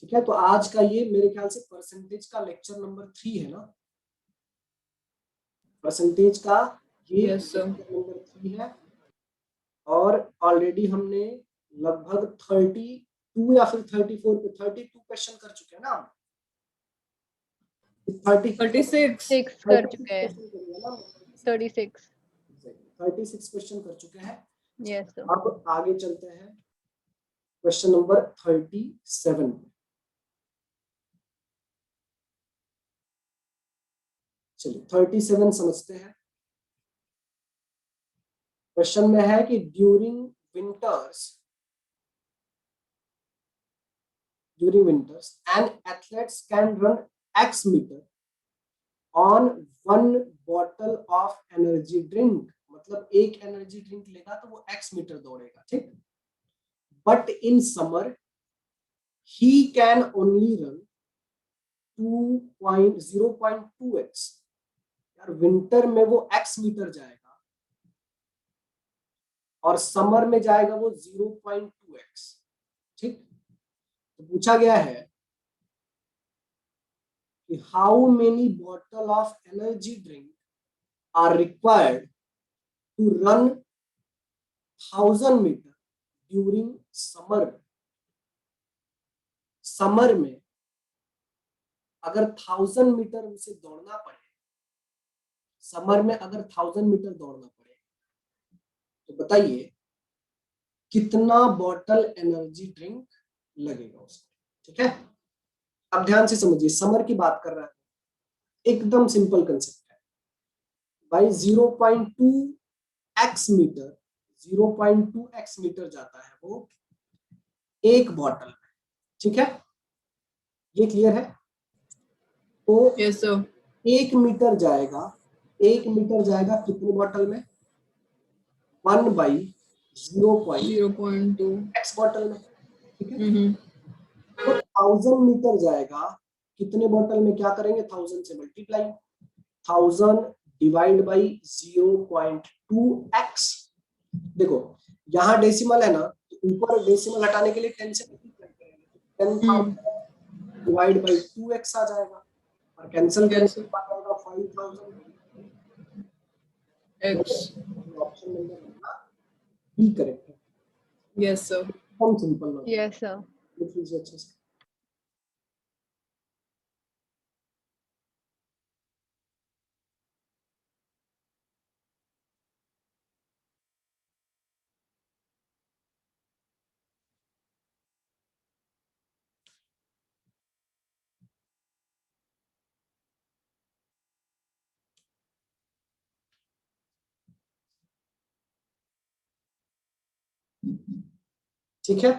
ठीक है, तो आज का ये मेरे ख्याल से परसेंटेज का लेक्चर नंबर 3 है ना, परसेंटेज का ये लेक्चर नंबर 3 है। और ऑलरेडी हमने लगभग 32 या फिर 34 पे 32 क्वेश्चन कर चुके हैं ना हम। 36 कर चुके हैं, 36 क्वेश्चन कर चुके हैं। Yes sir. अब आगे चलते हैं क्वेश्चन नंबर 37। चलिए 37 समझते हैं। क्वेश्चन में है कि during winters an athletes can run x meter on 1 bottle of energy drink. मतलब एक एनर्जी ड्रिंक लेगा तो वो x मीटर दौड़ेगा, ठीक। But in summer he can only run 0.2x। यार विंटर में वो x मीटर जाएगा और समर में जाएगा वो 0.2x, ठीक। तो पूछा गया है कि how many bottle of energy drink are required to run 1000 meter during summer. Summer में अगर 1000 मीटर उसे दौड़ना पड़े, समर में अगर 1000 मीटर दौड़ना पड़े तो बताइए कितना बॉटल एनर्जी ड्रिंक लगेगा उसको, ठीक है। अब ध्यान से समझिए, समर की बात कर रहा है, एकदम सिंपल कंसेप्ट है भाई। 0.2x मीटर 0.2x मीटर जाता है वो एक बॉटल में, ठीक है, ये क्लियर है। तो यस सर। एक मीटर जाएगा कितने बॉटल में, 1/0.2 x बॉटल में, ठीक है। तो 1000 मीटर जाएगा कितने बॉटल में, क्या करेंगे 1000 से मल्टीप्लाई, 1000 डिवाइड बाई 0.2x। देखो यहाँ डेसिमल है ना, तो ऊपर डेसिमल हटाने के लिए 10 से मल्टीप्लाई करेंगे, 10,000 डिवाइड बाई 2x आ जाएगा और कैंसिल करेंगे तो आ जाएगा 5000 x। Option number B correct है। Yes sir. एकदम सिंपल ना, यस सर। लिख लीजिए अच्छे से। ठीक है,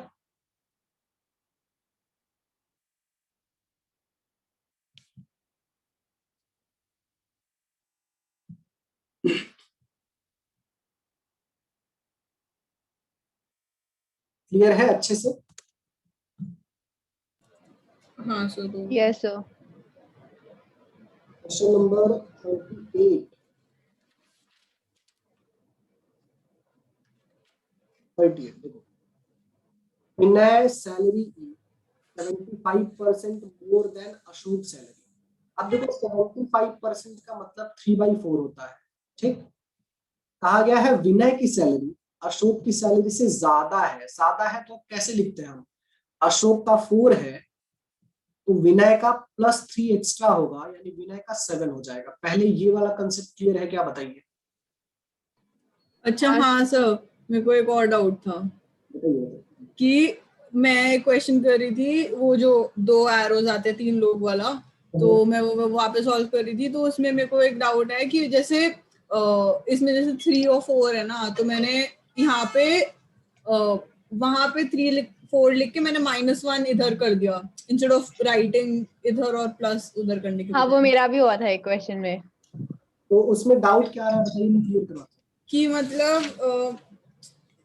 क्लियर है अच्छे से। हाँ sir. Yes sir. Question number 38। 38 देखो, Vinay salary 75% more than Ashok salary. अब देखो 75% का मतलब 3/4 होता है, ठीक। कहा गया है विनय की सैलरी अशोक की सैलरी से ज्यादा है। ज्यादा है तो कैसे लिखते हैं हम, अशोक का 4 है तो विनय का +3 एक्स्ट्रा होगा, यानी विनय का 7 हो जाएगा। पहले ये वाला कंसेप्ट क्लियर है क्या, बताइए। अच्छा हाँ सर, मेरे को एक और डाउट था कि मैं क्वेश्चन कर रही थी, वो जो 2 एरोज आते हैं 3 लोग वाला, तो मैं वो वहाँ पे सॉल्व कर रही थी। तो उसमें मेरे को एक डाउट है कि जैसे इसमें जैसे 3 और 4 है ना, तो मैंने यहाँ पे वहां पे 4 लिख के मैंने -1 इधर कर दिया इंस्टेड ऑफ राइटिंग इधर और प्लस उधर करने के। हाँ वो मेरा भी हुआ था एक क्वेश्चन में। तो उसमें डाउट क्या आ रहा है बताइए, मैं क्लियर करवाता हूं। कि मतलब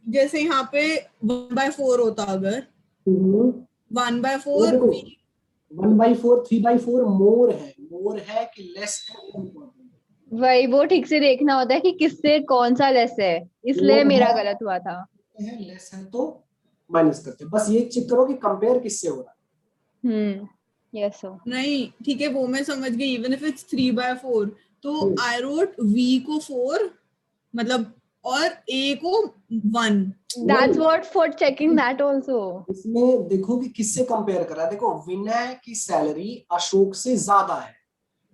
जैसे यहाँ पे 1/4 होता, अगर 1/4 1/4 3/4 मोर है कि लेस है। वही वो ठीक से देखना होता है कि किससे कौन सा लेस है, इसलिए मेरा गलत हुआ था। लेस है तो माइनस करते हैं, बस ये चेक करो कि कंपेयर किससे हो रहा यस सर। नहीं ठीक है, वो मैं समझ गई, इवन इफ इट्स 3/4, तो आई रोट v को 4 मतलब और a को 1। That's what for checking that also. इसमें देखो कि किससे कंपेयर करा है। देखो विनय की सैलरी अशोक से ज्यादा है,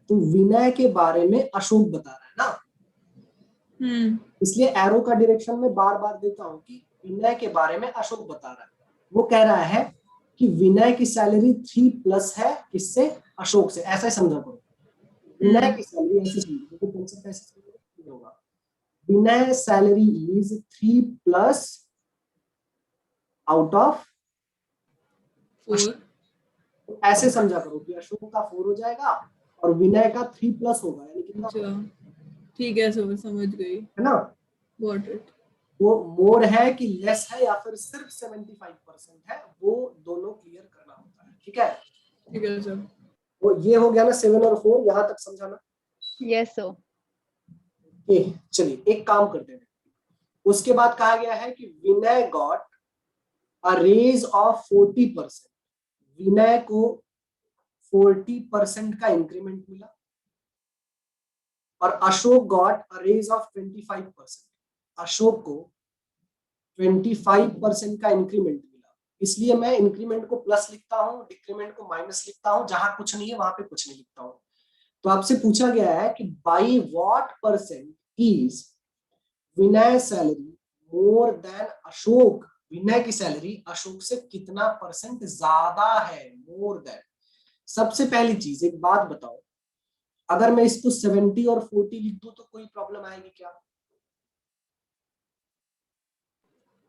तो विनय के बारे में अशोक बता रहा है ना, इसलिए एरो का डायरेक्शन में बार बार देता हूं कि विनय के बारे में अशोक बता रहा है। वो कह रहा है कि विनय की सैलरी 3+ है किससे, अशोक से। ऐसा ही समझा करो, विनय की सैलरी ऐसे समझो, तो कंसेप्ट ऐसे समझो होगा, विनय सैलरी इज 3+ आउट ऑफ 4। तो ऐसे समझा करो कि अशोक का 4 हो जाएगा और विनय का 3+ होगा, यानी कितना अच्छा ठीक है, समझ गई, है ना। Got it. वो मोर है कि लेस है या फिर सिर्फ 75% है, वो दोनों क्लियर करना होता है। ठीक है, ठीक है सर। वो ये हो गया ना 7 और 4, यहां तक समझाना। Yes sir. चलिए एक काम करते हैं, उसके बाद कहा गया है कि Vinay got a raise of 40%, Vinay को 40% का इंक्रीमेंट मिला, और Ashok got a raise of 25%, Ashok को 25% का इंक्रीमेंट मिला। इसलिए मैं इंक्रीमेंट को प्लस लिखता हूं, डिक्रीमेंट को माइनस लिखता हूं, जहां कुछ नहीं है वहां पे कुछ नहीं लिखता हूं। तो आपसे पूछा गया है कि by what percent is Vinay salary more than Ashok, Vinay की सैलरी अशोक से कितना परसेंट ज्यादा है, मोर देन। सबसे पहली चीज एक बात बताओ, अगर मैं इसको 70 और 40 लिख दूं तो कोई प्रॉब्लम आएगी क्या?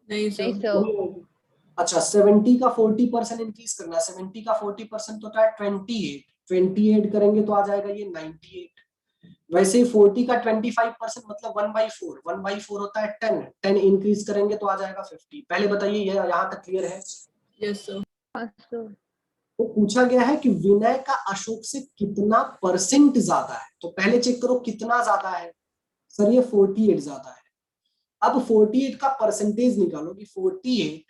नहीं नहीं सर। सर। अच्छा 70 का 40% इंक्रीज करना है, 70 का 40% तो होता है 28, 28 करेंगे तो आ जाएगा ये 98। वैसे ही 40 का 25% मतलब 1/4, 1/4 होता है 10, 10 इंक्रीज करेंगे तो आ जाएगा 50। पहले बताइए ये यहाँ तक क्लियर है? Yes sir. तो पूछा गया है कि विनय का अशोक से कितना परसेंट ज्यादा है, तो पहले चेक करो कितना ज्यादा है। सर ये 48 ज्यादा है। अब 48 का परसेंटेज निकालो कि 48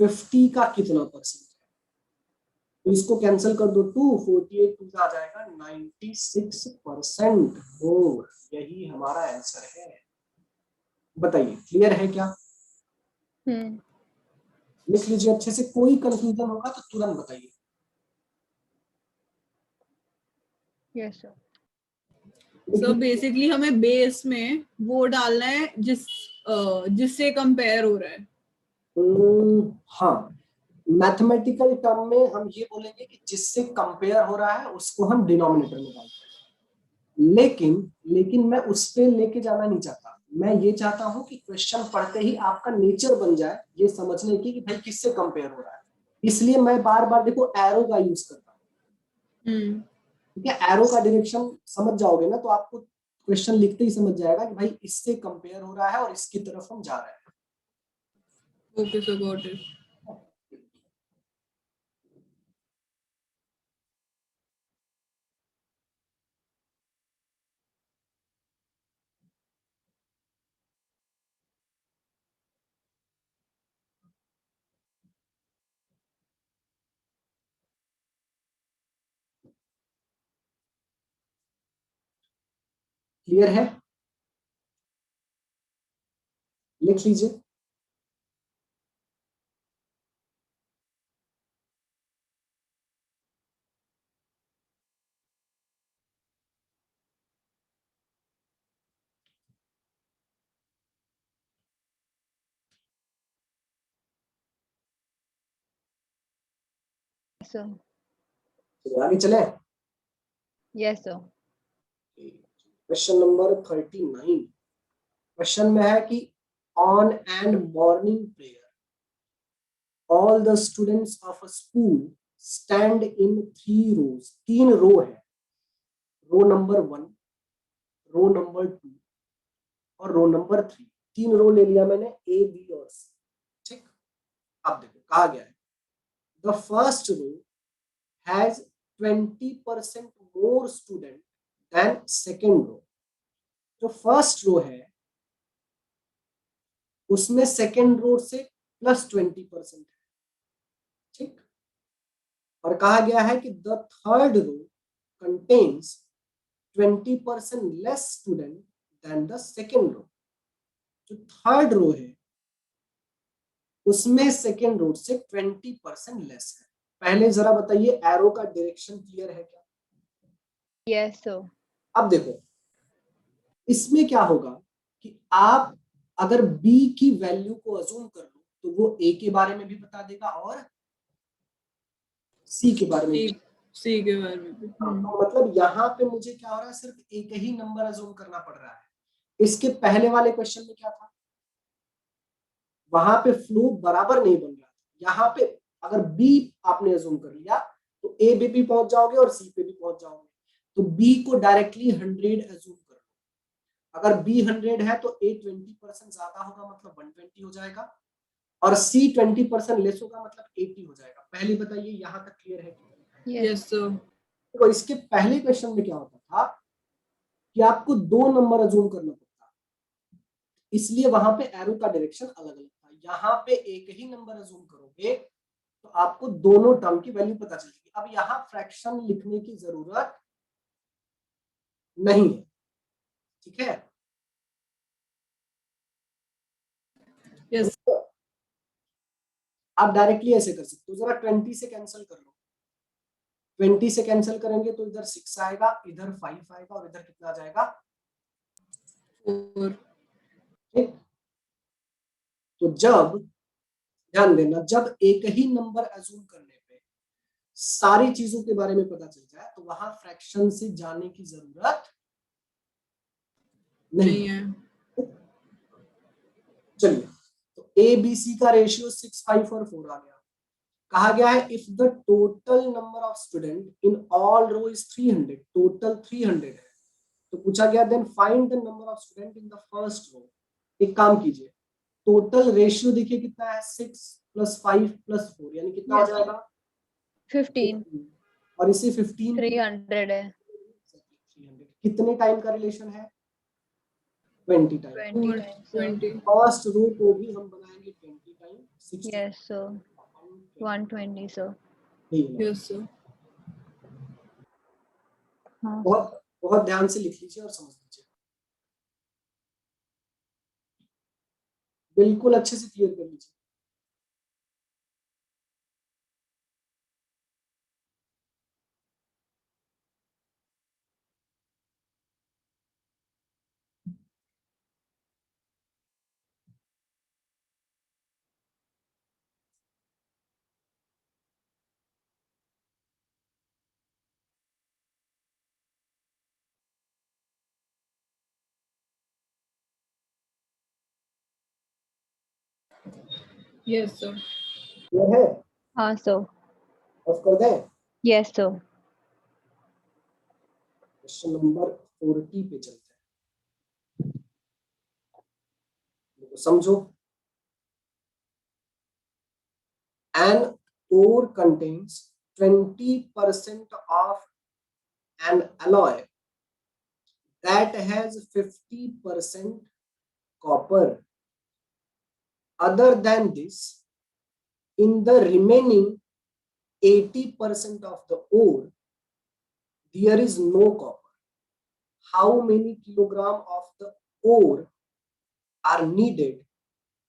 50 का कितना परसेंट है, तो इसको कैंसिल कर दो, 2 48 2 आ जाएगा 96% मोर, यही हमारा आंसर है। बताइए क्लियर है क्या? लिख लीजिए अच्छे से, कोई कंफ्यूजन होगा तो तुरंत बताइए। Yes sir. सो बेसिकली हमें बेस में वो डालना है जिससे कंपेयर हो रहा है। हाँ, मैथमेटिकल टर्म में हम ये बोलेंगे कि जिससे कंपेयर हो रहा है उसको हम डिनोमिनेटर में डालते हैं, लेकिन मैं उस पे लेके जाना नहीं चाहता। मैं ये चाहता हूं कि क्वेश्चन पढ़ते ही आपका नेचर बन जाए ये समझने की कि भाई किससे कंपेयर हो रहा है। इसलिए मैं बार बार देखो एरो का यूज करता हूँ। ठीक है, एरो का डायरेक्शन समझ जाओगे ना तो आपको क्वेश्चन लिखते ही समझ जाएगा कि भाई इससे कंपेयर हो रहा है और इसकी तरफ हम जा रहे हैं। Okay sir, got it. Clear है? लिख लीजिए। सर। तो आगे चले। Yes sir. Question number 39। Question में है कि on and morning prayer all the students of a school stand in 3 रोज, 3 रो है, रो नंबर 1, रो नंबर 2 और रो नंबर 3। 3 रो ले लिया मैंने, ए बी और सी। ठीक, अब देखो कहा गया है the first row has 20% more student than second row. जो फर्स्ट रो है उसमें सेकेंड रो से +20% है। ठीक, और कहा गया है कि the third row contains 20% less student than the second row. जो थर्ड रो है उसमें सेकेंड रो से 20% लेस है। पहले जरा बताइए एरो का डायरेक्शन क्लियर है क्या? Yes sir. अब देखो इसमें क्या होगा कि आप अगर b की वैल्यू को अज्यूम कर लो तो वो a के बारे में भी बता देगा और c के बारे में भी। सी के बारे में भी। तो मतलब यहाँ पे मुझे क्या हो रहा है, सिर्फ एक ही नंबर अज्यूम करना पड़ रहा है। इसके पहले वाले क्वेश्चन में क्या था, वहां पे फ्लो बराबर नहीं बन रहा था। यहाँ पे अगर b आपने अज्यूम कर लिया तो a पे भी पहुंच जाओगे और c पे भी पहुंच जाओगे। तो b को डायरेक्टली 100 अज्यूम कर लो। अगर b 100 है तो a 20% ज्यादा होगा मतलब 120 हो जाएगा, और c 20% लेस होगा मतलब 80 हो जाएगा। पहले बताइए यहाँ तक क्लियर है? Yes sir. तो इसके पहले क्वेश्चन में क्या होता था कि आपको दो नंबर अज्यूम करना पड़ता, इसलिए वहां पे एरो का डायरेक्शन अलग अलग था। यहाँ पे एक ही नंबर अज्यूम करोगे तो आपको दोनों टर्म की वैल्यू पता चलेगी। अब यहाँ फ्रैक्शन लिखने की जरूरत नहीं है, ठीक है? यस। आप डायरेक्टली ऐसे कर सकते हो, जरा 20 से कैंसिल कर लो। 20 से कैंसिल करेंगे तो इधर 6 आएगा, इधर 5 आएगा और इधर कितना आ जाएगा? 4। ठीक। तो जब ध्यान देना, जब एक ही नंबर अज्यूम करने पे सारी चीजों के बारे में पता चल जाए तो वहां फ्रैक्शन से जाने की जरूरत नहीं है। चलिए, तो ए बी सी का रेशियो 6, 5 और 4 आ गया। कहा गया है if the total number of student in all row is 300, total 300 है, तो पूछा गया then find the number of student in the first row. एक काम कीजिए, टोटल रेशियो देखिए कितना है, 6 + 5 + 4 यानी कितना हो जाएगा? 15। और इसे 15 300 है। 300 कितने टाइम का रिलेशन है? 20 time. 20 times sir. 20। First row को भी हम बनाएंगे 20 time, 60 Yes sir. 120 sir. Yes sir. हाँ बहुत बहुत ध्यान से लिख लीजिए और समझ लीजिए, बिल्कुल अच्छे से क्लियर कर लीजिए। Yes sir. ये है, हाँ sir. ऑफ कर दें? Yes sir. क्वेश्चन नंबर 40 पे चलते हैं, तो समझो। An ore contains 20% of an alloy that has 50% copper. Other than this, in the remaining 80% of the ore, there is no copper. How many kilogram of the ore are needed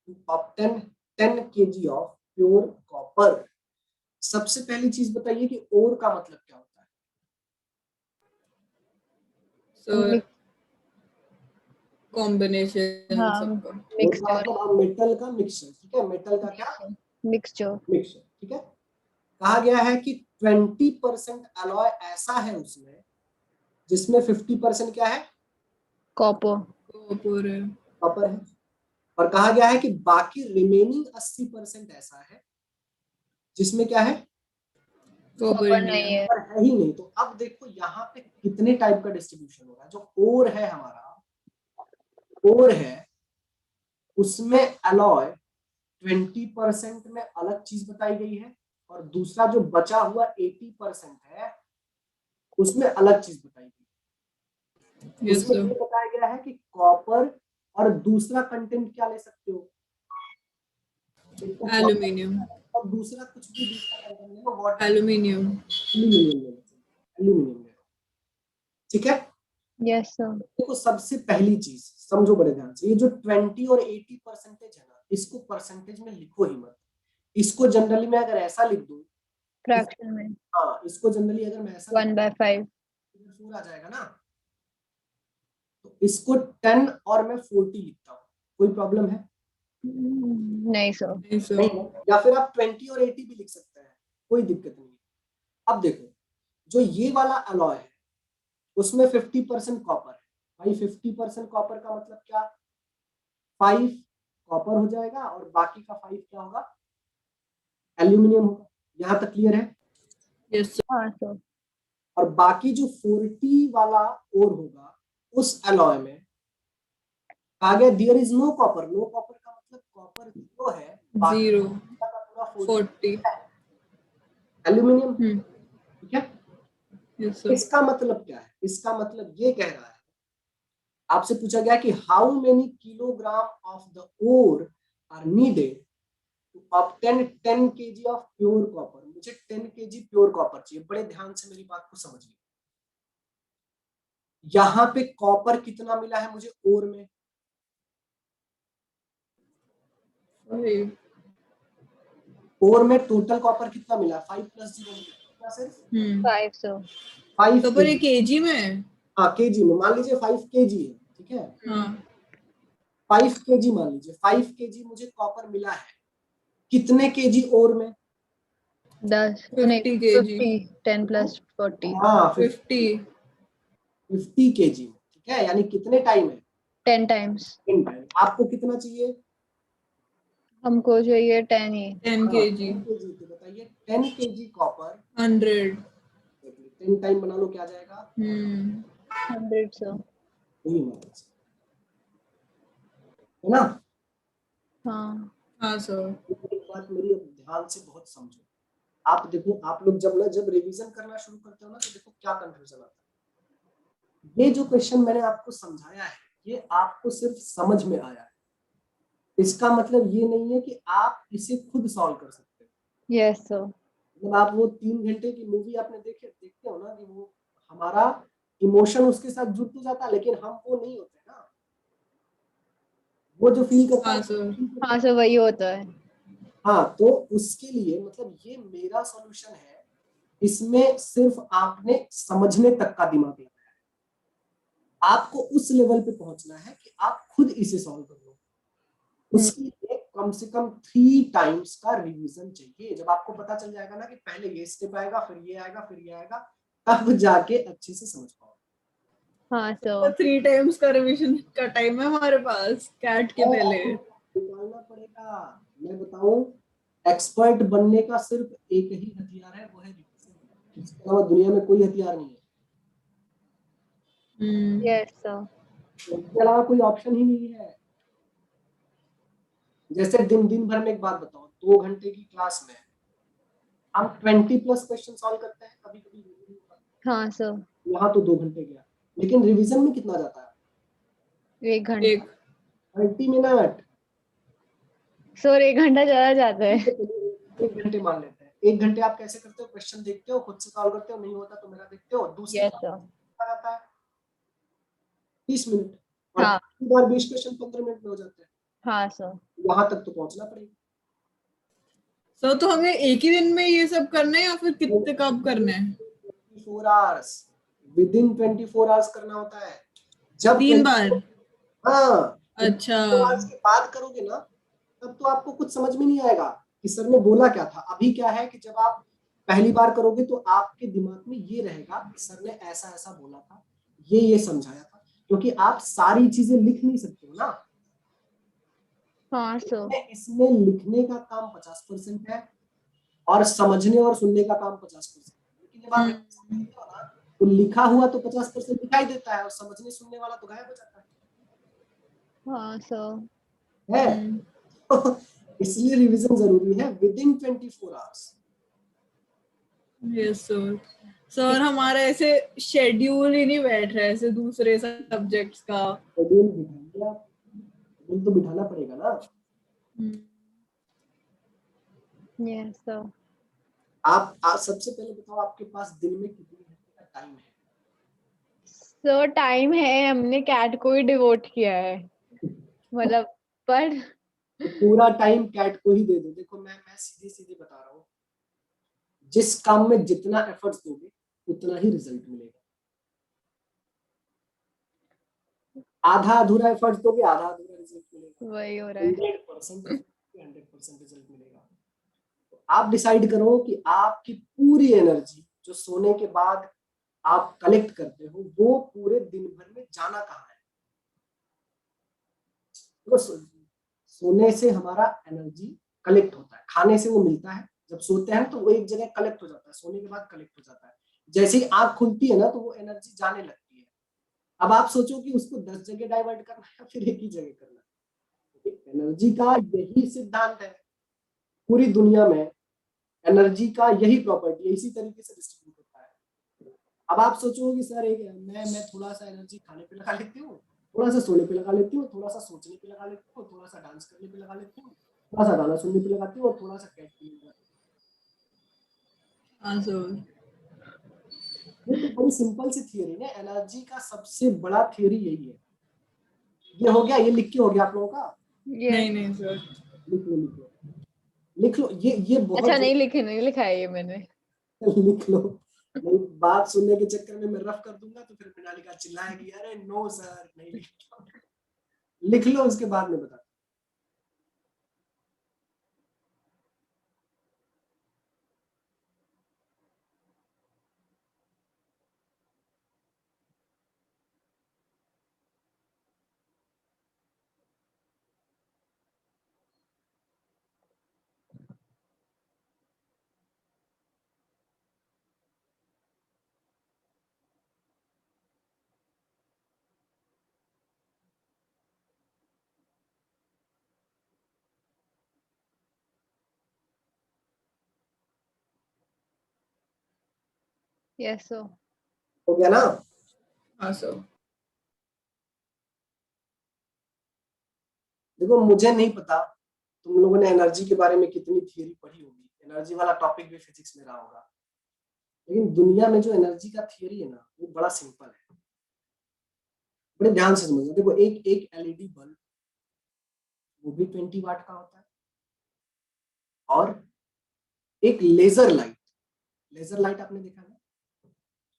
to obtain 10 kg of pure copper? सबसे पहली चीज बताइए कि ओर का मतलब क्या होता है? सर कॉम्बिनेशन हाँ सबका। ओर का मतलब मेटल का मिक्सचर, ठीक है? मेटल का क्या? मिक्सचर। मिक्सचर, ठीक है? कहा गया है कि 20% अलॉय ऐसा है उसमें जिसमें 50% क्या है? कॉपर। कॉपर है। कॉपर है। और कहा गया है कि बाकी रिमेनिंग 80% ऐसा है जिसमें क्या है? कॉपर नहीं है। पर है ही नहीं। तो अब देखो यहाँ पे कितने टाइप का डिस्ट्रीब्यूशन हो रहा है। जो ओर है, हमारा ओर है, उसमें अलॉय 20% में अलग चीज बताई गई है, और दूसरा जो बचा हुआ 80% है उसमें अलग चीज बताई गई है। यस उसमें सर। ये बताया गया है कि कॉपर और दूसरा कंटेंट क्या ले सकते हो? एल्यूमिनियम। और दूसरा कुछ भी दूसरा कंटेंट को व्हाट एल्यूमिनियम। एल्यूमिनियम। ठीक है, यस सर। देखो सबसे पहली चीज समझो बड़े ध्यान से, ये जो 20 और 80% है ना, इसको परसेंटेज में लिखो ही मत। इसको जनरली मैं अगर ऐसा लिख दूं, फ्रैक्शन में हाँ इसको जनरली अगर मैं ऐसा 1/5। 4 आ जाएगा ना, तो इसको 10 और मैं 40 लिखता हूँ, कोई प्रॉब्लम है? नहीं सर। नहीं सर। नहीं है। या फिर आप 20 और 80 भी लिख सकते हैं, कोई दिक्कत नहीं है। अब देखो जो ये वाला अलॉय है उसमें 50% कॉपर है भाई। 50% कॉपर का मतलब क्या, 5 कॉपर हो जाएगा और बाकी का 5 क्या होगा, एल्यूमिनियम होगा। यहाँ तक क्लियर है? Yes sir. हाँ सर। और बाकी जो 40 वाला और होगा उस अलॉय में आ गया there is no copper. No copper का मतलब कॉपर 0 है, बाकी 0 का पूरा 40। एल्यूमिनियम। ठीक है, यस सर। इसका मतलब क्या है, इसका मतलब ये कह रहा है, आपसे पूछा गया कि how many kilogram of the ore are needed to obtain 10 kg of pure copper. मुझे 10 kg प्योर कॉपर चाहिए। बड़े ध्यान से मेरी बात को समझिए, यहां पे कॉपर कितना मिला है मुझे ओर में, 5। ओर में टोटल कॉपर कितना मिला, 5 + 0 कितना, सिर्फ 5 सर। 5 तो पर ये kg। केजी में है। हाँ केजी में, मान लीजिए 5 kg है, ठीक है, हाँ 5 kg मान लीजिए, 5 kg मुझे कॉपर मिला है, कितने केजी ओर में, 10 नहीं 50 केजी। 50 10 + 40 हाँ 50। 50 kg, ठीक है, यानी कितने टाइम है, 10 टाइम्स। 10 टाइम। आपको कितना चाहिए, हमको चाहिए 10 ही। 10 हाँ केजी। 10 kg। तो बताइए 10 kg कॉपर 100। 10 टाइम बना लो, क्या जाएगा, 100 सर। वही हमारा है ना। हाँ हाँ सर। एक बात मेरी अब ध्यान से बहुत समझो, आप देखो आप लोग जब रिवीजन करना शुरू करते हो ना, तो देखो क्या कंफ्यूजन आता है। ये जो क्वेश्चन मैंने आपको समझाया है, ये आपको सिर्फ समझ में आया है, इसका मतलब ये नहीं है कि आप इसे खुद सॉल्व कर सकते हो। Yes sir. मतलब आप वो 3 घंटे की मूवी आपने देखते हो ना, कि वो हमारा इमोशन उसके साथ जुड़ तो जाता है, लेकिन हम वो नहीं होते ना, वो जो फील करता हाँ है। सर। हाँ सर वही होता है। हाँ तो उसके लिए मतलब ये मेरा सॉल्यूशन है, इसमें सिर्फ आपने समझने तक का दिमाग लगाया है। आपको उस लेवल पे पहुंचना है कि आप खुद इसे सॉल्व कर लो। उसके लिए कम से कम 3 टाइम्स का रिवीजन चाहिए। जब आपको पता चल जाएगा ना कि पहले ये स्टेप आएगा, फिर ये आएगा, फिर ये आएगा, तब जाके अच्छे से समझ पाओ। हाँ तो सर। 3 टाइम्स का रिवीजन का टाइम है हमारे पास कैट के पहले। निकालना पड़ेगा। मैं बताऊं, एक्सपर्ट बनने का सिर्फ एक ही हथियार है, वो है रिवीजन। इसके अलावा दुनिया में कोई हथियार नहीं है, यस सर। इसके अलावा कोई ऑप्शन ही नहीं है। जैसे दिन भर में एक बात बताओ, 2 घंटे की क्लास में हम 20+ क्वेश्चन सॉल्व करते हैं, कभी कभी हाँ सर। यहाँ तो 2 घंटे गया, लेकिन रिवीजन में कितना जाता है, 1 घंटा। एक 30 मिनट। सर 1 घंटा ज्यादा जाता है। 1 घंटे मान लेते हैं, 1 घंटे आप कैसे करते हो, क्वेश्चन देखते हो, खुद से सॉल्व करते हो, नहीं होता तो मेरा देखते हो, दूसरी यस बार सर। आता है 30 मिनट, और हाँ। तीसरी बार 20 क्वेश्चन 15 मिनट में हो जाते हैं। हाँ सर। वहां तक तो पहुंचना पड़ेगा। सर। तो हमें एक ही दिन में ये सब करना है या फिर कितने कब करना है? 24 आवर्स, विदिन 24 आवर्स करना होता है। जब 3 बार? हाँ अच्छा। 24 आवर्स के बाद करोगे ना, तब तो आपको कुछ समझ में नहीं आएगा कि सर ने बोला क्या था। अभी क्या है कि जब आप पहली बार करोगे तो आपके दिमाग में ये रहेगा कि सर ने ऐसा ऐसा बोला था, ये समझाया था, क्योंकि आप सारी चीजें लिख नहीं सकते हो ना। हाँ सर। इसमें लिखने का काम 50% है और समझने और सुनने का काम 50%। लेकिन जब आप revision करते हो ना, तो लिखा हुआ तो 50% दिखाई देता है और समझने सुनने वाला तो गायब हो जाता हाँ सर। है। इसलिए रिवीजन जरूरी है within 24 hours. Yes sir. Sir हमारा ऐसे शेड्यूल ही नहीं बैठ रहा है ऐसे दूसरे सब्जेक्ट्स का। शेड्यूल बिठाइए आप, शेड्यूल तो बिठाना पड़ेगा ना। Yes sir. आप सबसे पहले बताओ आपके पास दिन में कितने घंटे का टाइम है? सो टाइम है, हमने कैट को ही डिवोट किया है, मतलब पर तो पूरा टाइम कैट को ही दे दो। देखो मैं सीधी सीधी बता रहा हूँ, जिस काम में जितना एफर्ट्स दोगे उतना ही रिजल्ट मिलेगा। आधा अधूरा एफर्ट्स दोगे, आधा अधूरा रिजल्ट मिलेगा। वही हो रहा है। 100% 100% रिजल्ट मिलेगा। तो आप डिसाइड करो कि आपकी पूरी एनर्जी जो सोने के बाद आप कलेक्ट करते हो वो पूरे दिन भर में जाना कहाँ है। तो सोने से हमारा एनर्जी कलेक्ट होता है, खाने से वो मिलता है, जब सोते हैं तो वो एक जगह कलेक्ट हो जाता है, सोने के बाद कलेक्ट हो जाता है। जैसे ही आंख खुलती है ना तो वो एनर्जी जाने लगती है। अब आप सोचो कि उसको 10 जगह डाइवर्ट करना है या फिर एक ही जगह करना है। एनर्जी का यही सिद्धांत है पूरी दुनिया में, एनर्जी का यही प्रॉपर्टी है, इसी तरीके से डिस्ट्रीब्यूट होता है। अब आप सोचो कि सर एक मैं थोड़ा सा एनर्जी खाने पे लगा लेती हूँ, थोड़ा सा सोने पे लगा लेती हूँ, थोड़ा सा सोचने पे लगा लेती हूँ, थोड़ा सा डांस करने पे लगा लेती हूँ, थोड़ा सा गाना सुनने पे लगाती हूँ और थोड़ा सा कैट पे लगाती हाँ सर। हूँ। ये तो बड़ी सिंपल सी थियरी है, एनर्जी का सबसे बड़ा थियरी यही है। ये हो गया, ये लिख के हो गया आप लोगों का? नहीं नहीं सर। लिख लो लिख लो लिख लो, ये बहुत अच्छा नहीं लिखा है ये मैंने। लिख लो। नहीं, बात सुनने के चक्कर में मैं रफ कर दूंगा तो फिर मृणालिका चिल्लाएगी, अरे नो सर नहीं लिखा। लिख लो, उसके बाद में बता। यस सो हो गया ना? हाँ सर। देखो मुझे नहीं पता तुम लोगों ने एनर्जी के बारे में कितनी थियरी पढ़ी होगी, एनर्जी वाला टॉपिक भी फिजिक्स में रहा होगा, लेकिन दुनिया में जो एनर्जी का थियरी है ना वो बड़ा सिंपल है। बड़े ध्यान से समझो। देखो एक एक एलईडी बल्ब वो भी 20 वाट का होता है, और एक लेजर लाइट आपने देखा ना,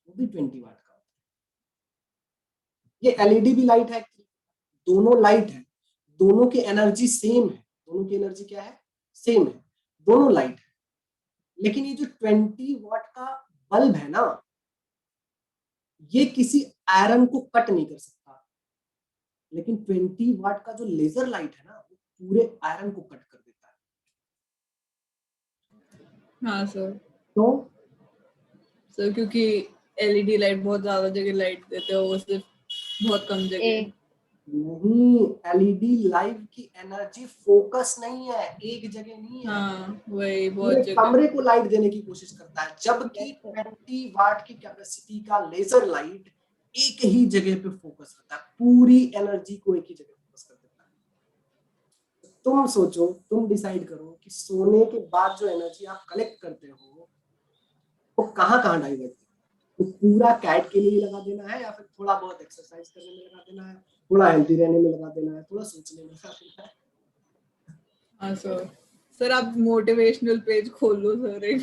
वो भी 20 वाट का होता है। ये एलईडी भी लाइट है, दोनों लाइट है, दोनों की एनर्जी सेम है, दोनों की एनर्जी क्या है? सेम है, दोनों लाइट है। लेकिन ये जो 20 वाट का बल्ब है ना, ये किसी आयरन को कट नहीं कर सकता, लेकिन 20 वाट का जो लेजर लाइट है ना वो पूरे आयरन को कट कर देता है। हाँ सर। तो सर क्योंकि एलईडी लाइट बहुत ज्यादा जगह लाइट देते हो, वो सिर्फ बहुत कम जगह। नहीं, एलईडी लाइट की एनर्जी फोकस नहीं है, एक जगह नहीं है, हाँ वही बहुत पूरे जगह। कमरे को लाइट देने की कोशिश करता है, जबकि 20 वाट की कैपेसिटी का लेजर लाइट एक ही जगह पे फोकस करता है, पूरी एनर्जी को एक ही जगह फोकस कर देता है। तुम सोचो, तुम डिसाइड करो कि सोने के बाद जो एनर्जी आप कलेक्ट करते हो वो कहाँ कहाँ डाइवर्ट है। तो पूरा कैट के लिए लगा देना है, या फिर थोड़ा बहुत एक्सरसाइज करने में लगा देना है, थोड़ा हेल्थी रहने में लगा देना है, थोड़ा सोचने में लगा देना है। हाँ सर। सर आप मोटिवेशनल पेज खोल लो सर एक।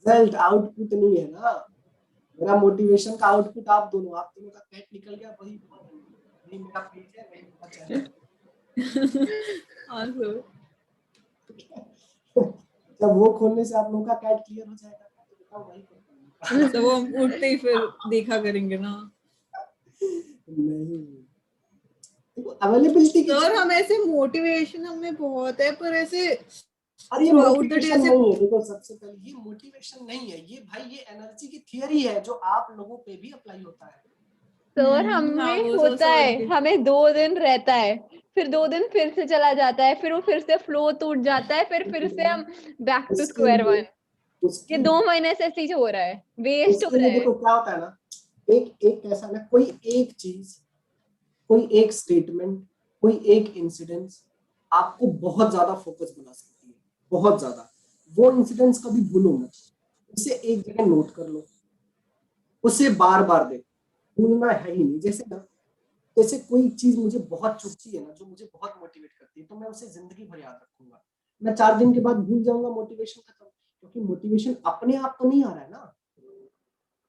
रिजल्ट आउटपुट नहीं है ना, मेरा मोटिवेशन का आउटपुट आप दोनों का कैट निकल गया, वही वही मेरा पेज है, वही मेरा चैनल है। हाँ सर। जब वो खोलने से आप लोगों का कैट क्लियर हो जाएगा तो बताओ वही करता तो वो हम उठते ही फिर देखा करेंगे ना। नहीं, देखो अवेलेबिलिटी की सर हम ऐसे मोटिवेशन हमें बहुत है, पर ऐसे अरे ये through out the day motivation ऐसे। नहीं है। देखो सबसे पहले ये मोटिवेशन नहीं है, ये भाई ये एनर्जी की थियरी है जो आप लोगों पे भी अप्लाई होता है। सर हाँ हमें वो सब होता समझ है, गए। हमें 2 दिन रहता है, फिर 2 दिन फिर से चला जाता है, फिर वो फिर से फ्लो टूट जाता है, फिर से हम बैक टू उसके स्क्वायर लिए वन। ये उसके 2 महीने से ऐसे ही हो रहा है, वेस्ट हो उसके रहा लिए है। देखो क्या होता है ना, एक एक कैसा ना, कोई एक चीज, कोई एक स्टेटमेंट, कोई एक इंसिडेंस आपको बहुत ज्यादा फोकस बना सकती है, बहुत ज्यादा। वो इंसिडेंट्स कभी भूलो मत, उसे एक जगह नोट कर लो, उसे बार बार देखो, भूलना है ही नहीं। जैसे कोई चीज मुझे बहुत चुभती है ना, जो मुझे बहुत मोटिवेट करती है, तो मैं उसे जिंदगी भर याद रखूंगा। मैं 4 दिन के बाद भूल जाऊंगा, मोटिवेशन खत्म, क्योंकि मोटिवेशन अपने आप तो नहीं आ रहा है ना,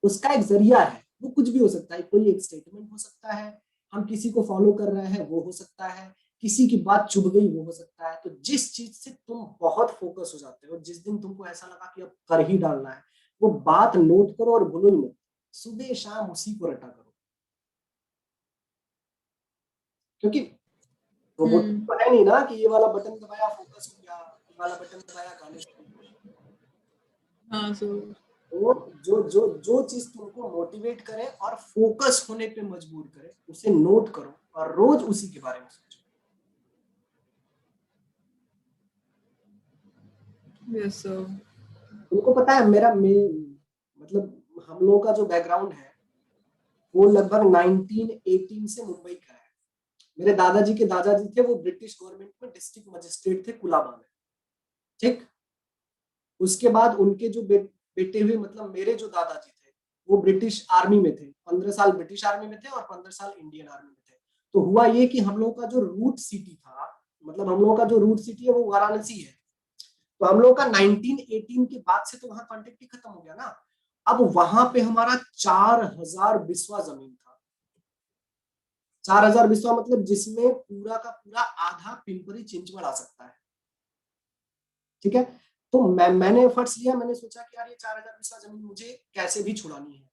उसका एक जरिया है। वो कुछ भी हो सकता है, कोई एक स्टेटमेंट हो सकता है, हम किसी को फॉलो कर रहे हैं वो हो सकता है, किसी की बात चुभ गई वो हो सकता है। तो जिस चीज से तुम बहुत फोकस हो जाते हो, जिस दिन तुमको ऐसा लगा कि अब कर ही डालना है, वो बात नोट करो और भूलो ही मत, सुबह शाम उसी को रटा करो। क्योंकि रोबोट तो है नहीं ना कि ये वाला बटन दबाया फोकस हो गया, ये वाला बटन दबाया गाने सुन लिए। हाँ सर। तो जो चीज तुमको मोटिवेट करे और फोकस होने पे मजबूर करे, उसे नोट करो और रोज उसी के बारे में सोचो। Yes sir. तुमको पता है मतलब हम लोगों का जो बैकग्राउंड है वो लगभग 1918 से मुंबई का है। मेरे दादाजी के दादाजी थे, वो ब्रिटिश गवर्नमेंट में डिस्ट्रिक्ट मजिस्ट्रेट थे कुलाबा में, ठीक। उसके बाद उनके जो बेटे हुए, मतलब मेरे जो दादाजी थे, वो ब्रिटिश आर्मी में थे, 15 साल ब्रिटिश आर्मी में थे और 15 साल इंडियन आर्मी में थे। तो हुआ ये कि हम लोग का जो रूट सिटी था, मतलब हम लोग का जो रूट सिटी है वो वाराणसी है। तो हम लोग का 1918 के बाद से तो वहां कॉन्टेक्ट ही खत्म हो गया ना। अब वहां पे हमारा 4000 बिस्वा जमीन था। 4000 बिस्वा मतलब जिसमें पूरा का पूरा आधा पिंपरी चिंचवड़ आ सकता है, ठीक है। तो मैंने एफर्ट्स लिया, मैंने सोचा कि यार ये 4000 बिस्वा जमीन मुझे कैसे भी छुड़ानी है।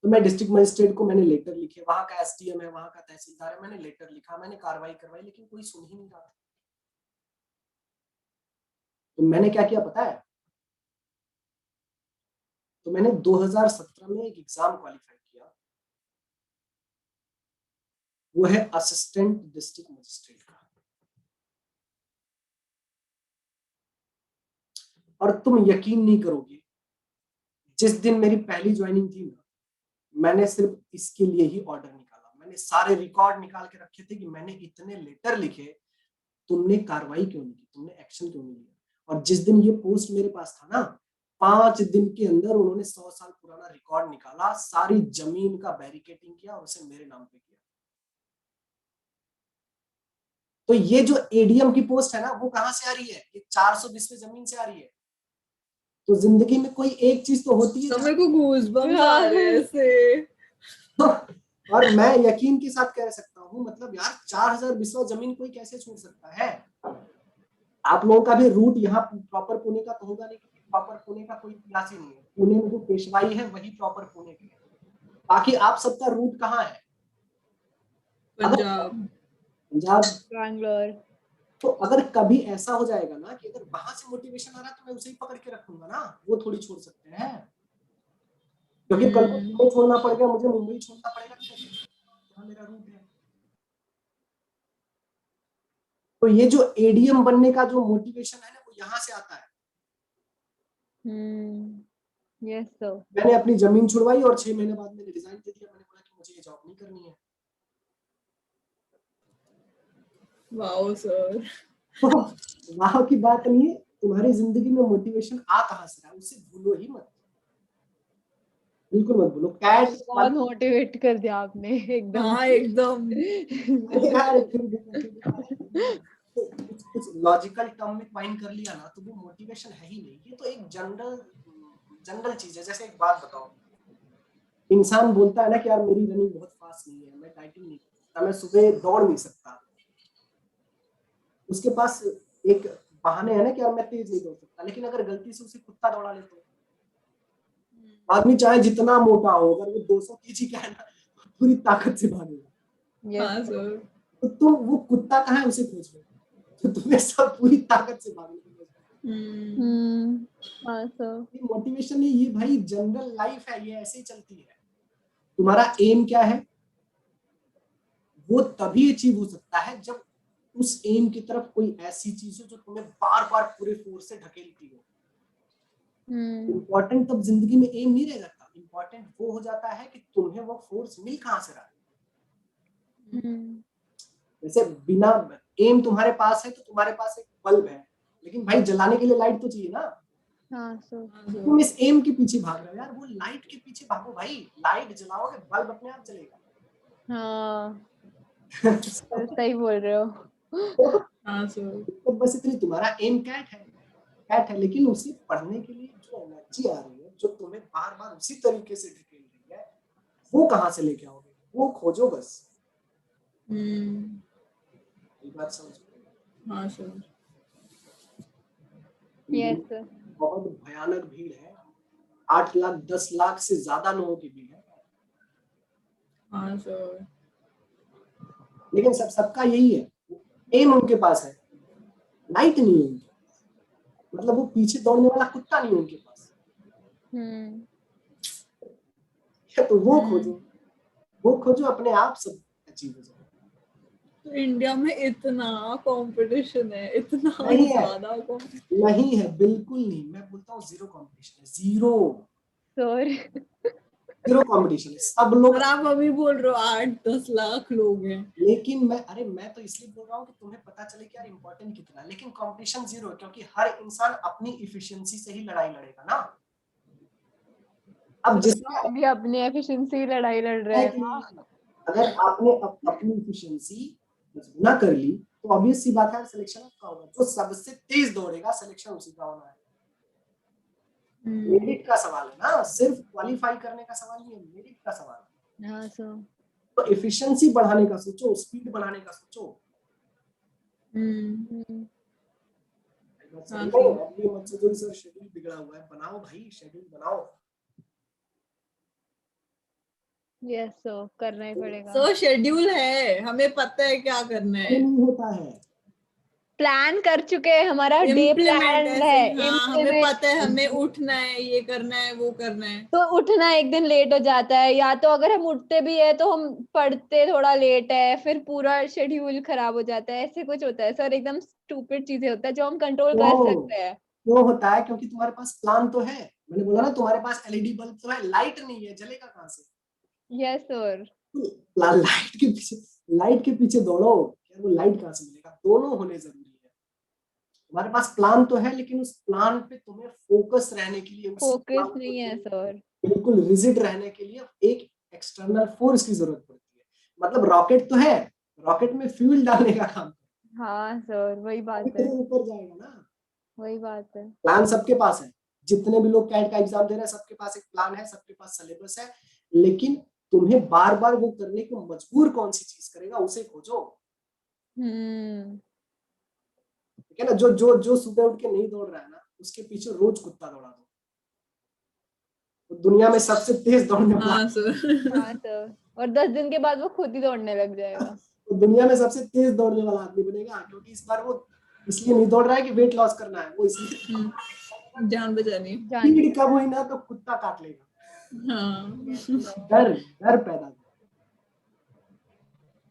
तो मैं डिस्ट्रिक्ट मजिस्ट्रेट को मैंने लेटर लिखे, वहां का एसडीएम है, वहां का तहसीलदार है, मैंने लेटर लिखा, मैंने कार्रवाई करवाई, लेकिन कोई सुन ही नहीं रहा था। तो मैंने क्या किया पता है? तो मैंने 2017 में एक एग्जाम क्वालिफाई किया, वो है असिस्टेंट डिस्ट्रिक्ट मजिस्ट्रेट का। और तुम यकीन नहीं करोगे, जिस दिन मेरी पहली ज्वाइनिंग थी ना, मैंने सिर्फ इसके लिए ही ऑर्डर निकाला। मैंने सारे रिकॉर्ड निकाल के रखे थे कि मैंने इतने लेटर लिखे, तुमने कार्रवाई क्यों नहीं की, तुमने एक्शन क्यों नहीं लिया। और जिस दिन ये पोस्ट मेरे पास था ना, 5 दिन के अंदर उन्होंने 100 साल पुराना रिकॉर्ड निकाला, सारी जमीन का बैरिकेटिंग किया और उसे मेरे नाम पे किया। तो ये जो एडीएम की पोस्ट है ना, वो कहां से आ रही है? ये 420 जमीन से आ रही है। तो जिंदगी में कोई एक चीज तो होती है तो मेरे को गूज़बम्स आ रहे हैं ऐसे। और मैं यकीन के साथ कह सकता हूँ, मतलब यार 4000 बिस्वा जमीन कोई कैसे छोड़ सकता है? आप लोगों का भी रूट यहाँ प्रॉपर पुणे का तो होगा नहीं, क्योंकि प्रॉपर पुणे का कोई इतिहास ही नहीं है। पुणे में जो पेशवाई है वही प्रॉपर पुणे की है। बाकी आप सबका रूट कहाँ है? पंजाब। पंजाब। बैंगलोर। तो अगर कभी ऐसा हो जाएगा ना कि अगर वहां से मोटिवेशन आ रहा है, तो मैं उसे ही पकड़ के रखूंगा ना, वो थोड़ी छोड़ सकते हैं। क्योंकि कल को मुझे छोड़ना पड़ गया, मुझे मुंबई छोड़ना पड़ेगा, तो मेरा रूट है। तो ये जो एडीएम बनने का जो मोटिवेशन है ना, वो यहाँ से आता है। Yes sir. मैंने अपनी जमीन छुड़वाई और 6 महीने बाद मैंने रिजाइन दे दिया। मैंने बोला कि मुझे ये जॉब नहीं करनी है। Wow sir. वाह की बात नहीं है, तुम्हारी जिंदगी में मोटिवेशन आ कहां से रहा है, उसे भूलो ही मत, बिल्कुल मत भूलो। कैट बहुत मोटिवेट कर दिया आपने एकदम। हाँ एकदम। कुछ लॉजिकल टर्म में क्वाइन कर लिया ना, तो वो मोटिवेशन है ही नहीं। ये तो एक जनरल चीज है। जैसे एक बात बताओ, इंसान बोलता है ना कि यार मेरी रनिंग बहुत फास्ट नहीं है, मैं डाइटिंग नहीं कर सकता, मैं सुबह दौड़ नहीं सकता। उसके पास एक बहाने है ना कि यार मैं तेज नहीं दौड़ सकता। लेकिन अगर गलती से उसे कुत्ता दौड़ा ले, तो आदमी चाहे जितना मोटा हो, अगर वो 200 केजी का है ना, पूरी ताकत से भागेगा। हाँ सर। तो तुम वो कुत्ता कहाँ है, उसे खोज लो, तो तुम्हें सब पूरी ताकत से भागने को हाँ सर। मोटिवेशन है ये भाई, जनरल लाइफ है, ये ऐसे ही चलती है। तुम्हारा एम क्या है, वो तभी अचीव हो सकता है जब उस एम की तरफ कोई ऐसी चीज हो जो तुम्हें बार बार पूरे फोर्स से ढकेलती हो। इम्पोर्टेंट तब जिंदगी में एम नहीं रह जाता, इम्पोर्टेंट वो हो जाता है कि तुम्हें वो फोर्स मिल कहां से रहा है। जैसे बिना एम तुम्हारे पास है, तो तुम्हारे पास एक बल्ब है, लेकिन भाई जलाने के लिए लाइट तो चाहिए ना। हाँ सो तुम इस एम के पीछे भाग रहे हो यार, वो लाइट के पीछे भागो भाई, लाइट जलाओगे बल्ब अपने आप जलेगा। हाँ सही बोल रहे हो। हाँ सर तो बस इतनी, तुम्हारा एम कैट है, लेकिन उसे पढ़ने के लिए जो एनर्जी आ रही है, जो तुम्हें बार बार उसी तरीके से ढकेल रही है, वो कहाँ से लेके आओगे, वो खोजो बस। ये बात समझ में? हाँ सर यस सर। बहुत भयानक भीड़ है, 8 लाख 10 लाख से ज्यादा लोगों की भीड़ है, हाँ सर लेकिन सबका यही है, एम उनके पास है, लाइट नहीं है उनके पास, मतलब वो पीछे दौड़ने वाला कुत्ता नहीं है उनके पास। तो वो खोजो अपने आप सब अचीव हो जाए। तो इंडिया में इतना कंपटीशन है, इतना नहीं है, ज्यादा नहीं है, बिल्कुल नहीं, मैं बोलता हूँ जीरो कंपटीशन है, जीरो कंपटीशन है, सब लोग। और आप अभी बोल रहे हो 8-10 लाख लोग हैं। लेकिन मैं तो इसलिए बोल रहा हूँ कि तुम्हें पता चले कि यार इंपॉर्टेंट कितना है, लेकिन कंपटीशन जीरो है, क्योंकि हर इंसान अपनी इफिशियंसी से ही लड़ाई लड़ेगा ना। अब जिसमें हम भी अपनी एफिशिएंसी लड़ाई लड़ रहे हैं ना। अगर आपने अपनी इफिशियंसी ना कर ली तो ऑब्वियस सी बात है सिलेक्शन आपका होगा, जो सबसे तेज दौड़ेगा सिलेक्शन उसी का होना है। मेरिट का सवाल है ना, सिर्फ क्वालिफाई करने का सवाल नहीं है, मेरिट का सवाल है। हाँ सो तो एफिशिएंसी बढ़ाने का सोचो, स्पीड बढ़ाने का सोचो। हाँ नहीं अगली मत सोचो सर शेड्यूल बिगड़ा हुआ है, बनाओ भाई शेड्यूल बनाओ। यस सो करना ही पड़ेगा। सो शेड्यूल है, हमें पता है क्या करना है, नहीं होता है, प्लान कर चुके हैं, हमारा डे इम्प्लीमेंट प्लान ऐसे। है। हाँ हमें इम्प्लीमेंट पता है, हमें उठना है, ये करना है, वो करना है। तो उठना एक दिन लेट हो जाता है, या तो अगर हम उठते भी है तो हम पढ़ते थोड़ा लेट है, फिर पूरा शेड्यूल खराब हो जाता है, ऐसे कुछ होता है सर, एकदम स्टूपिड चीजें होता है जो हम कंट्रोल कर सकते हैं। क्यों होता है? क्योंकि तुम्हारे पास प्लान तो है, मैंने बोला ना तुम्हारे पास एलईडी बल्ब तो है, लाइट नहीं है, जलेगा कहाँ से? Yes sir. लाइट के पीछे दौड़ो, यार वो लाइट कहाँ से मिलेगा? दोनों होने जरूरी है। तुम्हारे पास प्लान तो है, लेकिन उस प्लान पे तुम्हें फोकस रहने के लिए, उसी फोकस प्लान नहीं है को सर। बिल्कुल रिजिड रहने के लिए एक एक्सटर्नल फोर्स की जरूरत पड़ती है। मतलब रॉकेट तो है, रॉकेट में फ्यूल डालने का काम, हाँ सर वही बात है, ऊपर जाएगा ना। वही बात है। प्लान सबके पास है, जितने भी लोग कैट का एग्जाम दे रहे हैं सबके पास एक प्लान है, सबके पास सिलेबस है, लेकिन तुम्हें बार बार वो करने को मजबूर कौन सी चीज करेगा, उसे खोजो। ठीक है ना? जो जो जो सुबह उठ के नहीं दौड़ रहा है ना, उसके पीछे रोज कुत्ता दौड़ा दो, तो दुनिया में सबसे तेज दौड़ने वाला, हाँ सर हाँ सर, और 10 दिन के बाद वो खुद ही दौड़ने लग जाएगा। तो दुनिया में सबसे तेज दौड़ने वाला आदमी बनेगा, क्योंकि इस बार वो इसलिए नहीं दौड़ रहा है कि वेट लॉस करना है, वो इसलिए जान बचानी। भीड़ कब हुई ना तो कुत्ता काट लेगा, हाँ डर डर पैदा।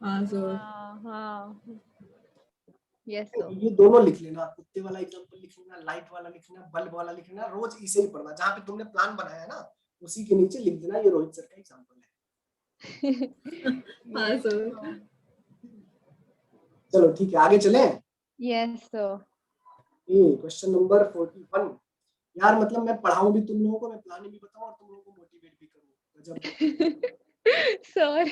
हाँ सर हाँ यस सर। ये दोनों लिख लेना, कुत्ते वाला एग्जांपल लिख लेना, लाइट वाला लिख लेना, बल्ब वाला लिख लेना, रोज इसे ही पढ़ना, जहां पे तुमने प्लान बनाया है ना उसी के नीचे लिख देना ये रोहित सर का एग्जांपल है। हाँ सर चलो ठीक है, आगे चले। Yes sir. ये क्वेश्चन नंबर 41। यार मतलब मैं पढ़ाऊं भी तुम लोगों को, मैं प्लानिंग भी बताऊं और तुम लोगों को मोटिवेट भी करूं, गजब। सर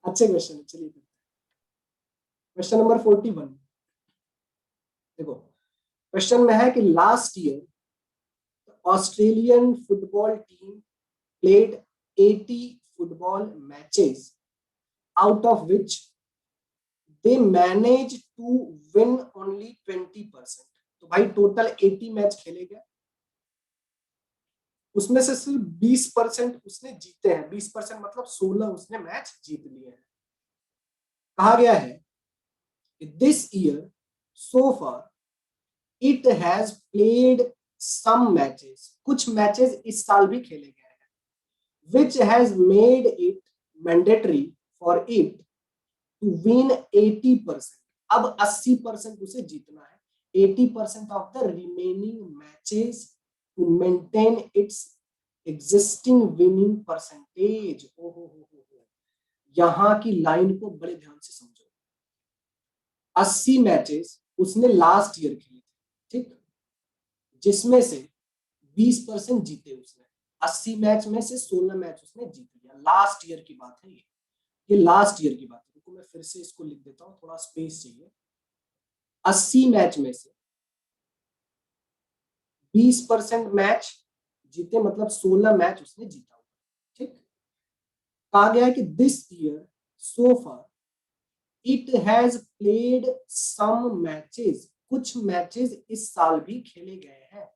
अच्छे क्वेश्चन है, चलिए क्वेश्चन नंबर 41। देखो क्वेश्चन में है कि last year Australian football team played 80 football matches, out of which they managed to win only 20%। तो भाई टोटल 80 मैच खेले गए, उसमें से सिर्फ 20% उसने जीते हैं, 20% मतलब 16 उसने मैच जीत लिए हैं। कहा गया है कि this year so far it has played some matches, कुछ मैचेस इस साल भी खेले गए हैं, which has made it mandatory for it to win 80%। अब 80% उसे जीतना है, 80% of the remaining matches to maintain its existing winning percentage. यहां की लाइन को बड़े ध्यान से समझो, 80 मैचेस उसने लास्ट ईयर खेले थे, ठीक, जिसमें से 20% जीते उसने। 80 मैच में से 16 मैच उसने जीत लिया। लास्ट ईयर की बात है ये लास्ट ईयर की बात है। रुको मैं फिर से इसको लिख देता हूँ, थोड़ा स्पेस चाहिए। 80 मैच में से 20% मैच जीते, मतलब 16 मैच उसने जीता, ठीक। कहा गया है कि this year so far it has played some matches, कुछ मैचेस इस साल भी खेले गए हैं।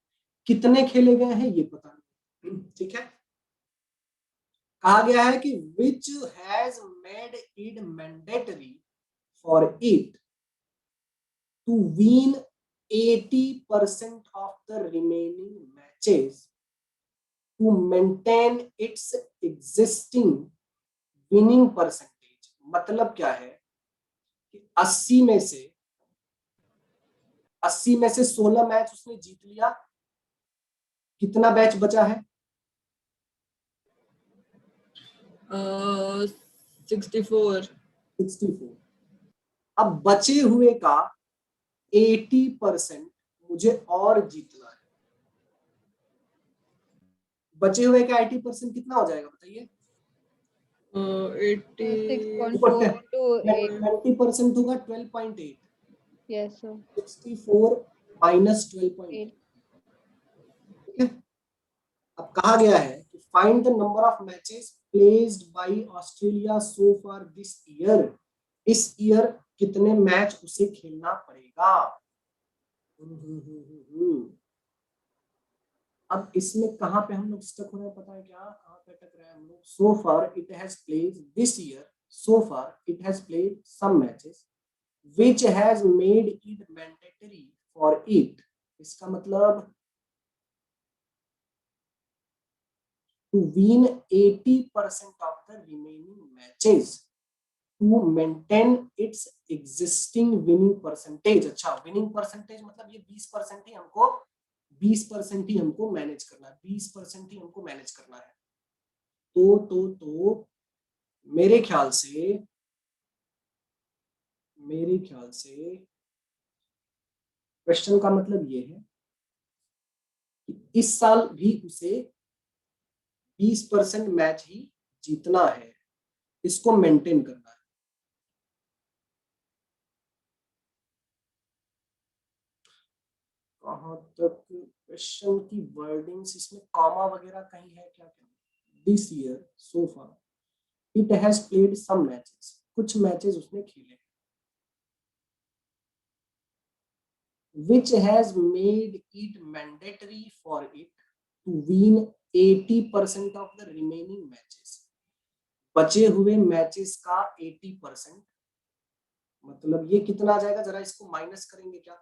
कितने खेले गए हैं ये पता नहीं, ठीक है। कहा गया है कि which has made it mandatory for it to win 80% of the remaining matches to maintain its existing winning percentage. मतलब क्या है कि 80 में से 16 मैच उसने जीत लिया। कितना मैच बचा है? 64। 64। अब बचे हुए का 80% मुझे और जीतना है। बचे हुए का 80% कितना हो जाएगा बताइए? 6.4 to 8. 20% होगा 12.8। Yes, sir. 64 माइनस 12.8, ठीक है। अब कहा गया है कि find the number of matches placed by Australia so far this year. इस ईयर कितने मैच उसे खेलना पड़ेगा। अब इसमें कहां पे हम लोग स्टक हो रहे हैं पता है क्या? कहां पे अटक रहे हैं हम लोग? So far it has played this year, so far it has played some matches which has made it mandatory for it। इसका मतलब to win 80% of the remaining matches to maintain its existing winning percentage। अच्छा, winning percentage मतलब ये 20% ही हमको manage करना है, 20% ही हमको manage करना है। तो मेरे ख्याल से क्वेश्चन का मतलब ये है कि इस साल भी उसे 20% मैच ही जीतना है, इसको मेंटेन करना है। कहां तक क्वेश्चन की वर्डिंग्स, इसमें कॉमा वगैरह कहीं है क्या? This year so far it has played some matches, कुछ मैचेस उसने खेले। which has made it mandatory for it to win 80% of the remaining matches। बचे हुए मैचेस का 80%, मतलब ये कितना आ जाएगा? जरा इसको माइनस करेंगे क्या?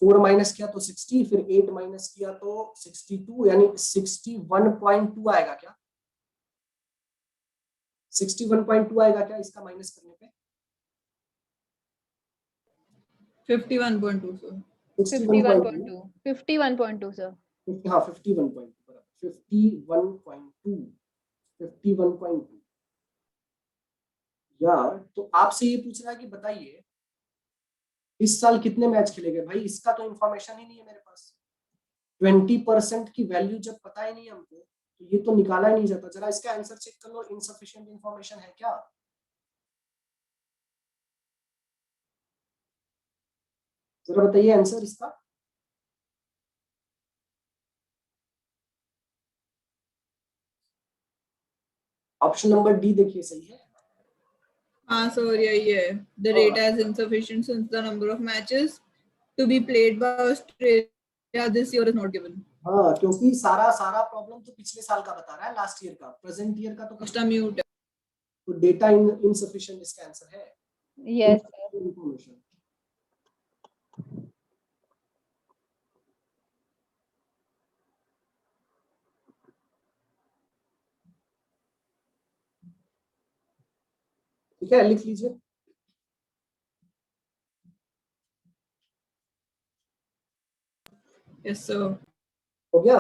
4 माइनस किया तो 60, फिर 8 माइनस किया तो 62, यानी 61.2 आएगा क्या? 61.2 आएगा क्या इसका माइनस करने पे? 51.2 सर। 51.2. 51.2, sir. हाँ 51.2 51.2 51.2। यार तो आपसे ये पूछ रहा है कि बताइए इस साल कितने मैच खेले गए। भाई इसका तो इंफॉर्मेशन ही नहीं है मेरे पास। 20% की वैल्यू जब पता ही नहीं हमको तो ये तो निकाला ही नहीं जाता। जरा इसका आंसर चेक कर लो, इनसफिशिएंट इंफॉर्मेशन है क्या? जरा बताइए आंसर इसका। ऑप्शन नंबर डी देखिए, सही है। हाँ सर, यही है। The data is insufficient since the number of matches to be played by Australia this year is not given। हाँ, क्योंकि सारा प्रॉब्लम तो पिछले साल का बता रहा है, लास्ट ईयर का। प्रेजेंट ईयर का तो कुछ म्यूट है। तो डेटा इनसफिशिएंट इसका आंसर है। Yes, information. ठीक है, लिख लीजिए। Yes sir. हो गया।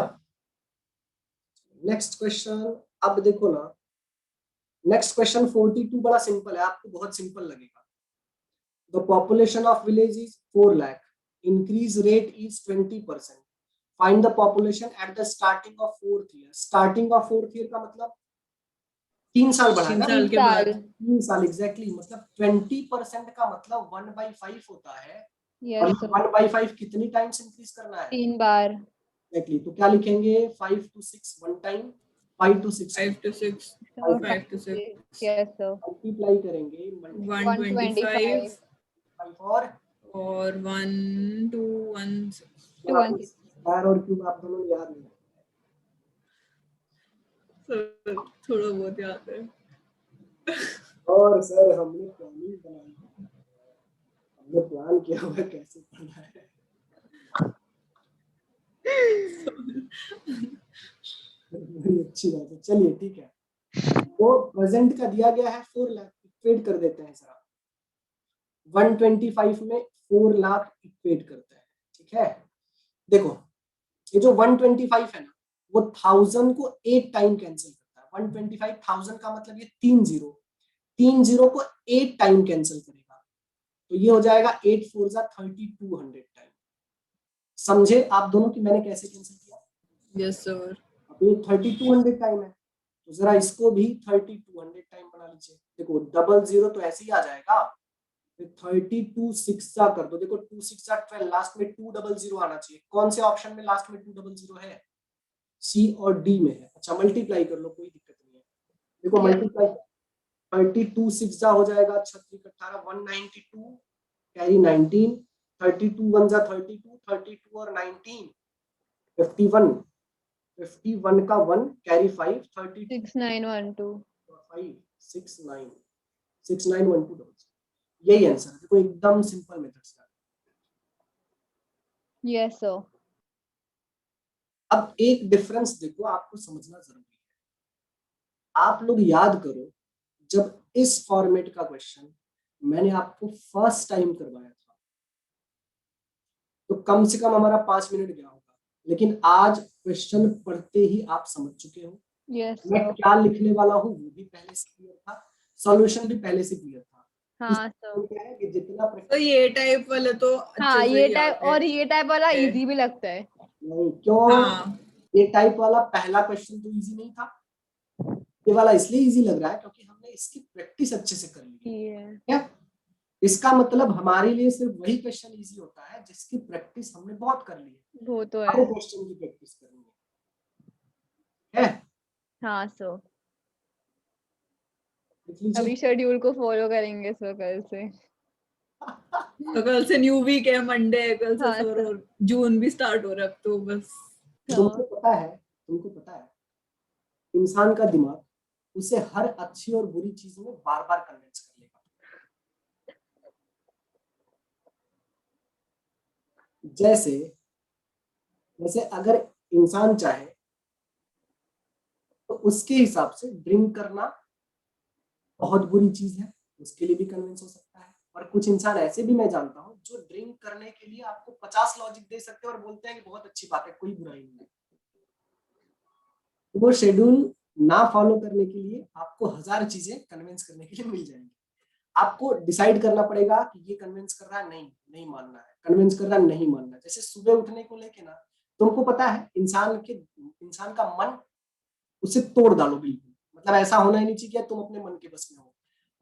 Next question. अब देखो ना, नेक्स्ट क्वेश्चन 42 बड़ा सिंपल है, आपको बहुत सिंपल लगेगा। The population of village is 4 lakh. Increase rate is 20%. Find the population at the starting of 4th year. Starting of 4th year का मतलब 3 साल बढ़ा 3 ना, साल के बाद 3 साल एग्जैक्टली, मतलब 20% का मतलब 1/5 होता है। और यस 1/5 कितनी टाइम्स इंक्रीज करना है? 3 बार। एग्जैक्टली, तो क्या लिखेंगे? 5 to 6 one time, 5 to 6 5 to 6 5 5 to 6 yes sir. Multiply करेंगे, 125 और 1 to 1 स्क्वायर और क्यूब आप दोनों याद नहीं, थोड़ा बहुत याद है। और सर हमने प्लानिंग बनाई, हमने प्लान किया हुआ है कैसे करना है। बड़ी अच्छी बात है, चलिए ठीक है। तो प्रेजेंट का दिया गया है 4 लाख, इक्वेट कर देते हैं सर। 125 में 4 लाख इक्वेट करते हैं, ठीक है। देखो ये जो 125 है ना, वो 1000 को 8 टाइम कैंसिल करता है। 125,000 का मतलब ये 3 जीरो को 8 टाइम कैंसिल करेगा, तो ये हो जाएगा 8 4 जा 3200 टाइम। समझे आप दोनों कि मैंने कैसे कैंसिल किया? Yes sir. अब ये 3200 टाइम है, तो जरा इसको भी 3200 टाइम बना लीजिए। देखो डबल जीरो तो ऐसे ही आ जाएगा, 32 6 कर दो। देखो 2 6 12, लास्ट में 200 आना चाहिए। कौन से ऑप्शन में लास्ट में 200 है? सी और डी में है। अच्छा मल्टीप्लाई कर लो, कोई दिक्कत नहीं है। देखो मल्टीप्लाई 32 6 हो जाएगा 36 18 192 कैरी 19, 32 1 जा 32, 32 और 19 51, 51 का 1 कैरी 5, 32 6912 5 69 6912। यही आंसर है। देखो एकदम सिंपल मेथड से। Yes sir. अब एक डिफरेंस देखो, आपको समझना जरूरी है। आप लोग याद करो, जब इस फॉर्मेट का क्वेश्चन मैंने आपको फर्स्ट टाइम करवाया था, तो कम से कम हमारा 5 मिनट गया होगा, लेकिन आज क्वेश्चन पढ़ते ही आप समझ चुके हो। यस मैं सर। क्या लिखने वाला हूँ वो भी पहले से क्लियर था, सॉल्यूशन भी पहले से क्लियर था। हाँ सर। क्या है कि जितना तो ये टाइप वाले तो हाँ अच्छे से ये ही टाइप, आते हैं। और ये टाइप वाला इजी भी लगता है। नहीं क्यों? हाँ ये टाइप वाला पहला क्वेश्चन तो इजी नहीं था, ये वाला इसलिए इजी लग रहा है क्योंकि हमने इसकी प्रैक्टिस अच्छे से कर ली है। क्या इसका मतलब हमारे लिए सिर्फ वही क्वेश्चन इजी होता है जिसकी प्रैक्टिस हमने बहुत कर ली है। वो तो सारे है। क्वेश्चन की प्रैक्टिस करनी है। हाँ सर। लिख लीजिए। अभी शेड्यूल को फॉलो करेंगे सर कल से। तो कल से न्यू वीक है, मंडे है कल से हाँ सर, सर। और जून भी स्टार्ट हो रहा है अब तो बस। तुमको पता है इंसान का दिमाग उसे हर अच्छी और बुरी चीज में बार बार कन्विंस कर लेगा। जैसे जैसे अगर इंसान चाहे तो उसके हिसाब से ड्रिंक करना बहुत बुरी चीज है, उसके लिए भी कन्विंस हो सकता है। और कुछ इंसान ऐसे भी मैं जानता हूँ जो ड्रिंक करने के लिए आपको 50 लॉजिक दे सकते हैं और बोलते हैं कि बहुत अच्छी बात है, कोई बुराई नहीं है। वो शेड्यूल ना फॉलो करने के लिए आपको 1000 चीजें कन्विंस करने के लिए मिल जाएंगी। आपको डिसाइड करना पड़ेगा कि ये कन्विंस कर रहा है, नहीं मानना है, कन्विंस कर रहा है, नहीं मानना है। जैसे सुबह उठने को लेके ना, तुमको पता है इंसान का मन, उसे तोड़ डालो बिल्कुल, मतलब ऐसा होना ही नहीं चाहिए तुम अपने मन के बस में हो।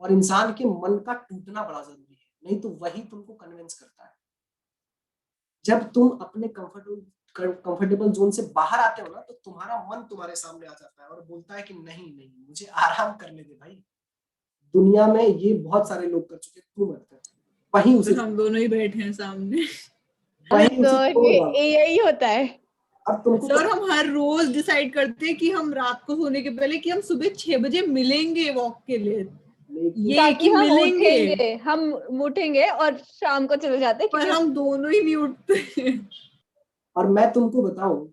और इंसान के मन का टूटना बड़ा जरूरी है, नहीं तो वही तुमको कन्विंस करता है। जब तुम अपने कंफर्टेबल जोन से बाहर आते हो ना, तो तुम्हारा मन तुम्हारे सामने आ जाता है और बोलता है कि नहीं मुझे आराम करने दे भाई। दुनिया में ये बहुत सारे लोग कर चुके, तू मत कर। वहीं उसे, हम दोनों ही बैठे हैं सामने। वहीं उसे तोड़ डालो। यही होता है। अब तुमको सर हम हर रोज डिसाइड करते हैं कि हम रात को सोने के पहले कि हम सुबह 6 बजे मिलेंगे वॉक के लिए, ये ताकि कि हम मिलेंगे, हम उठेंगे और शाम को चले जाते पर क्योंकि हम दोनों ही नहीं उठते। और मैं तुमको बताऊं,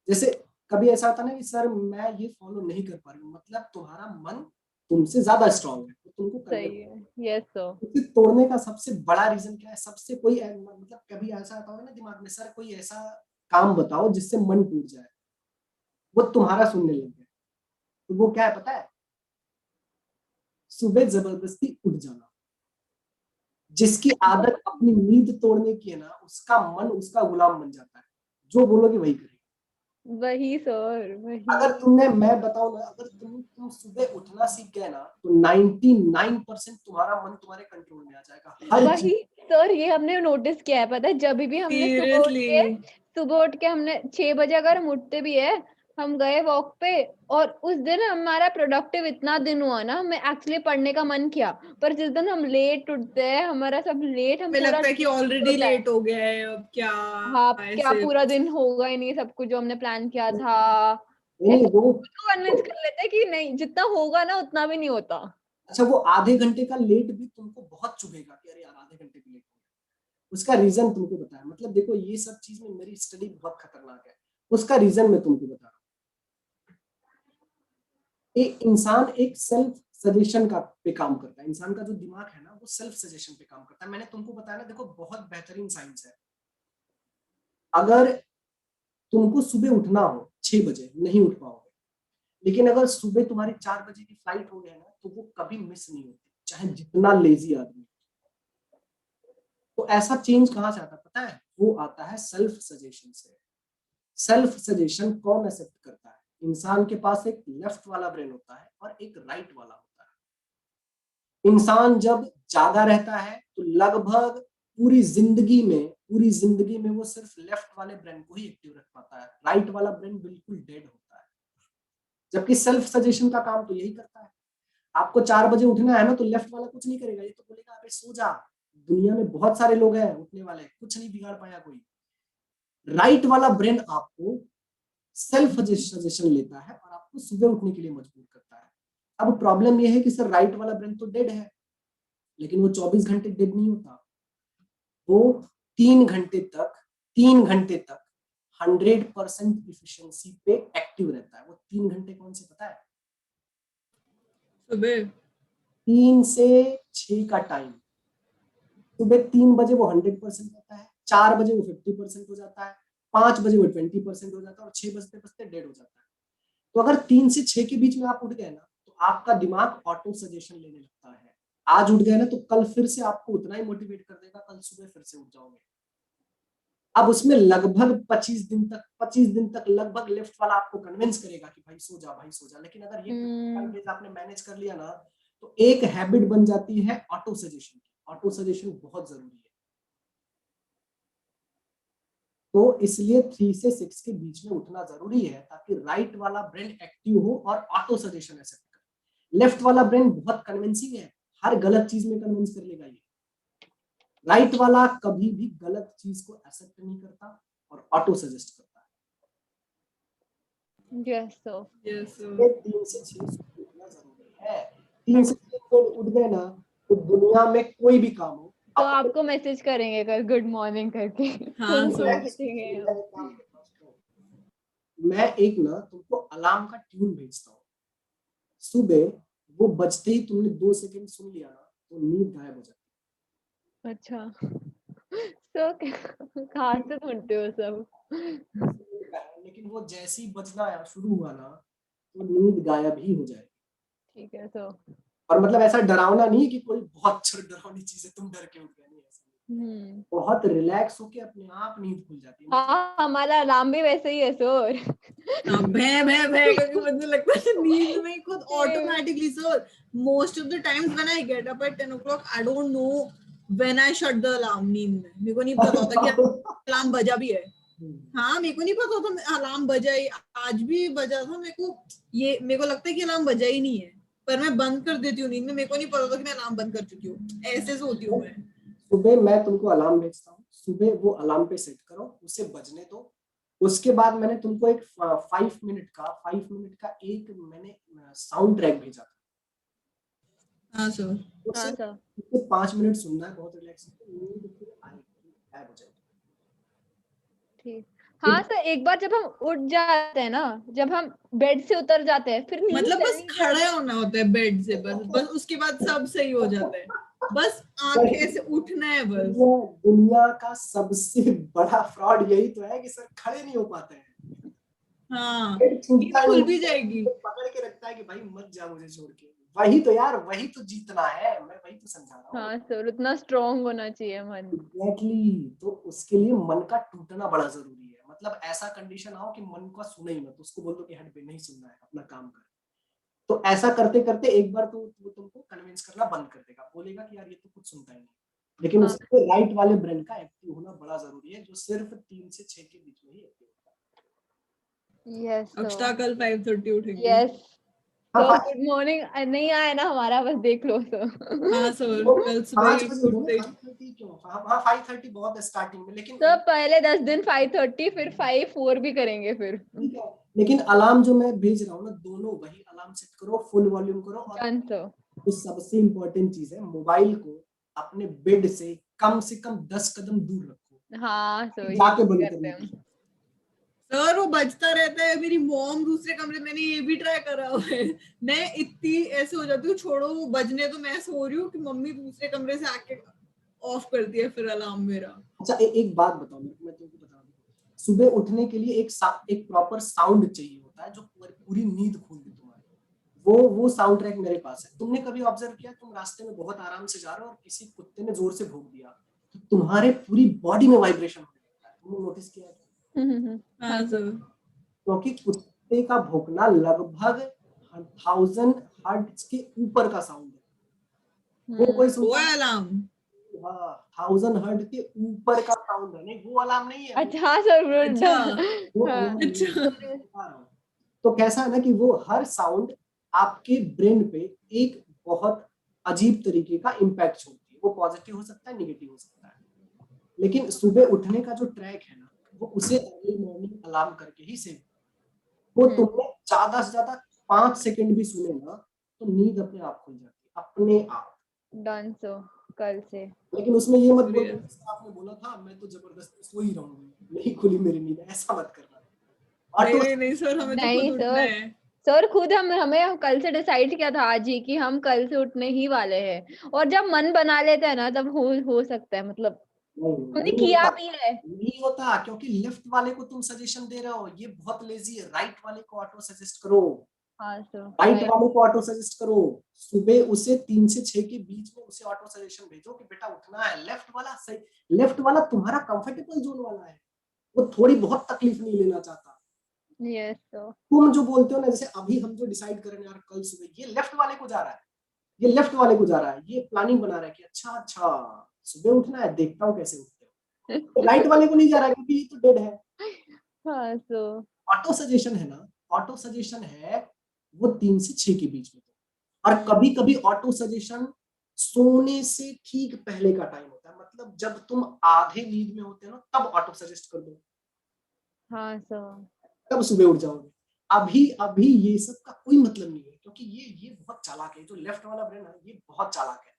जैसे कभी ऐसा होता ना कि सर मैं ये फॉलो नहीं कर पा रही हूँ, मतलब तुम्हारा मन तुमसे ज्यादा स्ट्रांग है, तो तुमको करने सही है। Yes sir. उसे तोड़ने का सबसे बड़ा रीजन क्या है? सबसे कोई मतलब कभी ऐसा आता होगा ना दिमाग में, सर कोई ऐसा काम बताओ जिससे मन टूट जाए, वो तुम्हारा सुनने लग गया। तो वो क्या है पता है? सुबह जबरदस्ती उठ जाना। जिसकी आदत अपनी नींद तोड़ने की है ना, उसका मन उसका गुलाम बन जाता है, जो बोलोगे वही करेगा। वही सर, अगर वही। तुमने, मैं बताऊं ना, अगर तुम सुबह उठना सीख गए ना, तो 99% तुम्हारा मन तुम्हारे कंट्रोल में आ जाएगा हर वही चीज। सर, ये हमने नोटिस किया है, पता है, जब भी हमने सीरियसली सुबह उठ के हमने 6 बजे अगर हम उठते भी है, हम गए वॉक पे, और उस दिन हमारा प्रोडक्टिव इतना दिन हुआ ना, हमें एक्चुअली पढ़ने का मन किया। पर जिस दिन हम लेट उठते हैं, हमारा सब लेट, हम हमें पूरा लगता है कि ऑलरेडी होता है। लेट हो गया है, अब क्या हाँ, क्या ऐसे। पूरा दिन होगा ही नहीं सब कुछ जो हमने प्लान किया था। नहीं ऐसे वो, खुद को कन्विंस कर लेते हैं कि नहीं, जितना होगा ना उतना भी नहीं होता। अच्छा वो आधे घंटे का लेट भी तुमको बहुत चुभेगा कि अरे यार आधे घंटे भी लेट हो गया। उसका रीजन तुमको बताया, मतलब देखो ये सब चीज में मेरी स्टडी बहुत खतरनाक है। उसका रीजन मैं तुमको बता रहा हूँ। एक इंसान एक सेल्फ सजेशन का पे काम करता है। इंसान का जो दिमाग है ना, वो सेल्फ सजेशन पे काम करता है। मैंने तुमको बताया ना, देखो बहुत बेहतरीन साइंस है। अगर तुमको सुबह उठना हो 6 बजे, नहीं उठ पाओगे, लेकिन अगर सुबह तुम्हारी 4 बजे की फ्लाइट हो गया ना, तो वो कभी मिस नहीं होती, चाहे जितना लेजी आदमी। तो ऐसा चेंज कहां से आता है पता है? वो आता है सेल्फ सजेशन से। सेल्फ सजेशन कौन एक्सेप्ट करता है? इंसान के पास एक लेफ्ट वाला ब्रेन होता है और एक राइट वाला होता है। इंसान जब जागा रहता है तो लगभग पूरी जिंदगी में वो सिर्फ लेफ्ट वाले ब्रेन को ही एक्टिव रख पाता है। राइट वाला ब्रेन बिल्कुल डेड होता है। जबकि सेल्फ सजेशन का काम तो यही करता है। आपको 4 बजे उठना है ना, तो लेफ्ट वाला कुछ नहीं करेगा, ये तो बोलेगा अबे सो जा, दुनिया में बहुत सारे लोग हैं उठने वाले, कुछ नहीं बिगाड़ पाया कोई। राइट वाला ब्रेन आपको सेल्फ सजेशन लेता है और आपको सुबह उठने के लिए मजबूर करता है। अब प्रॉब्लम यह है कि सर राइट वाला ब्रेन तो डेड है, लेकिन वो 24 घंटे डेड नहीं होता। वो 3 घंटे तक 100% इफिशियंसी पे एक्टिव रहता है। वो 3 घंटे कौन से पता है? सुबह 3 से 6 का टाइम। सुबह 3 बजे वो 100% रहता है, 4 बजे वो 50% हो जाता है, 5 बजे वो 20% हो जाता है, और 6 बजते बजते डेड हो जाता है। तो अगर 3 से 6 के बीच में आप उठ गए ना, तो आपका दिमाग ऑटो सजेशन लेने लगता है। आज उठ गए ना, तो कल फिर से आपको उतना ही मोटिवेट कर देगा, कल सुबह फिर से उठ जाओगे। अब उसमें लगभग 25 दिन तक लगभग लेफ्ट वाला आपको कन्विंस करेगा कि भाई सो जा, भाई सो जा। लेकिन अगर ये 55 डेज आपने मैनेज कर लिया ना, तो एक हैबिट बन जाती है ऑटो सजेशन की। ऑटो सजेशन बहुत जरूरी है। तो इसलिए 3 से 6 के बीच में उठना जरूरी है, ताकि राइट वाला ब्रेन एक्टिव हो और ऑटो सजेशन एक्सेप्ट करे। लेफ्ट वाला ब्रेन बहुत कन्विंसिंग है, हर गलत चीज में कन्विंस कर लेगा ये। राइट वाला कभी भी गलत चीज को एक्सेप्ट नहीं करता और ऑटो सजेस्ट करता है। यस सर 3 से 6 उठना जरूरी है। 3 से 6 उठ गए ना, तो दुनिया में कोई भी काम हो, तो आपको मैसेज करेंगे कल गुड मॉर्निंग करके। हाँ सर। मैं एक ना तुमको अलार्म का ट्यून भेजता हूँ। सुबह वो बजते ही तुमने 2 सेकंड सुन लिया ना, तो नींद गायब हो जाती अच्छा, तो कहाँ से सुनते हो सब? है। लेकिन वो जैसे ही बजना शुरू हुआ ना, तो नींद गायब ही हो जाएगी। ठीक है तो। और मतलब ऐसा डरावना नहीं है कि कोई बहुत डरावनी चीज है तुम डर के उठ गए, नहीं ऐसा नहीं। बहुत रिलैक्स होके अपने आप नींद खुल जाती है। हाँ, हमारा अलार्म भी वैसे ही है सर। हाँ, भै भै भै करके मुझे लगता है नींद में खुद automatically sir. Most of the times when I get up at 10 o'clock I don't know when I shut the alarm. नींद में मेरे को नहीं पता होता कि अलार्म बजा भी है। हाँ, मेरे को नहीं पता होता अलार्म बजा ही। आज भी बजा था मेरे को। ये मेरे को लगता है कि अलार्म बजा ही नहीं है, पर मैं बंद कर देती हूँ नींद में। मेरे को नहीं पता होता कि मैं अलार्म बंद कर चुकी हूँ। ऐसे सोती हूँ मैं। सुबह मैं तुमको अलार्म भेजता हूँ, सुबह वो अलार्म पे सेट करो, उसे बजने दो। उसके बाद मैंने तुमको एक 5 मिनट का एक मैंने साउंड ट्रैक भेजा था। हाँ सर। उसे 5 मिनट सुनना है, बहुत रिलैक्स होकर नींद फिर आएगी, गायब हो जाएगी। ठीक। हाँ सर, एक बार जब हम उठ जाते हैं ना, जब हम बेड से उतर जाते हैं, फिर नींद मतलब बस चली खड़े होना होता है बेड से, बस उसके बाद सब सही हो जाता है। बस आंखें से उठना है बस। दुनिया का सबसे बड़ा फ्रॉड यही तो है कि सर खड़े नहीं हो पाते हैं। हाँ, बेड छूटता खुल नहीं, भी जाएगी। पकड़ के रखता है कि भाई मत जा मुझे छोड़ के। वही तो यार, वही तो जीतना है, मैं वही तो समझा रहा हूँ। हाँ सर, उतना स्ट्रांग होना चाहिए मन। एग्जैक्टली, तो उसके लिए मन का टूटना बड़ा जरूरी है। मतलब ऐसा कंडीशन आओ कि मन का सुने ही मत, उसको बोल दो कि हट बे, नहीं सुनना है, अपना काम कर। तो ऐसा करते करते एक बार तो वो तुमको कन्विंस करना बंद कर देगा, बोलेगा कि यार ये तो कुछ सुनता ही नहीं। लेकिन हाँ। उसके राइट वाले ब्रेन का एक्टिव होना बड़ा जरूरी है, जो सिर्फ 3 से 6 के बीच में ही एक्टिव होता है। यस अक्षता कल 5:30 उठेंगे। यस हाँ, सर, गुड मॉर्निंग। नहीं आया ना हमारा, बस देख लो सर। हाँ सर, वो कल सुबह 5 ही बजे उठो ना, उठते ही। 5:30 क्यों? हाँ 5:30 बहुत है स्टार्टिंग में, लेकिन तो पहले 10 दिन 5:30, फिर 5-4 भी करेंगे फिर। ठीक है। लेकिन अलार्म जो मैं भेज रहा हूँ ना, दोनों वही अलार्म सेट करो, फुल वॉल्यूम करो। और डन सर। जो सबसे इम्पोर्टेंट चीज है, मोबाइल को अपने बेड से कम 10 कदम दूर रखो, हाँ सर, ये जाके बंद करते करने हैं की। हम। सर वो बजता रहता है, मेरी मॉम दूसरे कमरे, मैंने ये भी ट्राई करा हुआ है। मैं इतनी ऐसे हो जाती हूँ, छोड़ो वो बजने, तो मैं सो रही हूँ कि मम्मी दूसरे कमरे से आके ऑफ कर दिया फिर अलार्म मेरा। अच्छा, एक बात बताओ मेरे को, मैं तुमको बता दूं। सुबह उठने के लिए एक प्रॉपर साउंड चाहिए होता है, जो पूरी नींद खोल दे तुम्हारी। वो साउंड ट्रैक मेरे पास है। तुमने कभी ऑब्जर्व किया, तुम रास्ते में बहुत आराम से जा रहे हो और किसी कुत्ते ने जोर से भौंक दिया, तो तुम्हारे पूरी बॉडी में वाइब्रेशन होने लगता है। तुमने नोटिस किया है? हाँ हाँ सर। क्योंकि कुत्ते का भौंकना लगभग 1000 हर्ट्ज के ऊपर का साउंड है। वो कोई वो सुनता है है? अलार्म। हाँ, 1000 हर्ट्ज के ऊपर का साउंड है। नहीं, वो अलार्म नहीं है, वो अच्छा हाँ सर, अच्छा वो हाँ। अलार्म नहीं है, अच्छा। बता रहा हूँ। तो कैसा है ना कि वो हर साउंड आपके ब्रेन पे एक बहुत अजीब तरीके का इम्पैक्ट छोड़ती है। वो पॉजिटिव हो सकता है, निगेटिव हो सकता है। लेकिन सुबह उठने का जो ट्रैक है ना, वो उसे अर्ली मॉर्निंग अलार्म करके ही सेव। वो तुमने ज्यादा से ज्यादा 5 सेकंड भी सुने ना, तो नींद अपने आप खुल जाती है, अपने आप। डन सर, कल से। लेकिन उसमें ये मत बोलना Serious? जैसे आपने बोला था, मैं तो जबरदस्ती सो ही रहूंगी, नहीं खुली मेरी नींद, ऐसा मत करना। नहीं ऑटो नहीं नहीं सर, हमें तो नहीं खुद उठना सर, है। सर खुद हमें कल से डिसाइड किया था आज ही कि हम कल से उठने ही वाले हैं। और जब मन बना लेते हैं ना, तब हो सकता है, मतलब नहीं हमने नहीं किया होता, भी है। नहीं होता, क्योंकि लेफ्ट वाले को तुम सजेशन दे रहे हो, ये बहुत लेजी है। राइट वाले को ऑटो सजेस्ट करो, हाँ सर, राइट राइट। वाले को ऑटो सजेस्ट करो। सुबह उसे 3 से 6 के बीच में उसे ऑटो सजेशन भेजो कि बेटा उठना है। लेफ्ट वाला सही, लेफ्ट वाला तुम्हारा कंफर्टेबल जोन वाला है, वो थोड़ी बहुत तकलीफ नहीं लेना चाहता। Yes sir. तुम जो बोलते हो ना, जैसे अभी हम जो डिसाइड करें यार कल सुबह, ये लेफ्ट वाले को जा रहा है, ये लेफ्ट वाले को जा रहा है, ये प्लानिंग बना रहा है कि अच्छा अच्छा सुबह उठना है, देखता हूँ कैसे उठते हो। राइट वाले को नहीं जा रहा है, क्योंकि ये तो डेड है। हाँ सर। ऑटो सजेशन है ना, ऑटो सजेशन है वो 3 से 6 के बीच में। और कभी कभी ऑटो सजेशन सोने से ठीक पहले का टाइम होता है, मतलब जब तुम आधे नींद में होते हो ना, तब ऑटो सजेस्ट कर दो, हाँ सर। तब सुबह उठ जाओगे। अभी अभी ये सब का कोई मतलब नहीं है, क्योंकि ये बहुत चालाक है, जो लेफ्ट वाला ब्रेन है ये बहुत चालाक है।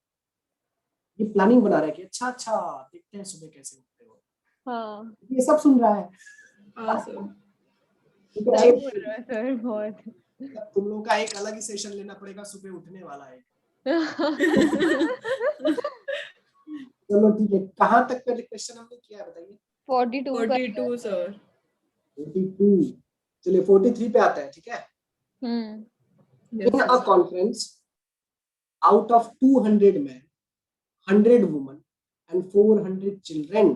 ये प्लानिंग बना रहा है कि अच्छा अच्छा देखते हैं सुबह कैसे उठते हो। हाँ, ये सब सुन रहा है। हाँ सर। लेकिन सही चलो, बोल रहे हैं सर, बहुत। तुम लोगों का एक अलग ही सेशन लेना पड़ेगा सुबह उठने वाला है। चलो ठीक है, कहाँ तक का क्वेश्चन हमने किया है बताइए? 42 का। 42 सर। 42। चलिए 43 पे आता है, ठीक है। Yes In a sir. conference, out of 200 men, 100 women and 400 children,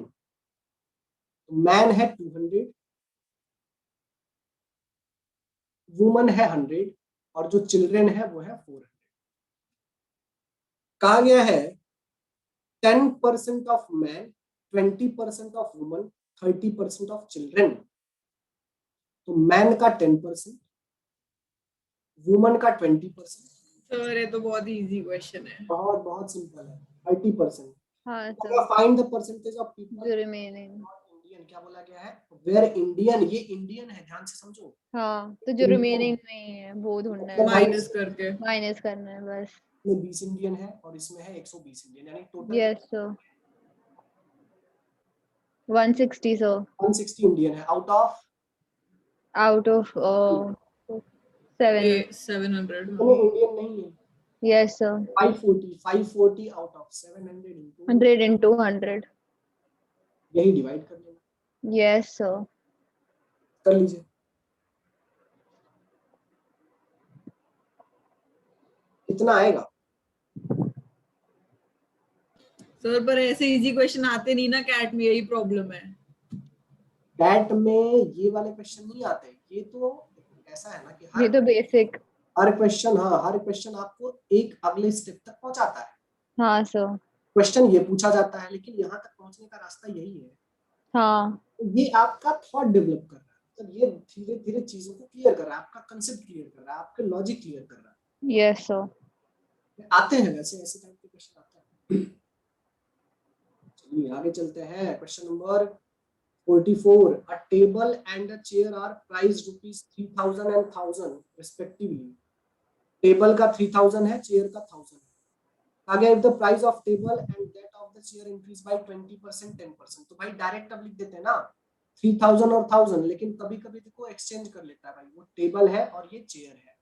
man है 200, वुमन है 100, और जो चिल्ड्रेन है वो है 400। कहा गया है 10% of man, 20% of woman, 30% of children. तो मैन का 10%, वुमन का 20%, सर ये तो बहुत इजी क्वेश्चन है। बहुत बहुत सिंपल है, 30%। हाँ sir, find the percentage of people जो रिमेनिंग। इंडियन, क्या बोला गया है? वेयर इंडियन, ये इंडियन है, ध्यान से समझो। हाँ, तो जो रिमेनिंग नहीं है वो ढूंढना है, मतलब भाई माइनस करके। माइनस करना है बस। इसमें 20 इंडियन है और इसमें है 120 इंडियन, यानी total yes sir, 160 sir, 160 Indian है आउट ऑफ। Out of 7। 700। इतने इंडियन नहीं है। Yes sir, 540 out of 700 into, 100 into 100। यही डिवाइड कर लेना। Yes sir. कर लीजिए। कितना आएगा? सर पर ऐसे इजी क्वेश्चन आते नहीं ना कैट में, यही प्रॉब्लम है। कैट में ये वाले क्वेश्चन नहीं आते, ये तो ऐसा है ना कि ये तो बेसिक। हर क्वेश्चन, हाँ हर क्वेश्चन आपको एक अगले स्टेप तक पहुंचाता है। हाँ सर। क्वेश्चन ये पूछा जाता है, लेकिन यहाँ तक पहुंचने का रास्ता यही है। हाँ तो ये आपका थॉट डेवलप कर रहा है, मतलब ये धीरे धीरे चीजों को क्लियर कर रहा है, आपका कंसेप्ट क्लियर कर रहा है, आपके लॉजिक क्लियर कर रहा है। Yes sir. आते हैं वैसे ऐसे टाइप के क्वेश्चन आते हैं। चलिए आगे चलते हैं। Question number 44. A table and a chair are priced ₹3,000 and 1,000 respectively. Table का 3,000 है, चेयर का 1,000 है। आगे if the price of table and that of the chair increase by 20%, 10%, तो भाई डायरेक्ट अब लिख देते हैं ना 3,000 और 1,000, लेकिन कभी कभी देखो एक्सचेंज कर लेता है भाई, वो टेबल है और ये चेयर है।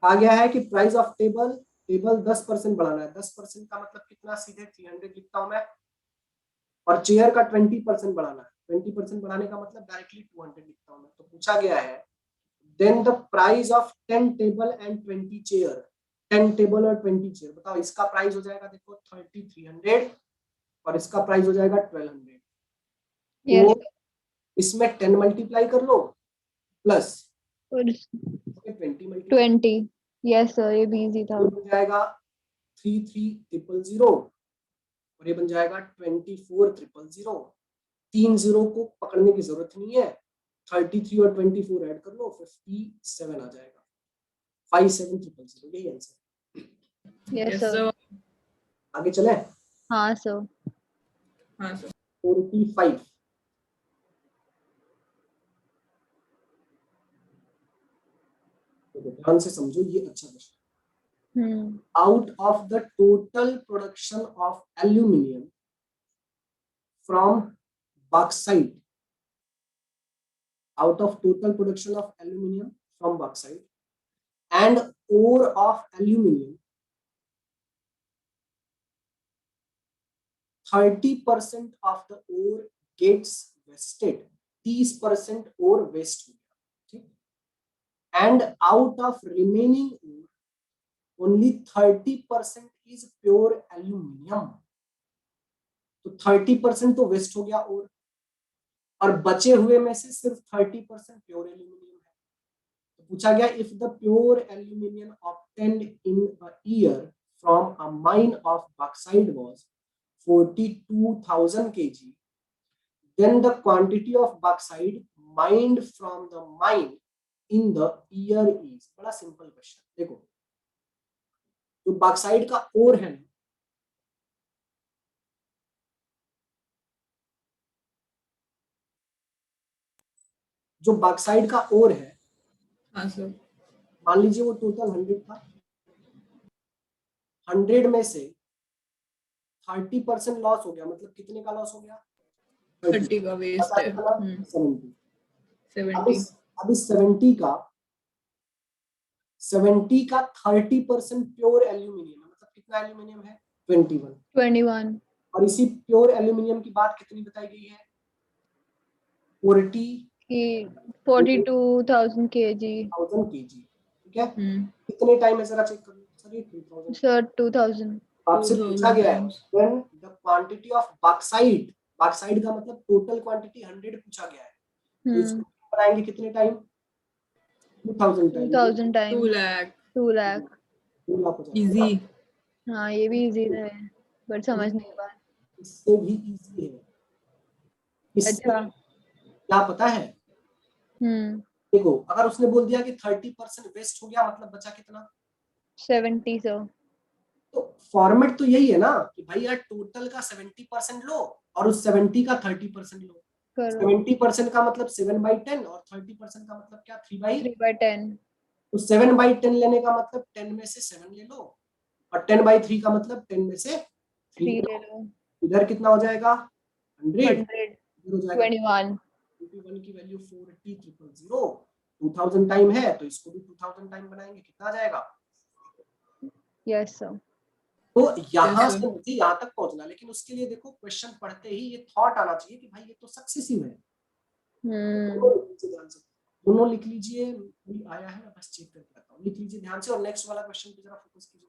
आ गया है कि प्राइस ऑफ टेबल, टेबल 10% बढ़ाना है, 10% का मतलब कितना, सीधे 300 लिखता हूं मैं, और चेयर का 20% बढ़ाना है, 20% बढ़ाने का मतलब डायरेक्टली 200 लिखता हूं मैं। तो पूछा गया है then the price of 10 table and 20 chair, 10 table और 20 चेयर, बताओ इसका प्राइस हो जाएगा देखो 3,300 और इसका प्राइस हो जाएगा 1,200। यस तो इसमें 10 मल्टीप्लाई कर लो प्लस और 20 मल्टीप्लाई 20। यस सर, ये भी इजी था। बन जाएगा 33,000 और ये बन जाएगा 24,000। 3 जीरो को पकड़ने की जरूरत नहीं है, 33 और 24 ऐड कर लो, 57 आ जाएगा, 57,000, यही answer. Yes yes sir. Sir. आगे चले। हाँ सर। हाँ सर। 45. तो ध्यान से समझो, ये अच्छा question. Out of the total production of aluminium from bauxite, out of total production of aluminium from bauxite and ore of aluminium, 30% of the ore gets wasted, 30% ore waste हो गया, ठीक, and out of remaining ore only 30% is pure aluminium, तो 30% तो waste हो गया और बचे हुए में से सिर्फ 30% प्योर एल्यूमिनियम है। तो पूछा गया if the pure aluminium obtained in a year from a mine of bauxite was 42,000 kg, then the quantity of bauxite mined from the mine in the year is, बड़ा सिंपल क्वेश्चन। देखो जो bauxite का ओर है ना, जो bauxite का ओर है, हाँ सर। मान लीजिए वो टोटल 100 था, 100 में से 30% लॉस हो गया, मतलब कितने का लॉस हो गया, 30 का वेस्ट है। 70। 70। अब इस 70 का 30% प्योर एल्यूमिनियम, मतलब कितना एल्यूमिनियम है, 21। 21। और इसी प्योर एल्यूमिनियम की बात कितनी बताई गई है, 42,000 kg। 1000 kg, ठीक है। कितने टाइम है जरा चेक कर लो सर, ये 2000 सर 2000। आपसे पूछा गया है when the quantity of bauxite, bauxite का मतलब टोटल क्वांटिटी 100 पूछा गया है, तो इसको बनाएंगे कितने time, 2000 time, 2000 time 2 lakh. 2 lakh. Easy. हाँ ये भी इजी है बट समझ नहीं पा। इससे भी इजी है। इससे अच्छा। क्या पता है, देखो अगर उसने बोल दिया कि 30% वेस्ट हो गया, मतलब बचा कितना, 70 सर। तो फॉर्मेट तो यही है ना कि भाई यार टोटल का 70% लो और उस 70 का 30% लो। 70% का मतलब 7/10 और 30% का मतलब क्या, 3/10। तो 7/10 लेने का मतलब 10 में से 7 ले लो और 10/3 का मतलब 10 में से 3 ले लो। इधर कितना हो जाएगा, 100, इधर हो जाएगा 21। 21 की वैल्यू 40,000, 2000 टाइम है तो इसको भी 2000 टाइम बनाएंगे, कितना आ जाएगा। Yes sir. तो यहाँ से मुझे यहाँ तक पहुंचना, लेकिन उसके लिए देखो क्वेश्चन पढ़ते ही ये थॉट आना चाहिए कि भाई ये तो सक्सेसिव है। दोनों लिख लीजिए, कोई आया है, बस चेक करके आता हूँ। अब लिख लीजिए ध्यान से और नेक्स्ट वाला क्वेश्चन पे जरा फोकस कीजिए।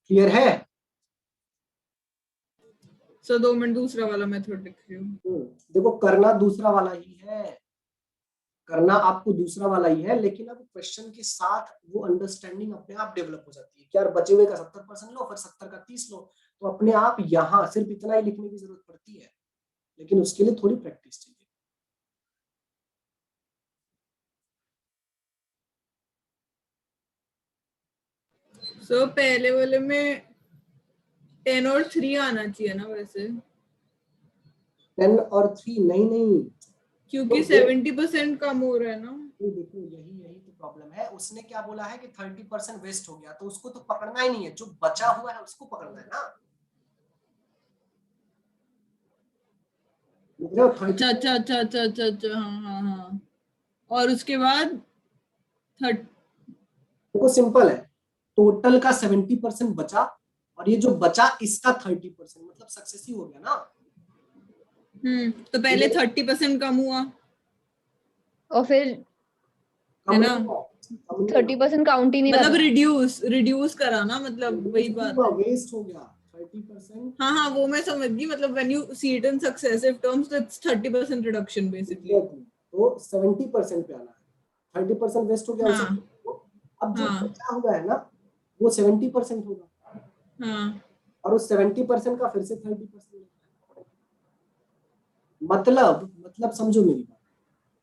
क्लियर है? सर 2 मिनट दूसरा वाला मेथड लिख रही हूँ। देखो करना दूसरा वाला ही है, करना आपको दूसरा वाला ही है, लेकिन अब क्वेश्चन के साथ वो अंडरस्टैंडिंग अपने आप डेवलप हो जाती है कि यार बचे हुए का 70% लो, फिर 70 का 30 लो, तो अपने आप यहाँ सिर्फ इतना ही लिखने की जरूरत पड़ती है, लेकिन उसके लिए थोड़ी प्रैक्टिस चाहिए। सो पहले वाले में 10 और 3 आना चाहिए ना वैसे। 10 और 3 नहीं, क्योंकि तो 70% कम हो रहा है ना। देखो यही तो प्रॉब्लम है। उसने क्या बोला है कि 30% वेस्ट हो गया, तो उसको तो पकड़ना ही नहीं है, जो बचा हुआ है उसको पकड़ना है ना। अच्छा अच्छा अच्छा अच्छा अच्छा अच्छा, हाँ। और उसके बाद 30। देखो सिंपल है, टोटल का 70% बचा और ये जो बचा इसका 30%, मतलब सक्सेस ही हो गया ना। तो पहले 30% कम हुआ और फिर है ना, 30% काउंट ही नहीं मतलब कर रिड्यूस करा ना, मतलब वही बात है। वेस्ट हो गया 30%। हाँ वो मैं समझ गई, मतलब when you see it in successive terms तो इट्स 30% रिडक्शन बेसिकली। तो 70% पे आना है, 30% वेस्ट हो गया उसे। हाँ अब जो हाँ बचा हुआ है ना वो 70% होगा, हाँ और उस 70% का फिर से 30%। मतलब समझो मेरी बात,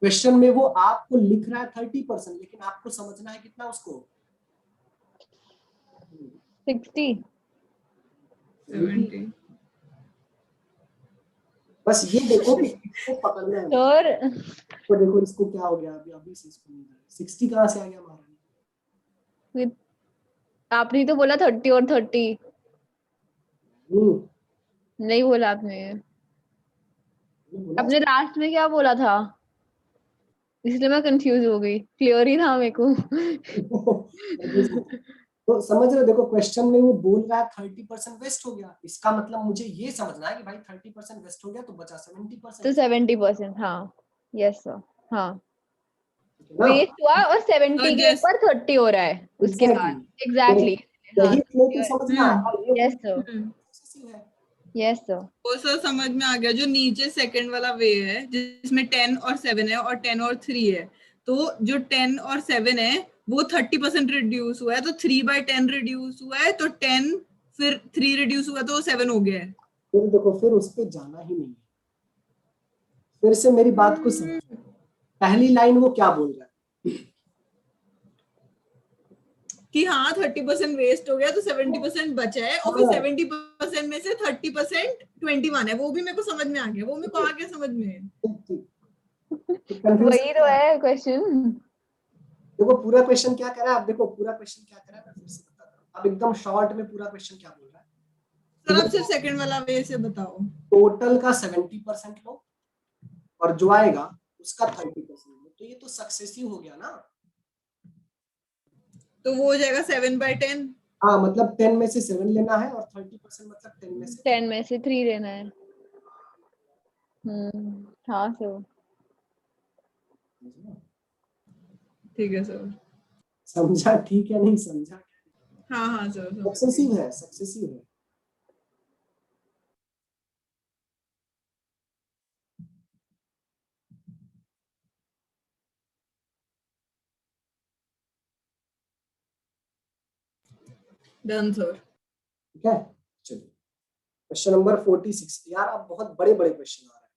क्वेश्चन में वो आपको लिख रहा है 30%, लेकिन आपको समझना है कितना उसको, 60 70। बस ये देखो कि इसको पकड़ना है। और तो देखो इसको क्या हो गया, अभी से इसको 60 कहाँ से आ गया हमारा। आपने तो बोला 30 और 30 नहीं बोला आपने। अपने लास्ट में क्या बोला था, इसलिए मैं कंफ्यूज हो गई, क्लियर ही था मेरे को। तो समझ रहे हो, देखो क्वेश्चन में वो बोल रहा है 30% वेस्ट हो गया, इसका मतलब मुझे ये समझना है कि भाई 30% वेस्ट हो गया तो बचा 70%। तो 70%, हाँ यस सर, हाँ ना वेस्ट हुआ और 70 के ऊपर 30 हो रहा है उसके बाद। एग्जैक्टली, हाँ यही तो समझना है, और ये यस सर, है। Yes sir. वो सर समझ में आ गया, जो नीचे सेकंड वाला वे है जिसमें 10 और 7 है और 10 और 3 है, तो जो 10 और 7 है वो 30% रिड्यूस हुआ है, तो 3/10 रिड्यूस हुआ है, तो 10 फिर 3 रिड्यूस हुआ तो 7 हो गया है। फिर देखो फिर उस पे जाना ही नहीं है, फिर से मेरी बात को समझो, पहली लाइन वो क्या बोल रहा है कि हाँ 30% वेस्ट हो गया तो 70% बचा है, और फिर 70% में से 30% 21 है, वो भी मेरे को समझ में आ गया, वो मेरे को आ गया समझ में। वही तो है क्वेश्चन। देखो पूरा क्वेश्चन क्या कर रहा है, आप देखो पूरा क्वेश्चन क्या कर रहा है, मैं फिर से बताता हूँ। अब एकदम शॉर्ट में पूरा क्वेश्चन क्या बोल रहा है, सर आप सिर्फ सेकंड वाला वे से बताओ। टोटल का 70% लो और जो आएगा उसका 30% लो, तो ये तो सक्सेसिव हो गया ना। तो वो हो जाएगा 7/10। हाँ मतलब 10 में से 7 लेना है और 30% मतलब 10 में से 10 में से 3 लेना है। हाँ सर। ठीक है सर। समझा ठीक है, नहीं समझा? हाँ सर सक्सेसिव है, सक्सेसिव है। Done sir. ठीक है, चलिए क्वेश्चन नंबर 46। यार आप बहुत बड़े बड़े क्वेश्चन आ रहे हैं,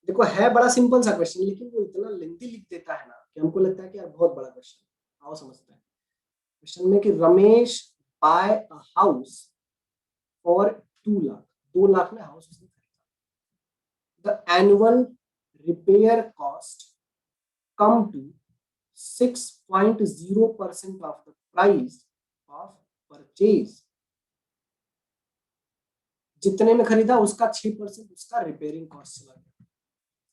देखो है बड़ा सिंपल सा क्वेश्चन, लेकिन वो इतना लेंथी लिख देता है ना कि हमको लगता है कि यार बहुत बड़ा क्वेश्चन। आओ समझते हैं क्वेश्चन में कि Ramesh buy a house for 2 lakh, 2 lakh में हाउस उसने खरीदा। The annual repair cost come to 6.0% of the price of purchase. जितने में खरीदा उसका 6% उसका रिपेयरिंग कॉस्ट चला गया।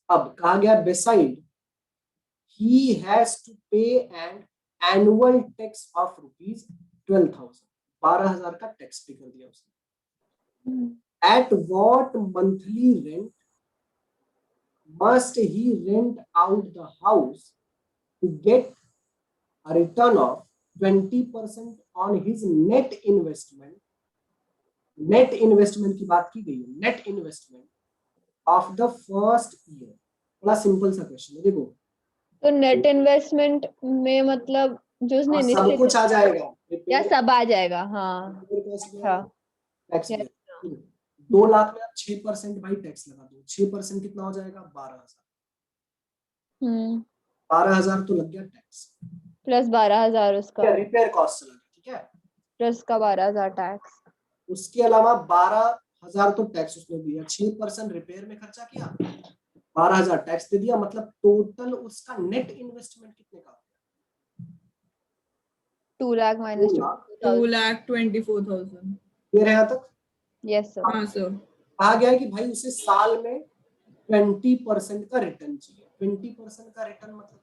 अब कहा गया beside he has to pay an annual tax of rupees 12,000, 12,000 का टैक्स पे कर दिया उसने। At what monthly rent must he rent out the house to get a return of 20% on his net investment। Net investment की बात की गई है, net investment of the first year. बड़ा सिंपल सा क्वेश्चन है देखो। तो नेट इन्वेस्टमेंट में मतलब जो उसने सब कुछ आ जाएगा, या सब आ जाएगा। हाँ टैक्स yes, 2 लाख में आप 6% भाई टैक्स लगा दो, 6% कितना हो जाएगा 12,000। 12,000 तो लग गया टैक्स, प्लस 12,000 उसका रिपेयर कॉस्ट चला गया, ठीक है, प्लस का 12,000 टैक्स। उसके अलावा 12,000 तो टैक्स उसने दिया, 6% रिपेयर में खर्चा किया, 12,000 टैक्स दे दिया, मतलब टोटल उसका नेट इन्वेस्टमेंट कितने का? 2 लाख माइनस 2,24,000। क्लियर है यहाँ तक? Yes sir. हाँ सर। कहा गया है कि भाई उसे साल में 20% का रिटर्न चाहिए। 20% का रिटर्न मतलब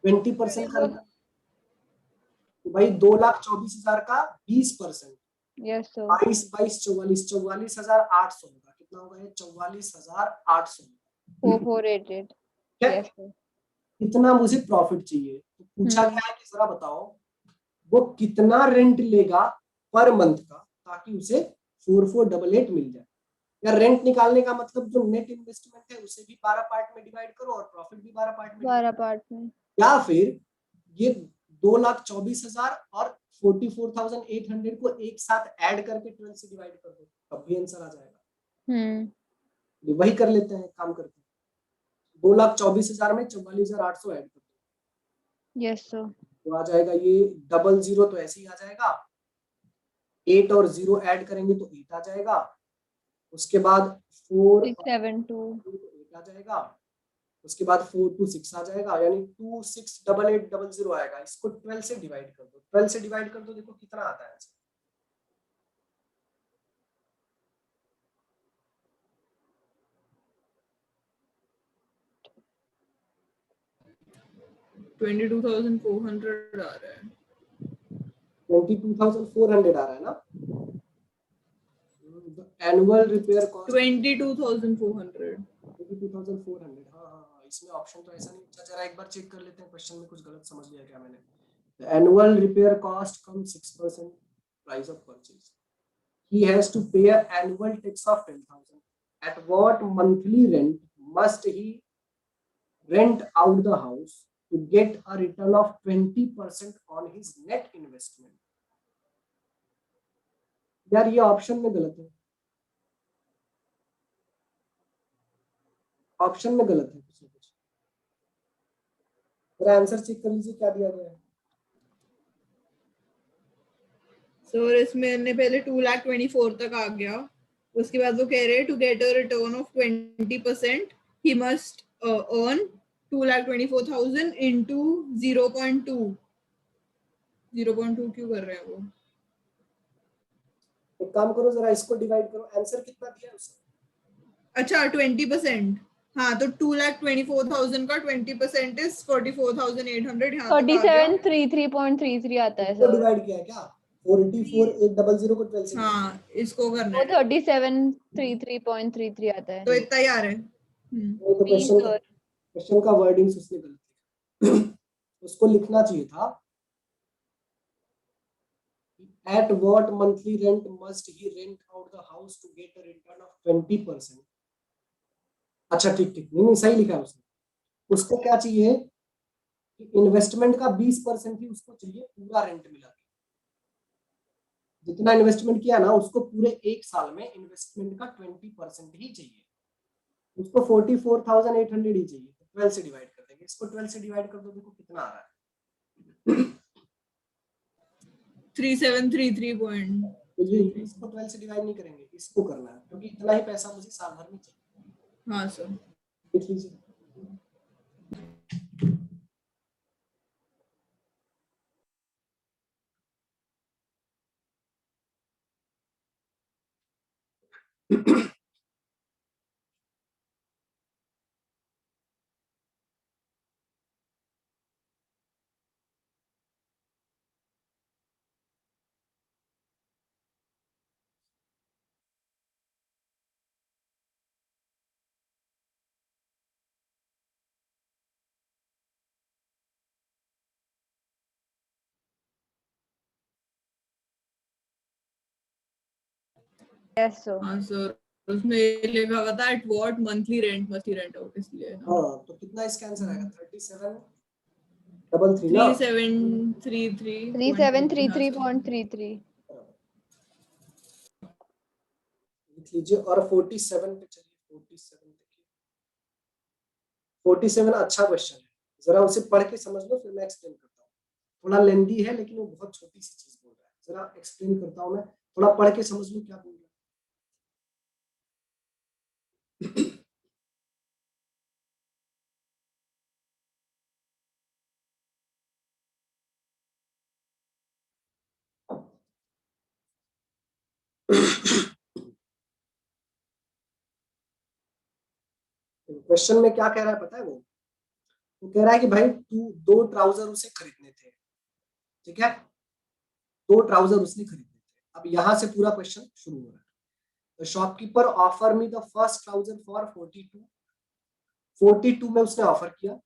20% का रिटर्न तो भाई 2,24,000 का 20%, यस सर। 22, 22, 44, 44,800 होगा। कितना होगा ये? 44,800। 4,488। Yes sir. कितना मुझे प्रॉफिट चाहिए, तो पूछा गया है कि जरा बताओ वो कितना रेंट लेगा पर मंथ का, ताकि उसे 4,488 मिल जाए। या रेंट निकालने का मतलब जो नेट इन्वेस्टमेंट है उसे भी 12 पार्ट में डिवाइड करो और प्रॉफिट भी 12 पार्ट में, 12 पार्ट में। या फिर ये 2,24,000 और 44,800 को एक साथ ऐड करके 12 से डिवाइड कर दो, तब भी आंसर आ जाएगा। वही कर लेते हैं, काम करते हैं। 2,24,000 में 44,800 ऐड कर दो। Yes sir. तो आ जाएगा ये 00, तो ऐसे ही आ जाएगा। 8 और 0 ऐड करेंगे तो 8 आ जाएगा। उसके बाद 4 672 8 आ जाएगा। उसके बाद 4 to 6 आ जाएगा, यानी 268800 आएगा। इसको 12 से डिवाइड कर दो, 12 से डिवाइड कर दो, देखो कितना आता है आंसर। 22,400 आ रहा है। 22,400 आ रहा है ना? Annual repair cost 22,400। 22,400। हाँ, इसमें ऑप्शन तो ऐसा नहीं। अच्छा जरा एक बार चेक कर लेते हैं, क्वेश्चन में कुछ गलत समझ लिया क्या मैंने। The annual repair cost comes 6% price of purchase. He has to pay an annual tax of 10,000. At what monthly rent must he rent out the house to get a return of 20% on his net investment? यार ये option में गलत है, option में गलत है कुछ ना कुछ। मेरा आंसर चेक कर लीजिए क्या दिया गया है। सर इसमें हमने पहले 2,24,000 तक आ गया। उसके बाद वो कह रहे हैं to get a return of 20% he must earn 2,24,000 into 0.2। 0.2 क्यों कर रहे हैं वो? एक काम करो जरा इसको डिवाइड करो, आंसर कितना दिया है उसने? अच्छा 20%। हाँ तो 2,24,000 का 20% इज 44,800। यहाँ तक आ गया। 4733.33 आता है इसको सर। डिवाइड किया क्या? 44,800 को 12 से। हाँ इसको करना वो है। 3733.33 आता है। तो इतना ही आ रहा है। नहीं तो क्वेश्चन का वर्डिंग्स उसने गलत लिखा। उसको लिखना चाहिए था at what monthly rent must he rent out the house to get a return of 20%। अच्छा ठीक ठीक, नहीं सही लिखा है उसने। उसको क्या चाहिए कि इन्वेस्टमेंट का 20% ही उसको चाहिए पूरा रेंट मिला के। जितना इन्वेस्टमेंट किया ना उसको पूरे एक साल में इन्वेस्टमेंट का 20% ही चाहिए, उसको 44,800 ही चाहिए। तो 12 से डिवाइड कर देंगे, इसको 12 से डिवाइड कर दो, देखो कितना आ रहा है। 3733 पॉइंट। इसको 12 से डिवाइड नहीं करेंगे, इसको करना है, क्योंकि इतना ही पैसा मुझे साल भर में चाहिए। हाँ सर। लिख लीजिए। Yes sir. हाँ सर, उसमें ये लिखा हुआ था at what monthly rent must he rent out, इसलिए हाँ, तो कितना इसका आंसर आएगा? 3733 ना? 3733.33 लिख लीजिए। और 47 पे चलिए, 47 देखिए। 47 अच्छा क्वेश्चन है, जरा उसे पढ़ के समझ लो, फिर मैं एक्सप्लेन करता हूँ। थोड़ा लेंदी है लेकिन वो बहुत छोटी सी चीज बोल रहा है, जरा एक्सप्लेन करता हूँ मैं, थोड़ा पढ़ के समझ लो क्या बोल रहा है। क्वेश्चन में क्या कह रहा है पता है? वो कह रहा है कि भाई तू 2 ट्राउजर उसे खरीदने थे, ठीक है? 2 ट्राउजर उसने खरीदने थे। अब यहाँ से पूरा क्वेश्चन शुरू हो रहा है। The shopkeeper offer me the first trouser for 42 में उसने ऑफर किया,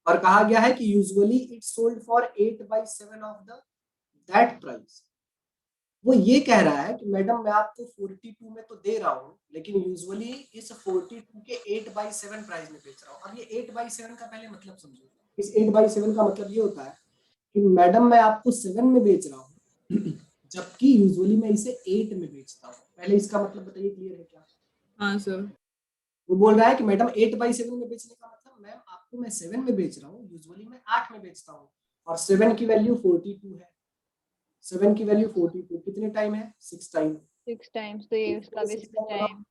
और कहा गया है कि usually it sold for 8/7 of the that price. वो ये कह रहा है कि मैडम मैं आपको 42 में तो दे रहा हूँ, लेकिन यूजुअली इस 42 के 8/7 प्राइस में बेच रहा हूँ। अब ये 8/7 का पहले मतलब समझो। इस 8/7 का मतलब ये होता है कि मैडम मैं आपको 7 में बेच रहा हूँ, जबकि यूजुअली मैं इसे 8 में बेचता हूँ। पहले इसका मतलब बताइए, क्लियर है क्या? हाँ सर। वो बोल रहा है कि मैडम 8/7 में बेचने का मतलब मैम आपको मैं 7 में बेच रहा हूँ, यूजुअली मैं 8 में बेचता हूँ, और 7 की वैल्यू 42 है। 7 की वैल्यू 42 कितने टाइम है? 6 टाइम। 6 टाइम्स, तो ये उसका भी 6 टाइम।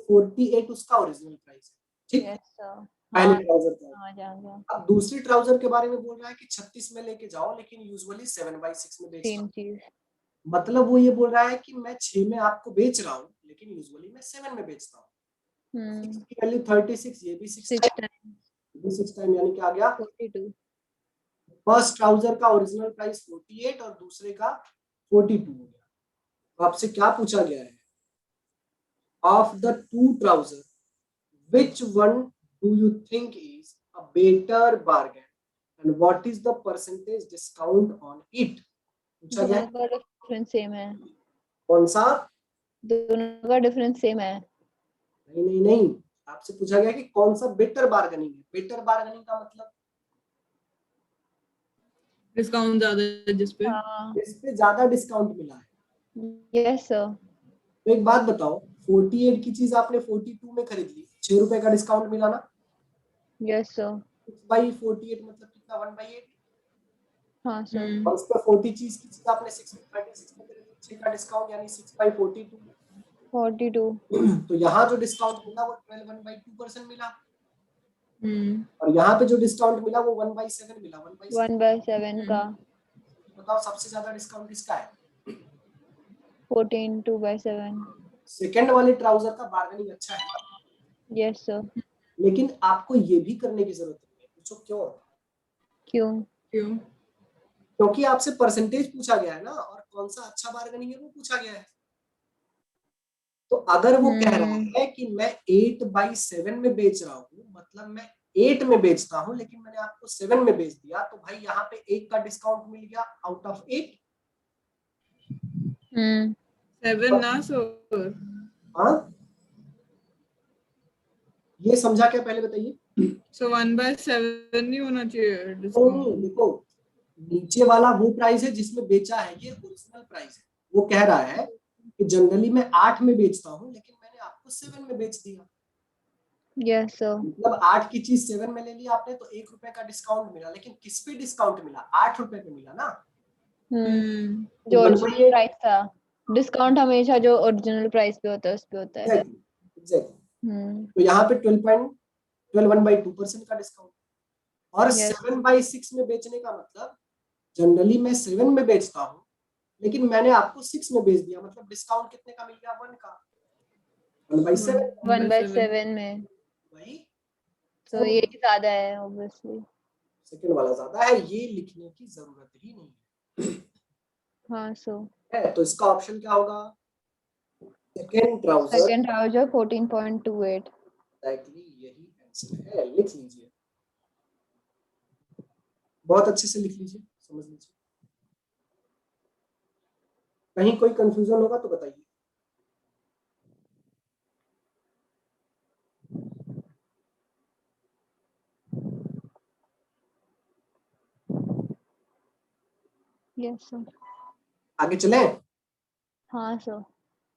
48 उसका ओरिजिनल प्राइस है, ठीक? Yes sir. पहले हाँ ट्राउजर का। हाँ जान अब दूसरी ट्राउजर के बारे में बोल रहा है कि 36 में लेके जाओ, लेकिन यूजुअली 7/6 में बेचता सेम हूँ। चीज। मतलब वो ये बोल रहा है कि मैं 6 में आपको बेच रहा हूँ, लेकिन यूजुअली मैं 7 में बेचता हूँ। 6 की वैल्यू 36, ये भी 6 टाइम, भी 6 टाइम, यानी कि आ गया 42। फर्स्ट ट्राउजर का ओरिजिनल प्राइस 48 और दूसरे का 42 हो गया। तो आपसे क्या पूछा गया है? Of the 2 trouser which one do you think is a better bargain and what is the percentage discount on it? पूछा गया दोनों का डिफरेंस सेम है। कौन सा? दोनों का डिफरेंस सेम है। नहीं, आपसे पूछा गया कि कौन सा बेटर बार्गेनिंग है। बेटर बार्गेनिंग का मतलब डिस्काउंट ज्यादा है जिस पे। हाँ इस पे ज्यादा डिस्काउंट मिला है। Yes sir. तो एक बात बताओ, 48 की चीज आपने 42 में खरीद ली, 6 रुपए का डिस्काउंट मिला ना? Yes sir. 6/48 मतलब कितना? 1/8। हाँ सर। और उस पर 40 चीज की चीज आपने 6/36 में खरीदी, 6 का डिस्काउंट यानी 6/42। 42। तो यहाँ जो डिस्काउंट मिला वो 1/2% मिला, हम्म। और यहाँ पे जो डिस्काउंट मिला वो 1/7 मिला। 1/7 का। बताओ सबसे ज्यादा डिस्काउंट किसका है? 14 2/7। सेकंड वाले ट्राउजर का बार्गेनिंग अच्छा है। Yes sir. लेकिन आपको ये भी करने की जरूरत नहीं है। पूछो क्यों? क्यों? क्योंकि आपसे परसेंटेज पूछा गया है ना, और कौन सा अच्छा बार्गेनिंग है वो पूछा गया है। तो अगर वो कह रहा है कि मैं 8/7 में बेच रहा हूँ, मतलब मैं 8 में बेचता हूँ, लेकिन मैंने आपको 7 में बेच दिया, तो भाई यहाँ पे 1 का डिस्काउंट मिल गया आउट ऑफ 8। 7 ना सर। हाँ, ये समझा क्या पहले बताइए? सो 1/7 नहीं होना चाहिए डिस्काउंट। देखो, नीचे वाला वो प्राइस है जिसमें बेचा है, ये ओरिजिनल प्राइस है, वो कह रहा है कि जनरली मैं 8 में बेचता हूँ लेकिन मैंने आपको 7 में बेच दिया। Yes sir. मतलब 8 की चीज 7 में ले ली आपने तो 1 रुपए का डिस्काउंट मिला, लेकिन किस पे डिस्काउंट मिला? 8 रुपए पे मिला ना। जो तो ओरिजिनल प्राइस था, डिस्काउंट हमेशा जो ओरिजिनल प्राइस पे होता है उस पे होता है। एग्जैक्टली। तो यहाँ पे 12.1/2% का डिस्काउंट, और Yes. 7/6 में बेचने का मतलब जनरली मैं 7 में बेचता हूँ लेकिन मैंने आपको 6 में बेच दिया, मतलब डिस्काउंट कितने का मिल गया? 1 का, 1/7। 1/7 में, भाई तो ये ज्यादा है ऑब्वियसली। सेकंड वाला ज्यादा है, ये लिखने की जरूरत ही नहीं है। हाँ सो है तो इसका ऑप्शन क्या होगा? Second trouser. Second trouser 14.28। Exactly यही आंसर है, लिख लीजिए, बहुत अच्छे से लिख लीजिए, समझ लीजिए। कहीं कोई कंफ्यूजन होगा तो बताइए। Yes sir. आगे चले। हाँ सर।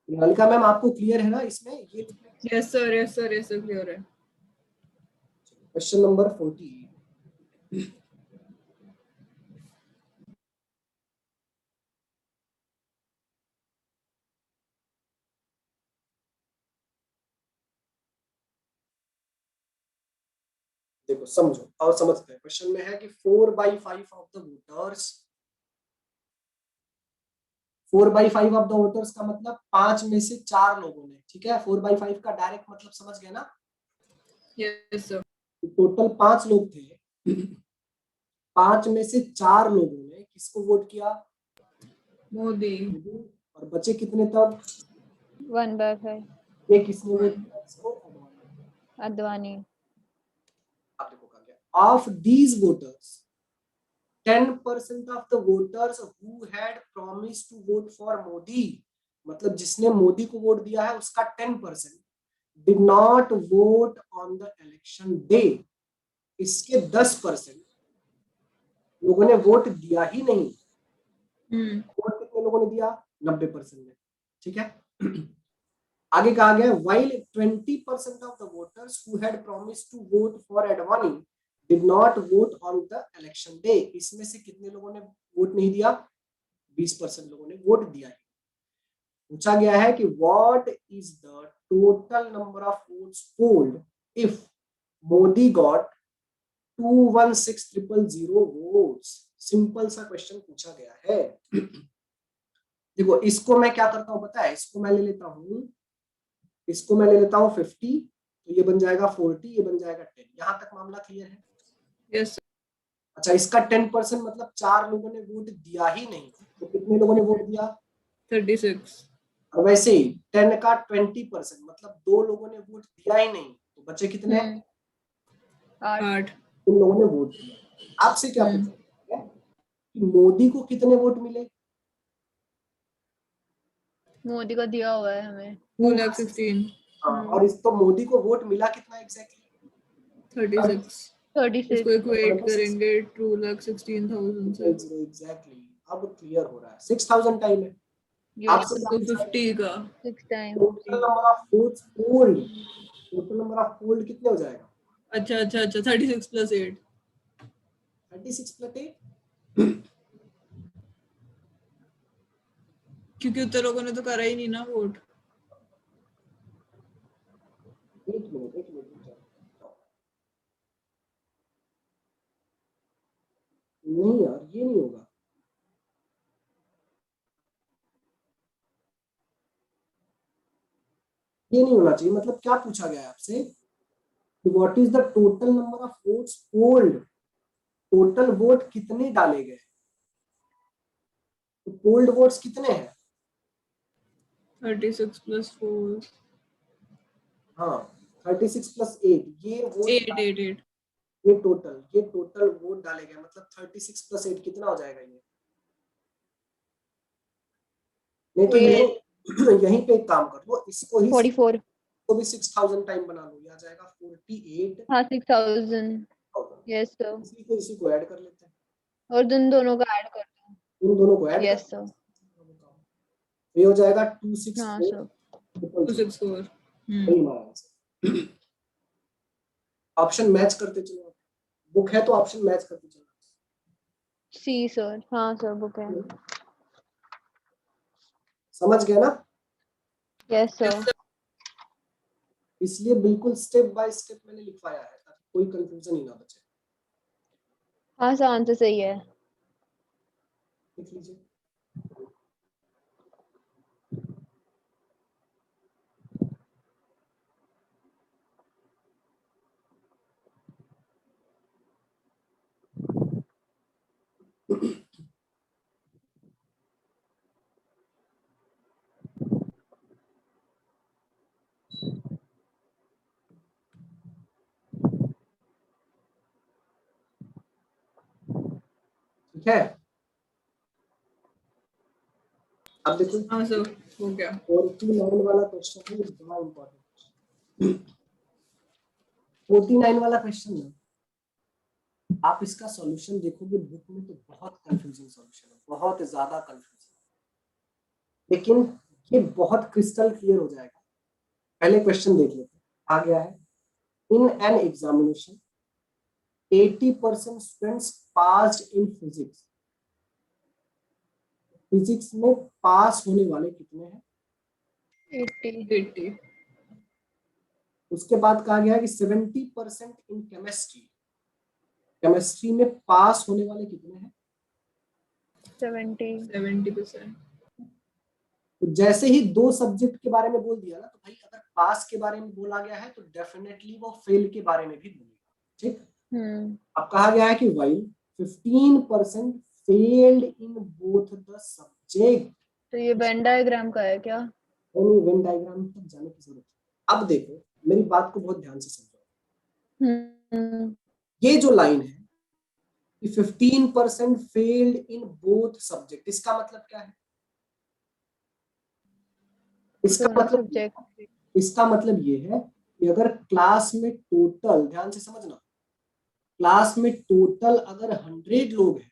निहालिका मैम आपको क्लियर है ना इसमें? ये लिखने yes sir, yes sir, yes sir, clear है। Question number 40। देखो समझो और समझते हैं। क्वेश्चन में है कि 4/5 of the voters, 4/5 of the voters का मतलब 5 में से 4 लोगों ने, ठीक है, 4/5 का डायरेक्ट मतलब समझ गए ना? Yes sir. टोटल 5 लोग थे, 5 में से 4 लोगों ने किसको वोट किया? मोदी। और बचे कितने तब? 1/5 ये किसने वोट किया इसको? अडवाणी। आप देखो कहा गया of these voters 10% of the voters who had promised to vote for Modi, मतलब जिसने मोदी को वोट दिया है उसका 10% did not vote on the election day। इसके 10% लोगों ने वोट दिया ही नहीं। वोट कितने लोगों ने दिया? 90% ने, ठीक है। आगे कहा गया while 20% of the voters who had promised to vote for Advani did not vote on the election day। इसमें से कितने लोगों ने वोट नहीं दिया? 20% लोगों ने वोट दिया है। पूछा गया है कि what is the total number of votes polled if Modi got 216,000 votes. Simple सा क्वेश्चन पूछा गया है। देखो इसको मैं क्या करता हूं पता है? इसको मैं ले लेता हूं 50, तो ये बन जाएगा 40, ये बन जाएगा 10। यहां तक मामला क्लियर है? यस। अच्छा, इसका 10% मतलब 4 लोगों ने वोट दिया ही नहीं, तो कितने लोगों ने वोट दिया? 36। और वैसे ही 10 का 20% मतलब 2 लोगों ने वोट दिया ही नहीं, तो बचे कितने? 8। उन लोगों ने वोट दिया। आपसे क्या पूछा है कि मोदी को कितने वोट मिले? मोदी को दिया हुआ है हमें 216,000। हाँ, और इस तो मोदी को वोट मिला कितना एग्जैक्टली? 36। 36। इसको इक्वेट करेंगे 216,000 से, एग्जैक्टली। अब क्लियर हो रहा है। 6,000 टाइम है। आपसे तो 50 का 6 time. Total number of votes polled, total number of polled कितने हो जाएगा? अच्छा अच्छा अच्छा 36 + 8। 36 + 8। क्योंकि उतने लोगों ने तो करा ही नहीं ना वोट। एक मिनट रुक जाओ। नहीं यार, ये नहीं होगा। ये नहीं होना चाहिए। मतलब क्या पूछा गया है आपसे? What is the total number of votes polled? Total vote कितने डाले गए? तो पोल्ड वोट्स कितने हैं? 36 + 4। हाँ, 36 + 8। ये वोट 8। ये टोटल वोट डाले गए, मतलब 36 + 8 कितना हो जाएगा ये? नहीं तो यहीं पे एक काम कर लो, इसको ही 44। तो भी 6,000 टाइम बना लो, ये आ जाएगा 48,000। हाँ 6,000। Yes sir. इसी को ऐड कर लेते हैं, और उन दोनों का ऐड कर दो। इन दोनों को ऐड यस कर। सर। ये हो जाएगा हाँ 264 सर 264 सही हमारा आंसर। ऑप्शन मैच करते चलो, बुक है तो ऑप्शन मैच करते चलो। सी सर। हाँ सर बुक है। समझ गए ना? Yes sir. इसलिए बिल्कुल स्टेप बाय स्टेप मैंने लिखवाया है ताकि कोई कंफ्यूजन ही ना बचे। हाँ सर आंसर सही है। लिख लीजिए। ठीक है, अब देखो हाँ सर हो गया। 49 वाला क्वेश्चन है, ये बड़ा इंपॉर्टेंट। 49 वाला क्वेश्चन है, आप इसका सॉल्यूशन देखोगे बुक में तो बहुत कंफ्यूजिंग सॉल्यूशन है, बहुत ज्यादा कंफ्यूजिंग, लेकिन ये बहुत क्रिस्टल क्लियर हो जाएगा। पहले क्वेश्चन देख लेते हैं। आ गया है, in an examination 80% students passed in physics. Physics में पास होने वाले कितने हैं? 80 उसके बाद कहा गया है कि 70% इन केमिस्ट्री। केमिस्ट्री में पास होने वाले कितने हैं? 70%। तो जैसे ही दो सब्जेक्ट के बारे में बोल दिया ना, तो भाई अगर पास के बारे में बोला गया है तो डेफिनेटली वो फेल के बारे में भी बोलेगा। ठीक, अब कहा गया है कि while 15% failed in both the subject. तो ये वेन डायग्राम का है क्या? नहीं, वेन डायग्राम तक जाने की जरूरत है। अब देखो मेरी बात को बहुत ध्यान से समझो। ये जो लाइन है कि 15% फेल्ड इन बोथ सब्जेक्ट, इसका मतलब क्या है? इसका मतलब ये है कि अगर क्लास में टोटल, ध्यान से समझना, क्लास में टोटल अगर 100 लोग हैं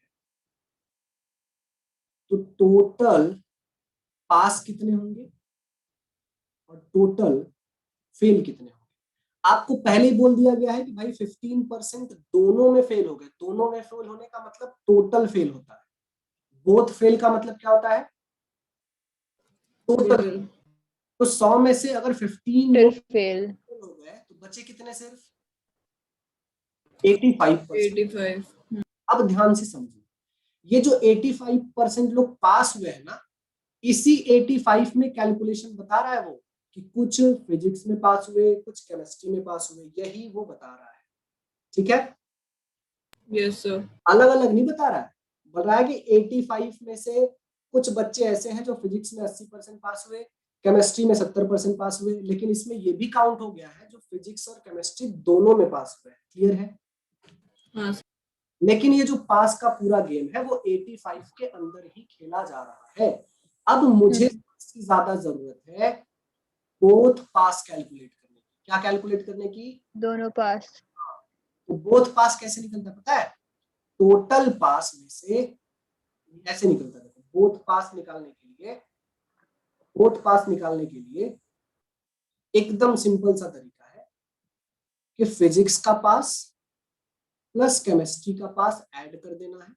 तो टोटल पास कितने होंगे और टोटल फेल कितने होंगे? आपको पहले ही बोल दिया गया है कि भाई 15% दोनों में फेल हो गए। दोनों में फेल होने का मतलब टोटल फेल होता है। बोथ फेल का मतलब क्या होता है? टोटल। तो 100 में से अगर 15 लोग फेल हो गए तो बचे कितने? सिर्फ 85%। 85। अब ध्यान से समझो, ये जो 85% लोग पास हुए हैं ना, इसी 85 में कैलकुलेशन बता रहा है वो कि कुछ फिजिक्स में पास हुए, कुछ केमिस्ट्री में पास हुए, यही वो बता रहा है। ठीक है, यस सर। अलग अलग नहीं बता रहा है। बोल रहा है कि 85 में से कुछ बच्चे ऐसे हैं जो फिजिक्स में 80% पास हुए, केमिस्ट्री में 70% पास हुए, लेकिन इसमें ये भी काउंट हो गया है जो फिजिक्स और केमिस्ट्री दोनों में पास हुए। क्लियर है? हाँ। लेकिन ये जो पास का पूरा गेम है वो 85 के अंदर ही खेला जा रहा है। अब मुझे इसकी ज्यादा जरूरत है बोथ पास कैलकुलेट करने की। क्या कैलकुलेट करने की? दोनों पास। तो बोथ पास कैसे निकलता है पता है? टोटल पास में से ऐसे निकलता है। बोथ पास निकालने के लिए, बोथ पास निकालने के लिए एकदम सिंपल सा तरीका है कि फिजिक्स का पास प्लस केमिस्ट्री का पास ऐड कर देना है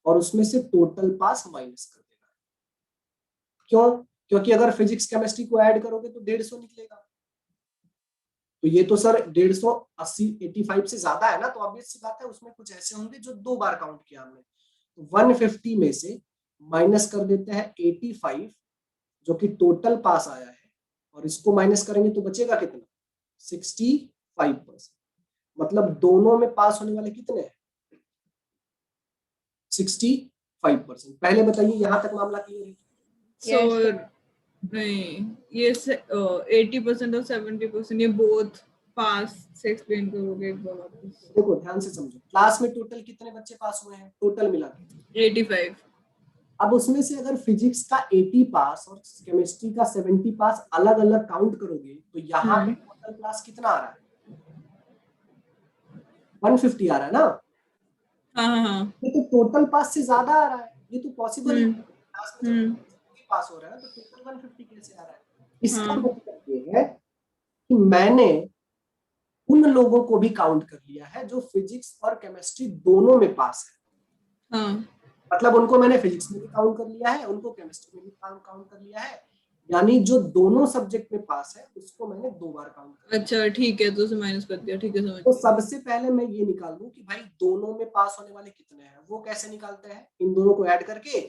और उसमें से टोटल पास माइनस कर देना है। क्यों? क्योंकि अगर फिजिक्स केमिस्ट्री को ऐड करोगे तो 150 निकलेगा। तो ये तो सर 150 85 से ज्यादा है ना, तो ऑब्वियस सी बात है उसमें कुछ ऐसे होंगे जो दो बार काउंट किया हमने। तो 150 में से माइनस कर देते हैं 85 जो कि टोटल पास आया है, और इसको माइनस करेंगे तो बचेगा कितना? 65%। मतलब दोनों में पास होने वाले कितने हैं? 65%। पहले बताइए यहां तक मामला क्लियर है? सर नहीं, ये 80% और 70% ये बोथ पास से एक्सप्लेन करोगे एक बार वापस? देखो ध्यान से समझो, क्लास में टोटल कितने बच्चे पास हुए हैं टोटल मिला के? 85। अब उसमें से अगर फिजिक्स का 80 पास और केमिस्ट्री का 70 पास अलग अलग काउंट करोगे तो यहाँ पे टोटल क्लास कितना आ रहा है? 150 आ रहा है ना? हाँ हाँ। ये तो टोटल पास से ज्यादा आ रहा है, ये तो पॉसिबल ही नहीं। क्लास में जब पास हो रहा है तो टोटल 150 कैसे आ रहा है? इसका हाँ। मतलब ये है कि मैंने उन लोगों को भी काउंट कर लिया है जो फिजिक्स और केमिस्ट्री दोनों में पास है। हाँ। मतलब उनको मैंने फिजिक्स में भी काउंट कर लिया है, उनको केमिस्ट्री में भी काउंट कर लिया है, यानी जो दोनों सब्जेक्ट में पास है उसको मैंने 2 बार काउंट कर लिया। अच्छा ठीक है, तो उसे माइनस कर दिया, ठीक है समझ तो गई। सबसे पहले मैं ये निकाल लूं कि भाई दोनों में पास होने वाले कितने हैं। वो कैसे निकालते हैं? इन दोनों को ऐड करके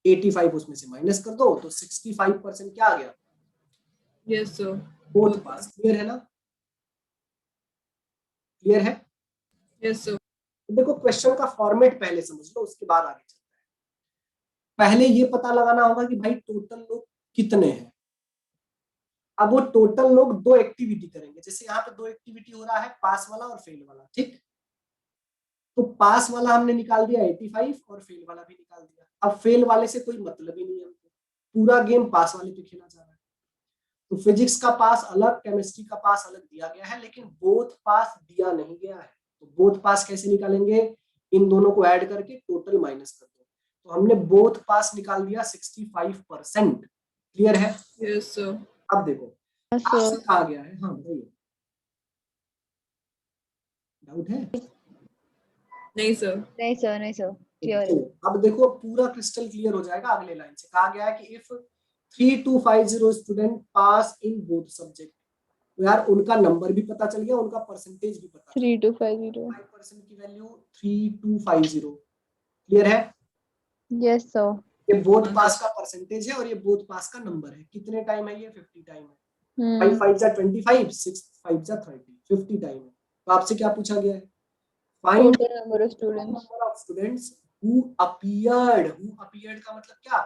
85 उसमें से माइनस कर दो तो 65% क्या आ गया? Yes sir. बोथ पास। क्लियर है ना? क्लियर है? Yes sir. तो देखो क्वेश्चन का फॉर्मेट पहले समझ लो, उसके बाद आगे चलते हैं। पहले ये पता लगाना होगा कि भाई टोटल लोग कितने हैं। अब वो टोटल लोग 2 एक्टिविटी करेंगे, जैसे यहाँ पे 2 एक्टिविटी हो रहा है, पास वाला और फेल वाला, ठीक। तो पास वाला हमने निकाल दिया 85 और फेल वाला भी निकाल दिया। अब फेल वाले से कोई मतलब ही नहीं है हमको, पूरा गेम पास वाले पे खेला जा रहा है। तो फिजिक्स का पास अलग, केमिस्ट्री का पास अलग दिया गया है, लेकिन बोथ पास दिया नहीं गया है। तो बोथ पास कैसे निकालेंगे? इन दोनों को ऐड करके टोटल माइनस कर दो। तो हमने बोथ पास निकाल दिया 65%। क्लियर है? Yes sir. अब देखो आपसे सर कहा गया है, हाँ बताइए, डाउट है? नहीं सर। नहीं सर, नहीं सर, क्लियर है। चलो, अब देखो पूरा क्रिस्टल क्लियर हो जाएगा। अगले लाइन से कहा गया है कि if 3250 student pass in both subject, तो यार उनका नंबर भी पता चल गया, उनका परसेंटेज भी पता चल गया। 3250। 5% की वैल्यू 3250। क्लियर है? Yes sir. ये बोथ हाँ पास सर। का परसेंटेज है और ये बोथ पास का नंबर है। कितने टाइम है ये? 50 टाइम है। 5 हम्म 5 जा 25, 6 5 जा 30, 50 टाइम है। तो आपसे क्या पूछा गया है? Find total number of students. Number of students who appeared. Who appeared का मतलब क्या?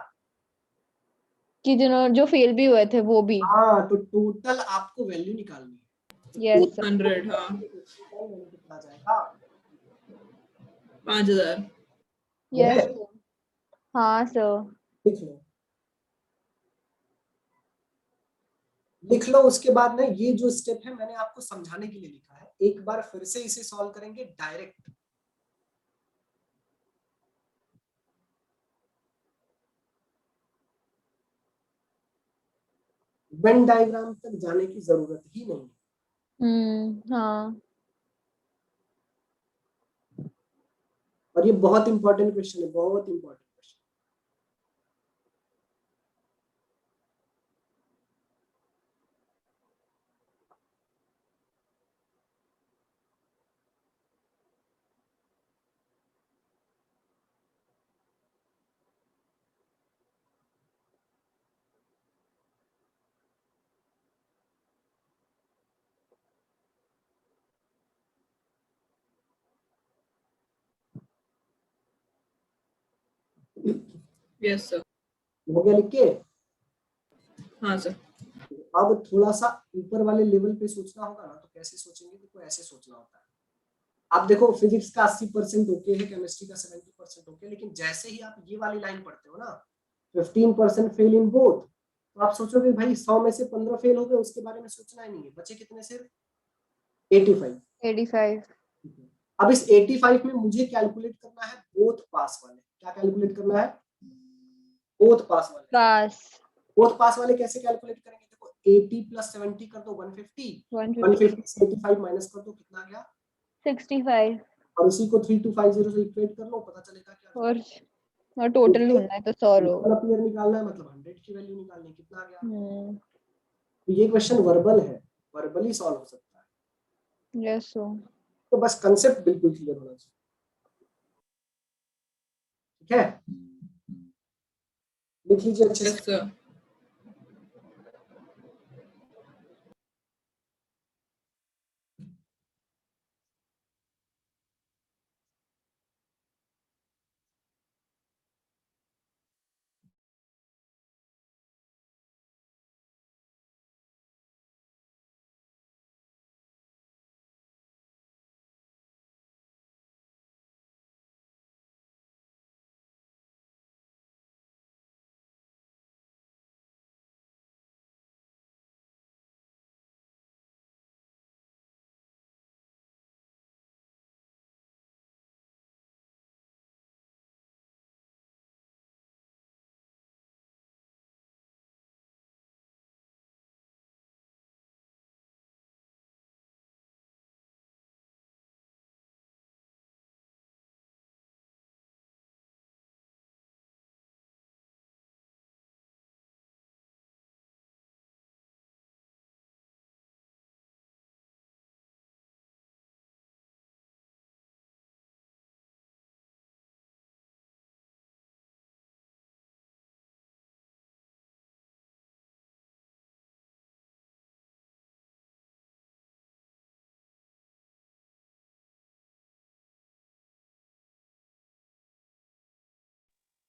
कि जिन्होंने जो फेल भी हुए थे वो भी। हाँ, तो टोटल आपको वैल्यू निकालनी है। तो यस टोटल सर। 100। हाँ। कितना आ जाएगा? 5000। Yes sir. हाँ सर। लिख लो, लिख लो। उसके बाद ना ये जो स्टेप है मैंने आपको समझाने के लिए लिखा है, एक बार फिर से इसे सॉल्व करेंगे डायरेक्ट। वेन डायग्राम तक जाने की जरूरत ही नहीं। हाँ। और ये बहुत इंपॉर्टेंट क्वेश्चन है, बहुत इंपॉर्टेंट क्वेश्चन। Yes sir. हो गया लिख के? हाँ सर। अब थोड़ा सा ऊपर वाले लेवल पे सोचना होगा ना, तो कैसे सोचेंगे? देखो ऐसे सोचना होता है। आप देखो फिजिक्स का 80% ओके है, केमिस्ट्री का 70% ओके, लेकिन जैसे ही आप ये वाली लाइन पढ़ते हो ना, 15% फेल इन बोथ, तो आप सोचोगे भाई 100 में से 15 फेल हो गए, उसके बारे में सोचना ही नहीं है। बचे कितने? सिर्फ 85। 85। अब इस 85 में मुझे कैलकुलेट करना है बोथ पास वाले। क्या कैलकुलेट करना है? बोथ पास वाले। पास। बोथ पास वाले कैसे कैलकुलेट करेंगे? देखो 80 प्लस 70 कर दो 150, 150। 150 से 85 माइनस कर दो, कितना गया? 65। और उसी को 3250 से इक्वेट कर लो, पता चलेगा क्या? और टोटल ढूंढना है तो 100 लोग। टोटल अपीयर निकालना है, मतलब 100 की वैल्यू निकालनी है। कितना गया? हम्म। तो ये क्वेश्चन वर्बल है, वर्बली सॉल्व हो सकता है। Yes sir. तो बस कंसेप्ट बिल्कुल क्लियर होना चाहिए। ठीक है, लिख लीजिए अच्छे यस से। सर।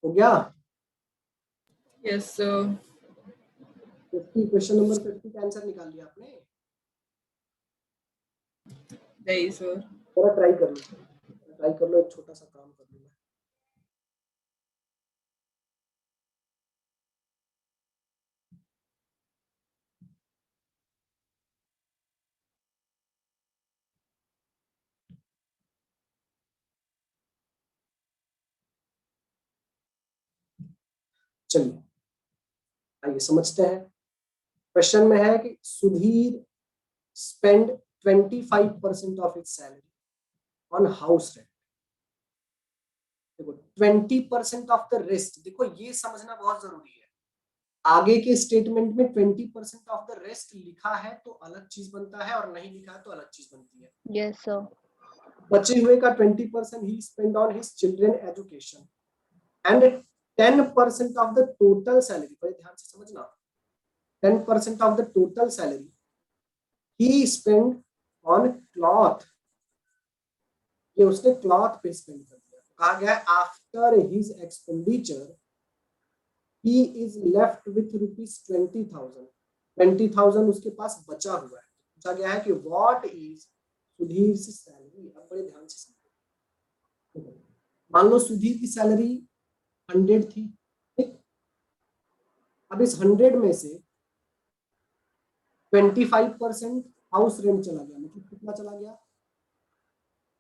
हो गया? Yes sir. 50 क्वेश्चन नंबर 50 का आंसर निकाल लिया आपने? नहीं सर। जरा ट्राई कर लो, एक छोटा सा काम कर लो। मैं चलिए आइए समझते हैं। क्वेश्चन में है कि Sudhir spend 25% of his salary on house rent। देखो 20% ऑफ द रेस्ट, देखो ये समझना बहुत जरूरी है। आगे के स्टेटमेंट में 20% ऑफ द रेस्ट लिखा है तो अलग चीज बनता है, और नहीं लिखा है तो अलग चीज बनती है। Yes sir. बचे हुए का 20% ही spend on his children education and 10% of the total salary, बड़े ध्यान से समझना, 10% ऑफ द टोटल सैलरी ही स्पेंड ऑन क्लॉथ, ये उसने क्लॉथ पे स्पेंड कर दिया। कहा गया है after his expenditure he is left with ₹20,000, 20,000 उसके पास बचा हुआ है। पूछा गया है कि व्हाट इज सुधीर की सैलरी। अब बड़े ध्यान से समझो, मान लो सुधीर की सैलरी 100 थी, ठीक? अब इस 100 में से 25% हाउस रेंट चला गया, मतलब कितना चला गया?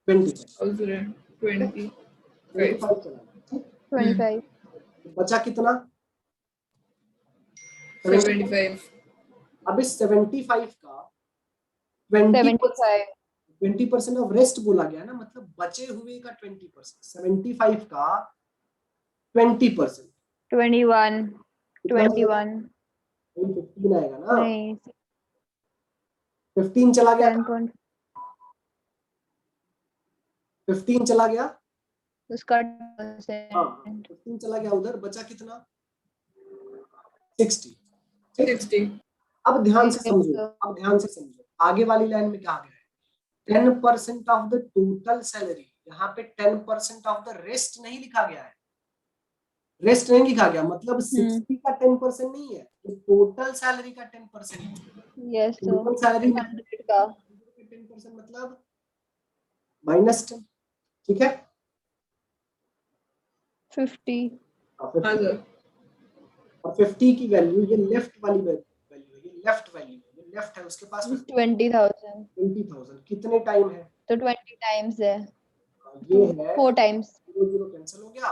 25 हाउस रेंट 25 चला गया, ठीक? 25। बचा कितना? 75। अब इस 75 का 20% 20% ऑफ रेस्ट बोला गया ना, मतलब बचे हुए का 20%, 75 का 20%, 21 कितना जाएगा? 21 15 आएगा ना? नहीं 15 चला गया, 10 15 चला गया, उसका हाँ 15 चला गया उधर, बचा कितना? 60, ठीक? 60। अब ध्यान से समझो, आगे वाली लाइन में क्या गया है? 10% ऑफ द टोटल सैलरी, यहाँ पे 10% ऑफ द रेस्ट नहीं लिखा गया है, रेस्ट नहीं लिखा गया, मतलब 60 का 10% नहीं है, ये टोटल सैलरी का 10% है। यस टोटल सैलरी 100 का 10% मतलब -10, ठीक है? 50 हाँ, हाँ 50 सर। और 50 की वैल्यू, ये लेफ्ट वाली वैल्यू है, ये लेफ्ट वैल्यू है, ये लेफ्ट है, उसके पास 20,000 20,000 कितने टाइम है? तो 20 टाइम्स है, ये है 4 टाइम्स। 0 कैंसिल हो गया,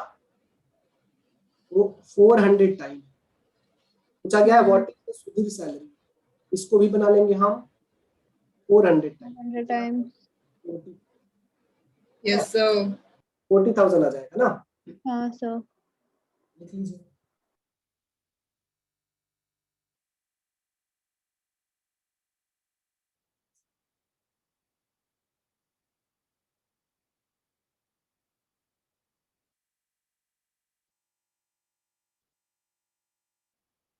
वो 400 टाइम। पूछा गया है what is the Sudhir salary, इसको भी बना लेंगे हम 400 टाइम, 100 टाइम्स। Yes sir. 40,000 आ जाएगा ना? हाँ सर। लिख लीजिए।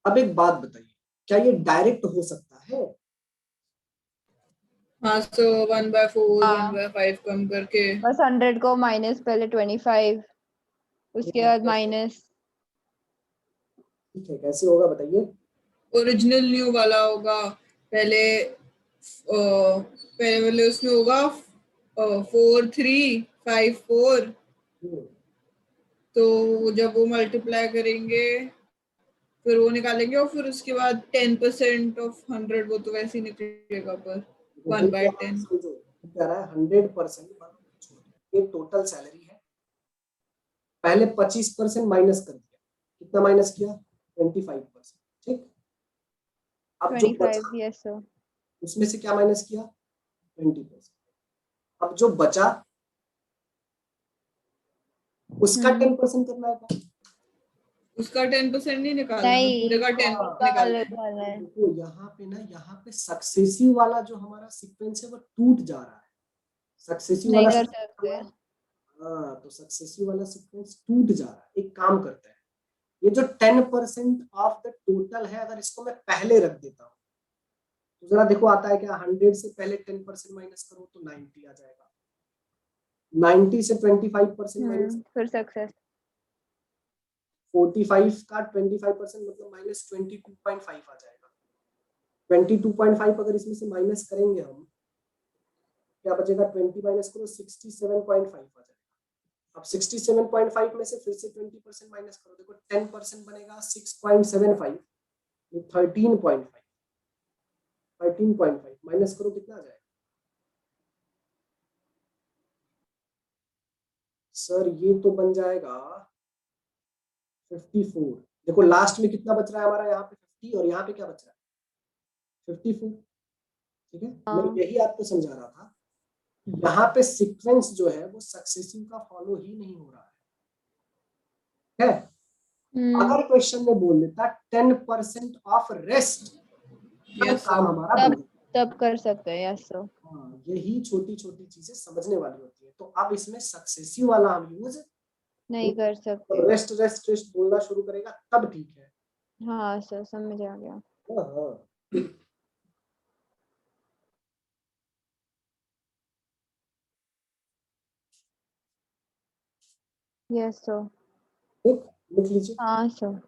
अब एक बात बताइए, क्या ये डायरेक्ट हो सकता है? हाँ सो 1/4 हाँ 1/5 कम करके बस 100 को माइनस, पहले 25 उसके बाद माइनस। ठीक है, कैसे होगा बताइए? ओरिजिनल न्यू वाला होगा। पहले पहले उसमें होगा 4354। हम्म, तो जब वो मल्टीप्लाई करेंगे फिर वो निकालेंगे और फिर उसके बाद 10% ऑफ 100, वो तो वैसे ही निकलेगा पर देखो, 1/10। समझो, वो कह रहा है 100%, ये टोटल सैलरी है, पहले 25% माइनस कर दिया, कितना माइनस किया? 25%, ठीक? अब जो 25 बचा यस सर। उसमें से क्या माइनस किया? 20%। अब जो बचा उसका 10% करना है क्या? उसका 10% नहीं निकालना, नहीं पूरे का 10 निकालना है। वाला है। देखो यहाँ पे ना, यहाँ पे सक्सेसिव वाला जो हमारा सीक्वेंस है वो टूट जा रहा है, सक्सेसिव नहीं वाला कर sequence सकते। हाँ, तो सक्सेसिव वाला सीक्वेंस टूट जा रहा है। एक काम करते हैं, ये जो 10% ऑफ द टोटल है, अगर इसको मैं पहले रख देता हूँ तो जरा देखो आता है क्या? 100 से पहले 10% माइनस करो तो 90 आ जाएगा, 90 से 25% माइनस फिर सक्सेस 45 का 25% मतलब माइनस 22.5 आ जाएगा। 22.5 अगर इसमें से माइनस करेंगे हम, क्या बचेगा? 20 माइनस करो 67.5 आ जाएगा। अब 67.5 में से फिर से 20% माइनस करो, देखो 10% बनेगा 6.75, 13.5 माइनस करो कितना आ जाएगा? सर ये तो बन जाएगा 54। देखो लास्ट में कितना बच रहा है हमारा, यहाँ पे 50 और यहाँ पे क्या बच रहा है? 54। ठीक है, मैं यही आपको समझा रहा था, यहाँ पे सीक्वेंस जो है वो सक्सेसिव का फॉलो ही नहीं हो रहा है। अगर क्वेश्चन में बोल देता 10% ऑफ रेस्ट, काम हमारा बन तब कर सकते हैं। Yes sir. हाँ, यही छोटी छोटी चीजें समझने वाली होती है। तो अब इसमें सक्सेसिव वाला हम यूज नहीं कर सकते। रेस्ट रेस्ट रेस्ट बोलना शुरू करेगा तब ठीक है। हाँ सर, समझ आ गया। हाँ। Yes sir. लिख लीजिए। हाँ सर।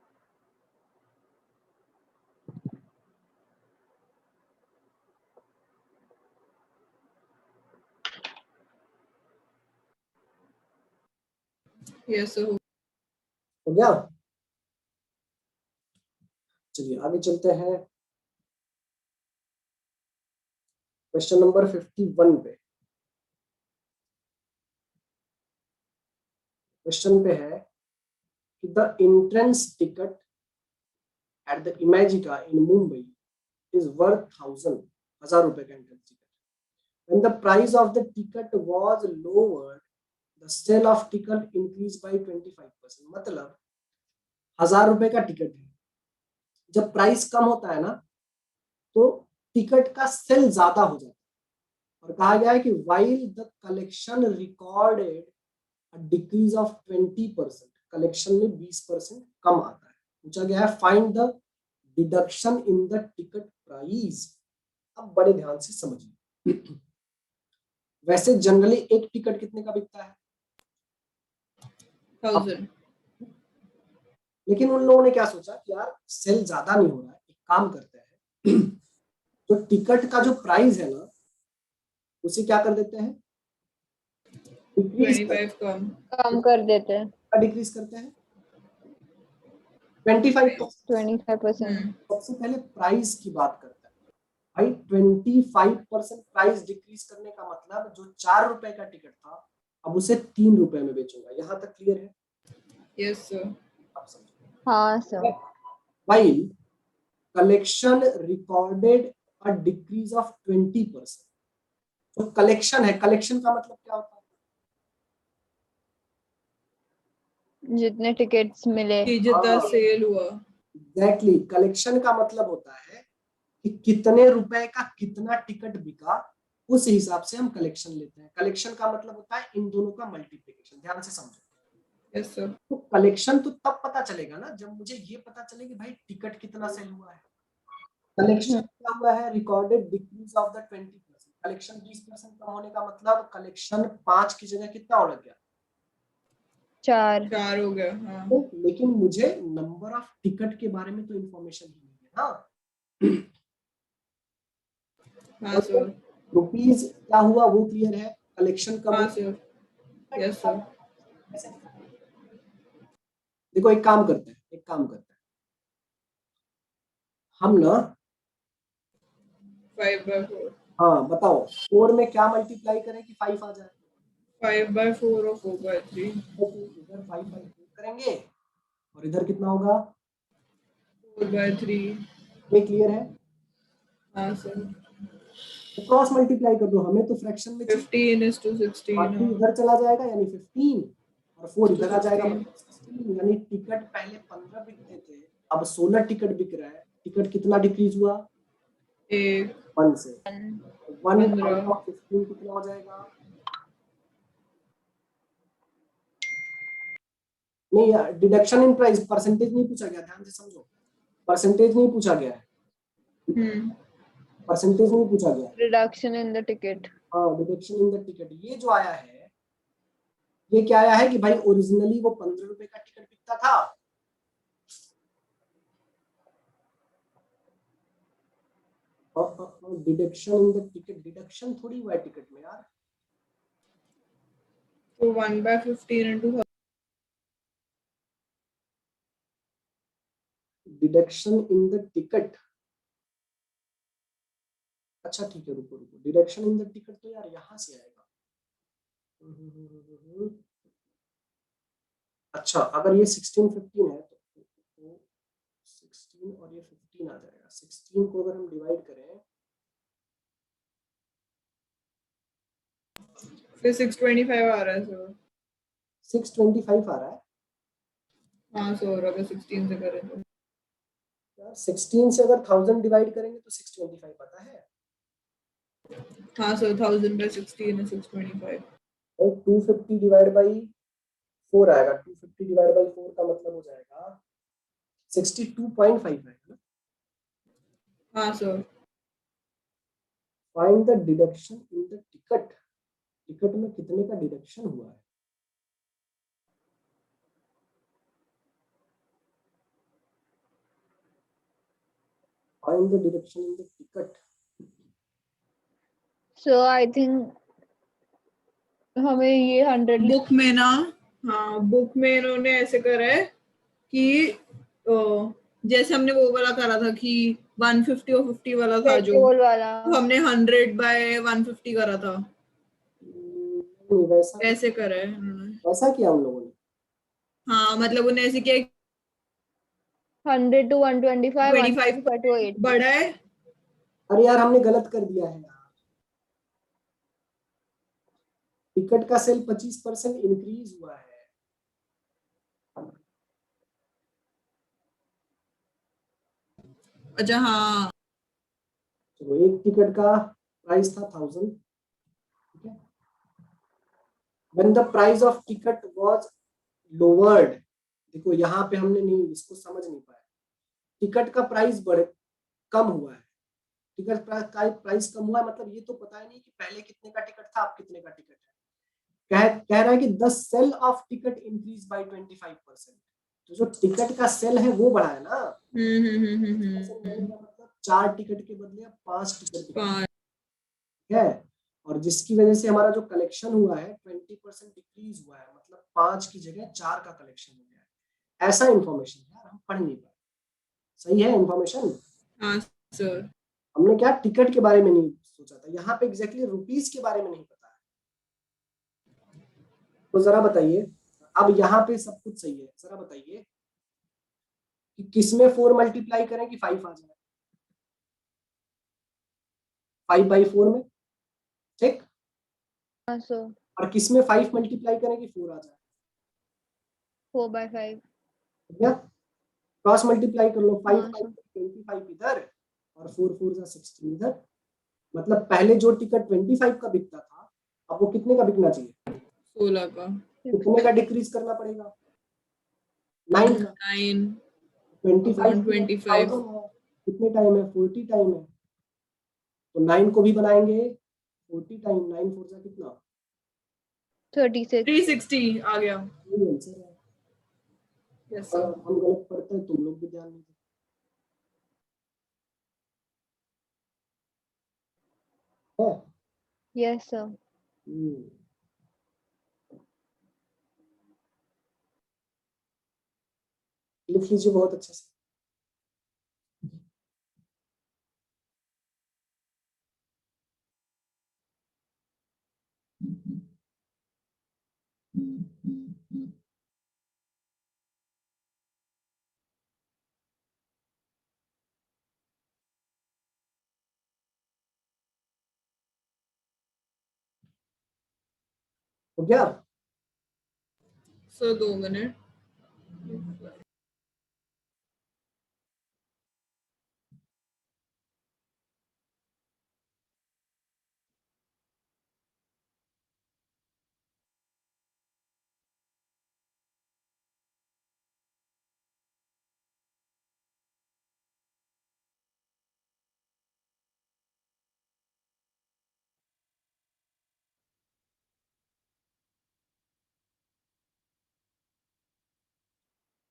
Yes sir. हो गया? चलिए आगे चलते हैं क्वेश्चन नंबर 51 पे। क्वेश्चन पे है कि the entrance ticket at the Imagica in Mumbai is worth 1000 रुपए का entrance ticket. When the price of the ticket was lowered, the sale of ticket increased by 25%। मतलब 1000 रुपए का टिकट है, जब प्राइस कम होता है ना तो टिकट का सेल ज्यादा हो जाता है। और कहा गया है कि while the collection recorded a decrease of 20%, collection में 20% कम आता है। पूछा गया है find the deduction in the ticket price. अब बड़े ध्यान से समझिए। वैसे जनरली एक टिकट कितने का बिकता है? 1000। लेकिन उन लोगों ने क्या सोचा कि यार सेल ज्यादा नहीं हो रहा है, एक काम करते हैं जो टिकट का जो प्राइस है ना उसे क्या कर देते हैं? 25 कम कर देते हैं। डिक्रीज करते हैं 25%। 25%। सबसे पहले प्राइस की बात करते हैं भाई। 25% प्राइस डिक्रीज करने का मतलब जो 4 रुपए का टिकट था अब उसे 3 रुपए में बेचूंगा। यहाँ तक क्लियर है? Yes sir. आप समझो। हाँ sir. While collection recorded a decrease of 20%। तो कलेक्शन है, कलेक्शन का मतलब क्या होता है? जितने टिकट्स मिले, जितना सेल हुआ। एग्जैक्टली, कलेक्शन का मतलब होता है कि कितने रुपए का कितना टिकट बिका, उस हिसाब से हम कलेक्शन लेते हैं। कलेक्शन का मतलब होता है इन दोनों का मल्टीप्लिकेशन। ध्यान से समझो। Yes sir. तो कलेक्शन तो तब पता चलेगा ना जब मुझे ये पता चले कि भाई टिकट कितना सेल हुआ है। कलेक्शन क्या हुआ है? Recorded decrease of the 20%। Collection 20% कम होने का मतलब कलेक्शन 5 की जगह कितना हो गया? 4 हो गया। हाँ। तो लेकिन मुझे नंबर ऑफ टिकट के बारे में तो इंफॉर्मेशन ही नहीं है ना। हाँ सर। रुपीज क्या हुआ वो क्लियर है, कलेक्शन कम। हाँ सर। Yes sir. देखो एक काम करते हैं हम ना 5/4। हाँ बताओ 4 में क्या मल्टीप्लाई करें कि 5 आ जाए? 5/4 और 4/3। इधर 5/4 करेंगे और इधर कितना होगा? 4/3। ये क्लियर है? हाँ सर। तो क्रॉस मल्टीप्लाई कर दो, हमें तो फ्रैक्शन में 15:16। इधर चला जाएगा यानी 15 और 4 इधर आ जाएगा 16। मतलब 16। यानी टिकट पहले 15 बिकते थे, अब 16 टिकट बिक रहा है। टिकट कितना डिक्रीज हुआ? 1 से। 1 आउट ऑफ 15 कितना हो जाएगा? नहीं यार, डिडक्शन इन प्राइस, परसेंटेज नहीं पूछा गया, ध्यान से समझो। परसेंटेज नहीं पूछा गया है, परसेंटेज नहीं पूछा गया। Reduction in the ticket. हाँ, रिडक्शन इन द टिकट। ये जो आया है ये क्या आया है कि भाई ओरिजिनली वो 15 रुपए का टिकट बिकता था, deduction in the ticket, deduction थोड़ी हुआ है टिकट में यार। तो 1/15 into deduction in the ticket, अच्छा ठीक है, रुको रुको, डिडक्शन इन द टिकट तो यार यहाँ से आएगा। अच्छा अगर ये 16 15 है तो 16 और ये 15 आ जाएगा। 16 को अगर हम डिवाइड करें, फिर 625 आ रहा है सर। 625 आ रहा है हाँ सर, अगर 16 से करें तो यार। 16 से अगर 1000 डिवाइड करेंगे तो 625 आता है। हाँ सर, 1000/16 है 625। और 250 डिवाइड बाई 4 आएगा। 250 डिवाइड बाई 4 का मतलब हो जाएगा 62.5 आएगा ना। हाँ sir. Find the deduction in the ticket, ticket में कितने का डिडक्शन हुआ है। Find the deduction in the ticket. So I think हमें ये 100 बुक में ना, हाँ बुक में इन्होंने ऐसे करा है कि जैसे हमने वो वाला करा था कि 150 और 50 वाला था जो, पेट्रोल वाला। तो हमने 100/150 करा था। नहीं वैसा, ऐसे करा है उन्होंने। वैसा किया हम लोगों ने। हाँ मतलब उन्हें ऐसे किया 100 to 125, 25 125 to 80। बढ़ा है। अरे यार हमने गलत कर दिया है यार। टिकट का सेल 25% इंक्रीज हुआ है। अच्छा हाँ। चलो एक टिकट का प्राइस था 1000, ठीक है। When the price of ticket was lowered, देखो यहाँ पे हमने नहीं, इसको समझ नहीं पाया। टिकट का प्राइस बढ़े, कम हुआ है। टिकट का प्राइस कम हुआ है मतलब ये तो पता है नहीं कि पहले कितने का टिकट था अब कितने का टिकट है। कह रहा है कि the sale of ticket increase by 25%। तो जो टिकट का सेल है वो बढ़ा है ना। मतलब 4 टिकट के बदले अब 5 टिकट है। और जिसकी वजह से हमारा जो कलेक्शन हुआ है 20% डिक्रीज हुआ है, मतलब 5 की जगह 4 का कलेक्शन हो गया है। ऐसा इंफॉर्मेशन यार हम पढ़ नहीं पाए। सही है इंफॉर्मेशन। हाँ सर। हमने क्या टिकट के बारे में नहीं सोचा था, यहाँ पे एग्जैक्टली रुपीस के बारे में नहीं पता है। तो जरा बताइए, अब यहाँ पे सब कुछ सही है, जरा बताइए कि किसमें 4 मल्टीप्लाई करें कि 5 आ जाए। 5/4 में, ठीक। हाँ सर। और किसमें 5 मल्टीप्लाई करें कि 4 आ जाए। 4/5। क्रॉस मल्टीप्लाई कर लो। 5 हाँ 5 सर। 25 इधर और 4 4 16 इधर। मतलब पहले जो टिकट 25 का बिकता था अब वो कितने का बिकना चाहिए। 16 का। कितने का डिक्रीज करना पड़ेगा, 9 का। 9 25 upon 25। कितने टाइम है, 40 टाइम है। तो 9 को भी बनाएंगे 40 टाइम, 9 4 जा कितना, 36। 360 आ गया। यही आंसर है। यस और सर। हम गलत पढ़ते हैं तुम लोग भी ध्यान नहीं देते है। Yes sir. हम्म, लिख लीजिए बहुत अच्छे से। हो गया। Sir 2 minute.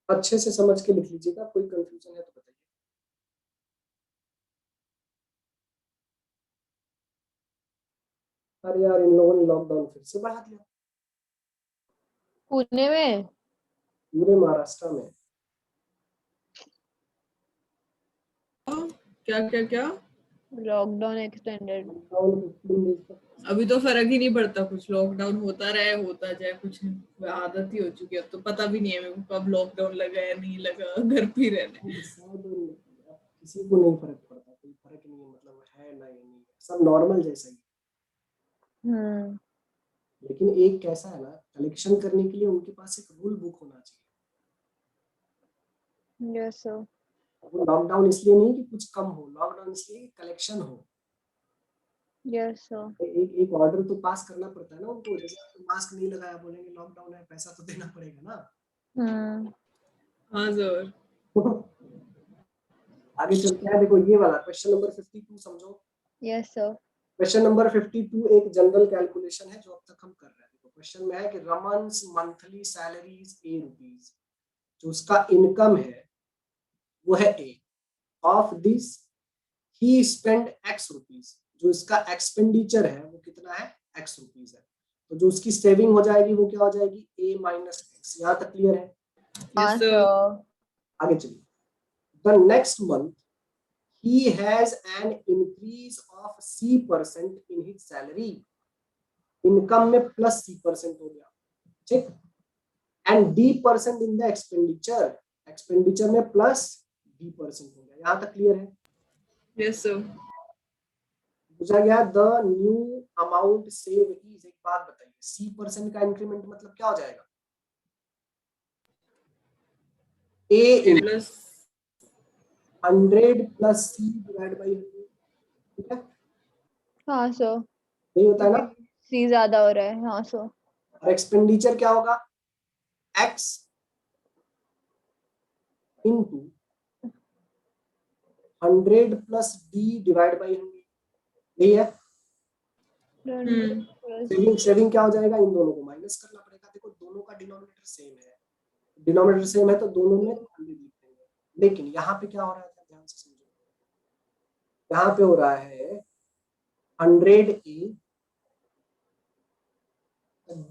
अच्छे से समझ के लिख लीजिएगा, कोई कंफ्यूजन है तो बताइए। अरे यार इन लोगों ने लॉकडाउन फिर से बढ़ा दिया पुणे में पूरे महाराष्ट्र में। क्या क्या क्या? Lockdown extended. लॉकडाउन 15 डेज तक। अभी तो फर्क ही नहीं पड़ता कुछ, लॉकडाउन होता रहे होता जाए, कुछ नहीं, आदत ही हो चुकी है। अब तो पता भी नहीं है मेरे को कब लॉकडाउन लगा या नहीं लगा, घर पे ही रहने। किसी को नहीं फर्क पड़ता, कोई फर्क नहीं है, मतलब है ना, ये नहीं है, सब नॉर्मल जैसा ही। हम्म। लेकिन एक कैसा है ना, कलेक्शन करने के लिए उनके पास एक रूल बुक होना चाहिए। Yes sir. वो लॉकडाउन इसलिए नहीं कि कुछ कम हो, लॉकडाउन इसलिए कि कलेक्शन हो। Yes sir. एक एक ऑर्डर तो पास करना पड़ता है ना उनको। जैसे आपको मास्क नहीं लगाया, बोलेंगे लॉकडाउन है, पैसा तो देना पड़ेगा ना। हाँ सर। आगे चलते हैं, देखो ये वाला क्वेश्चन नंबर 52 समझो। Yes sir. क्वेश्चन नंबर 52 एक जनरल कैलकुलेशन है जो अब तक हम कर रहे हैं। देखो क्वेश्चन में है कि रमन्स मंथली सैलरी इज ₹8, जो उसका इनकम है वो है A। Of this he spend ₹X, जो इसका एक्सपेंडिचर है वो कितना है, X रुपीज है। तो जो उसकी सेविंग हो जाएगी वो क्या हो जाएगी, A माइनस X। यहाँ तक क्लियर है? हाँ यस सर। सर। आगे चलिए। The next month he has an increase of C% in his salary। Income में प्लस C% हो गया, ठीक। And D% in the expenditure, expenditure में प्लस D% हो गया। यहाँ तक क्लियर है? Yes sir. पूछा गया the new amount save is. एक बात बताइए, C% का इंक्रीमेंट मतलब क्या हो जाएगा, A plus 100 plus C divide by 100, ठीक है? हाँ सर। यही होता है ना। सी ज्यादा हो रहा है, हाँ सर। और एक्सपेंडिचर क्या होगा, X into 100 plus D divide by 100, यही है। सेविंग सेविंग क्या हो जाएगा, इन दोनों को माइनस करना पड़ेगा। देखो दोनों का डिनोमिनेटर सेम है, डिनोमिनेटर सेम है तो दोनों में 100 लिख देंगे। लेकिन यहाँ पे क्या हो रहा है, ध्यान से समझो। यहाँ पे हो रहा है 100A,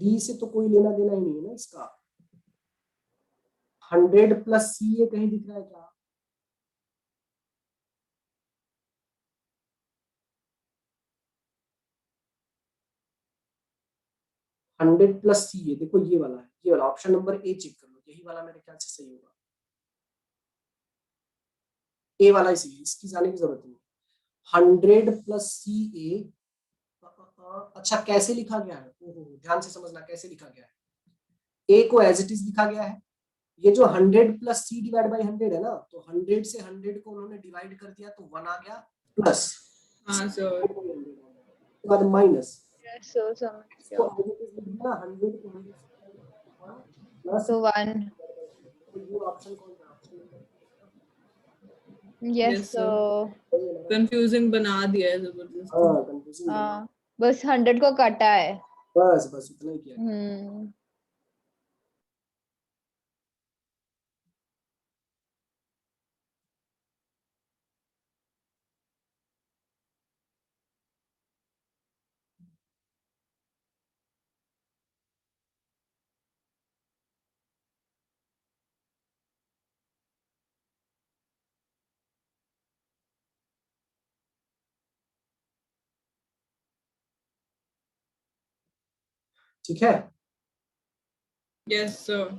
D से तो कोई लेना देना ही नहीं है ना इसका। 100 प्लस C ये कहीं दिख रहा है क्या, हंड्रेड प्लस C है। देखो ये वाला है, ये वाला ऑप्शन नंबर A चेक कर लो, यही वाला मेरे ख्याल से सही होगा। ए वाला ही सही है, इसकी जाने की जरूरत नहीं। 100 प्लस CA। अच्छा कैसे लिखा गया है, ध्यान से समझना कैसे लिखा गया है। ए को एज इट इज लिखा गया है। ये जो 100 प्लस C डिवाइड बाई 100 है ना, तो 100 से 100 को उन्होंने डिवाइड कर दिया तो 1 आ गया, प्लस हाँ सर। उसके बाद माइनस, यस सर, समझ इसको गया। एज इट इज लिख दिया 100 को 100 प्लस। तो 1। तो ये ऑप्शन कौन सा, option number yes yes sir. Sir. Confusing बना दिया है जबरदस्ती। हाँ कंफ्यूजिंग बना, हाँ, बस 100 को काटा है। बस बस उतना ही किया। ठीक है। Yes sir.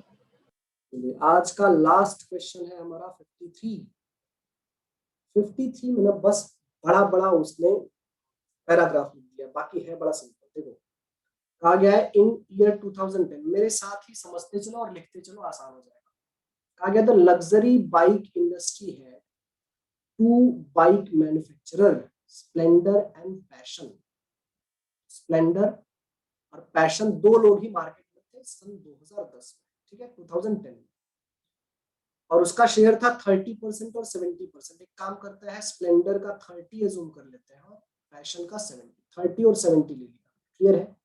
आज का लास्ट क्वेश्चन है हमारा 53। 53 में ना बस बड़ा बड़ा उसने पैराग्राफ लिख दिया, बाकी है बड़ा सिंपल। देखो कहा गया है इन ईयर 2010, मेरे साथ ही समझते चलो और लिखते चलो, आसान हो जाएगा। कहा गया द लग्जरी बाइक इंडस्ट्री है two bike manufacturer, Splendor and Passion. Splendor और पैशन दो लोग ही मार्केट में थे सन 2010 में, ठीक है, 2010 में। और उसका शेयर था 30% और 70%। एक काम करते हैं, स्प्लेंडर का 30 एज्यूम कर लेते हैं और पैशन का 70। 30 और 70 ले लिया, क्लियर है।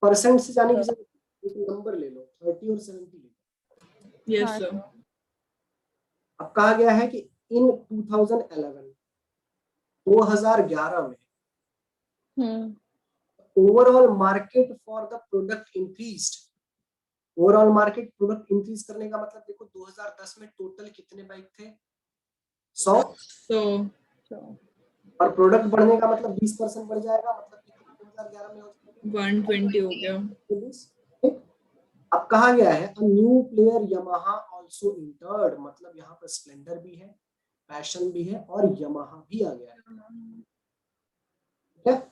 परसेंट से जाने की जरूरत नहीं, नंबर ले लो, 30 और 70 ले लो। यस हाँ सर। अब कहा गया है कि इन 2011 में hmm overall market for the product increased. Overall market product increase करने का मतलब देखो 2010 में टोटल कितने बाइक थे? 100। और प्रोडक्ट बढ़ने का मतलब 20% बढ़ जाएगा, मतलब कितना 2011 में हो जाएगा? 120 हो गया। अब कहा गया है a new player Yamaha also entered, मतलब यहाँ पर स्प्लेंडर भी है, पैशन भी है और Yamaha भी आ गया है, ठीक है?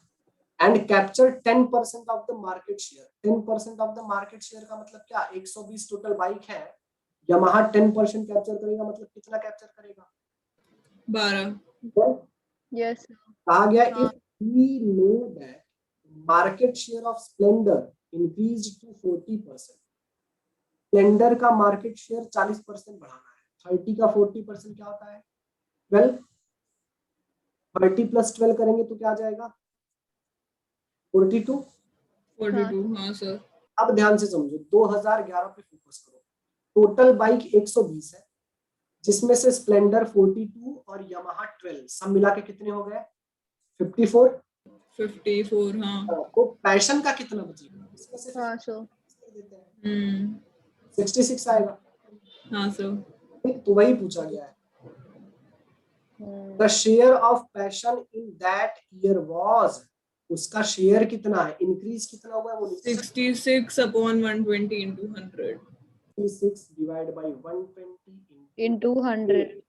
And capture 10% of the market share. 10% of the market share का मतलब क्या? 120 टोटल बाइक है, Yamaha 10% कैप्चर करेगा, मतलब कितना कैप्चर करेगा? 12। यस कहा गया हाँ. if we know that market share of Splendor increased to 40%, Splendor का मार्केट शेयर 40% बढ़ाना है, 30 का 40% क्या होता है? 12। 30 प्लस 12 करेंगे तो क्या आ जाएगा? 42। 42 हाँ सर। अब ध्यान से समझो, 2011 पे फोकस करो। टोटल बाइक 120 है, जिसमें से स्प्लेंडर 42 और Yamaha 12 सब मिला के कितने हो गए? 54। 54 हाँ। तो पैशन का कितना बचेगा? इसमें से हाँ सो देते हैं 66 आएगा। हाँ सर। तो वही पूछा गया है। The share of passion in that year was, उसका शेयर कितना है, इंक्रीज कितना हुआ है वो 66/120 into 100। 66 divide by 120 into 100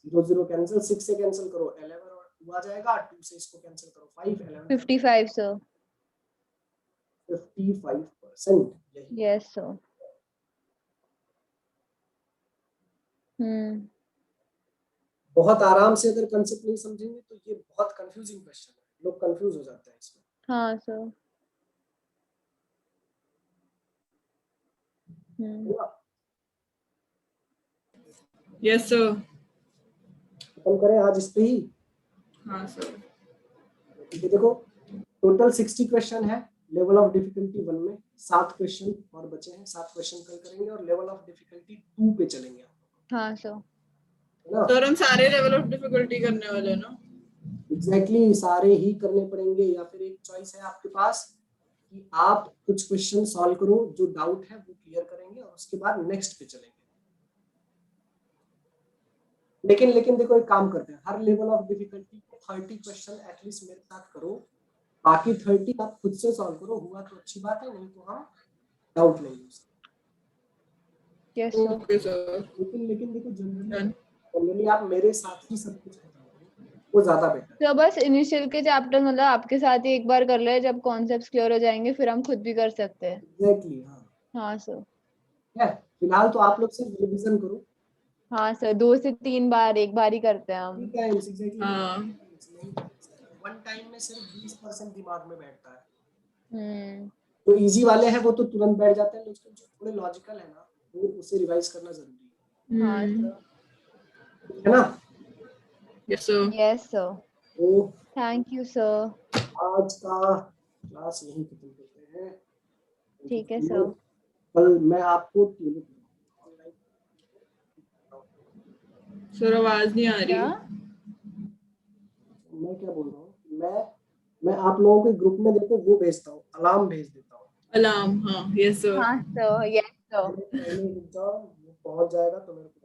0 0 cancel, 6 से कैंसिल करो 11 और 2 आ जाएगा, 2 से इसको कैंसिल करो 5 11 55 सर 55%। यही यस सर बहुत आराम से अगर कंसेप्ट नहीं समझेंगे तो ये बहुत कंफ्यूजिंग क्वेश्चन है, लोग कंफ्यूज हो जाते हैं इसमें। हाँ सर यस सर। खत्म करें आज इस पे ही। हाँ सर। ठीक है, देखो टोटल 60 क्वेश्चन है लेवल ऑफ डिफिकल्टी 1 में, 7 क्वेश्चन और बचे हैं, 7 क्वेश्चन कल करेंगे और लेवल ऑफ डिफिकल्टी 2 पे चलेंगे। हाँ सर है ना? सर हम सारे लेवल ऑफ डिफिकल्टी करने वाले हैं ना? एग्जैक्टली सारे ही करने पड़ेंगे, या फिर एक चॉइस है आपके पास कि आप कुछ क्वेश्चन सॉल्व करो, जो डाउट है वो क्लियर करेंगे और उसके बाद नेक्स्ट पे चलेंगे। लेकिन देखो एक काम करते हैं, हर लेवल ऑफ डिफिकल्टी पे 30 क्वेश्चन एटलीस्ट मेरे साथ करो, बाकी 30 आप खुद से सॉल्व करो, हुआ तो अच्छी बात है, नहीं तो हम डाउट लेंगे उसका। Yes sir okay sir. लेकिन देखो जनरली आप मेरे साथ ही सब कुछ बताओगे, वो ज्यादा बेटर है। तो बस इनिशियल के चैप्टर मतलब आपके साथ ही एक बार कर ले, जब कॉन्सेप्ट्स क्लियर हो जाएंगे फिर हम खुद भी कर सकते हैं। एग्जैक्टली हाँ। हाँ सर है, फिलहाल तो आप लोग सिर्फ रिवीजन करो। हाँ सर 2 से 3 बार एक बार ही करते हैं हम। ठीक है एग्जैक्टली। हाँ वन टाइम में सिर्फ 20% दिमाग में बैठता है। हम्म तो इजी वाले हैं वो तो तुरंत बैठ जाते हैं, लेकिन जो थोड़े लॉजिकल है ना वो उसे रिवाइज करना जरूरी हाँ सर है ना? Yes sir. यस सर तो थैंक यू सर। आज का क्लास यहीं खत्म करते हैं। ठीक है सर। कल मैं आपको ऑनलाइन, सर आवाज नहीं आ रही। क्या मैं क्या बोल रहा हूँ, मैं आप लोगों के ग्रुप में देखो वो भेजता हूँ, अलार्म भेज देता हूँ। अलार्म हाँ यस सर। हाँ सर यस सर पहले रुक जाओ, वो पहुंच जाएगा तो मेरे को बताओ।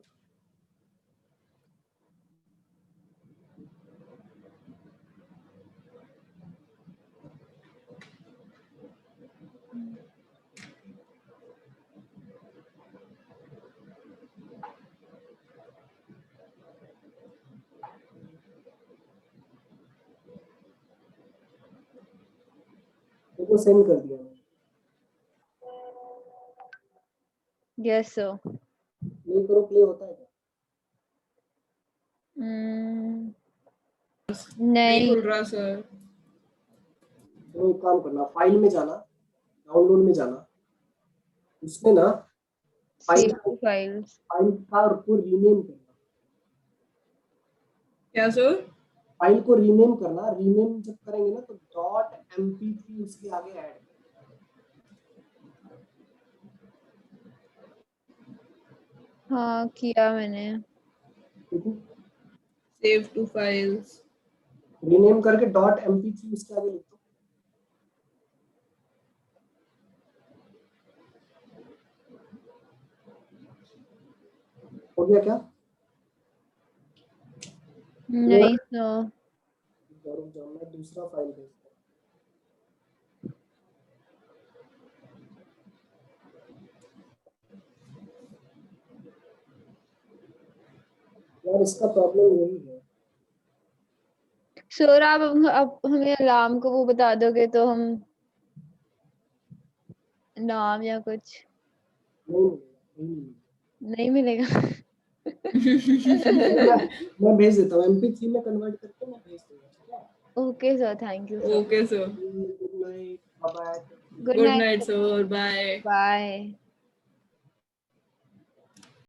देखो सेंड कर दिया मैंने। यस सर प्ले करो, प्ले होता है क्या? नहीं खुल रहा सर। तो एक काम करना, फाइल में जाना, डाउनलोड में जाना, उसमें ना फाइल सेव फाइल्स का को रीनेम करना। क्या सर? फाइल को रीनेम करना, रीनेम जब करेंगे ना तो .mp3 उसके आगे ऐड करना। हाँ किया मैंने। ठीक है, सेव टू फाइल्स। रीनेम करके .mp3 उसके आगे लिख दो। हो गया क्या? नहीं सर, रुक जाओ, मैं दूसरा फाइल भेजता हूँ। यार इसका प्रॉब्लम यही है। सर आप अब हमें अलार्म को वो बता दोगे तो हम नाम या कुछ नहीं मिलेगा, नहीं नहीं मिलेगा। मैं भेज देता हूँ, MP3 में कन्वर्ट करके मैं भेज दूंगा, ठीक है? Okay sir, thank you sir. Okay sir, good night, bye bye. Good good night night sir, bye. Bye.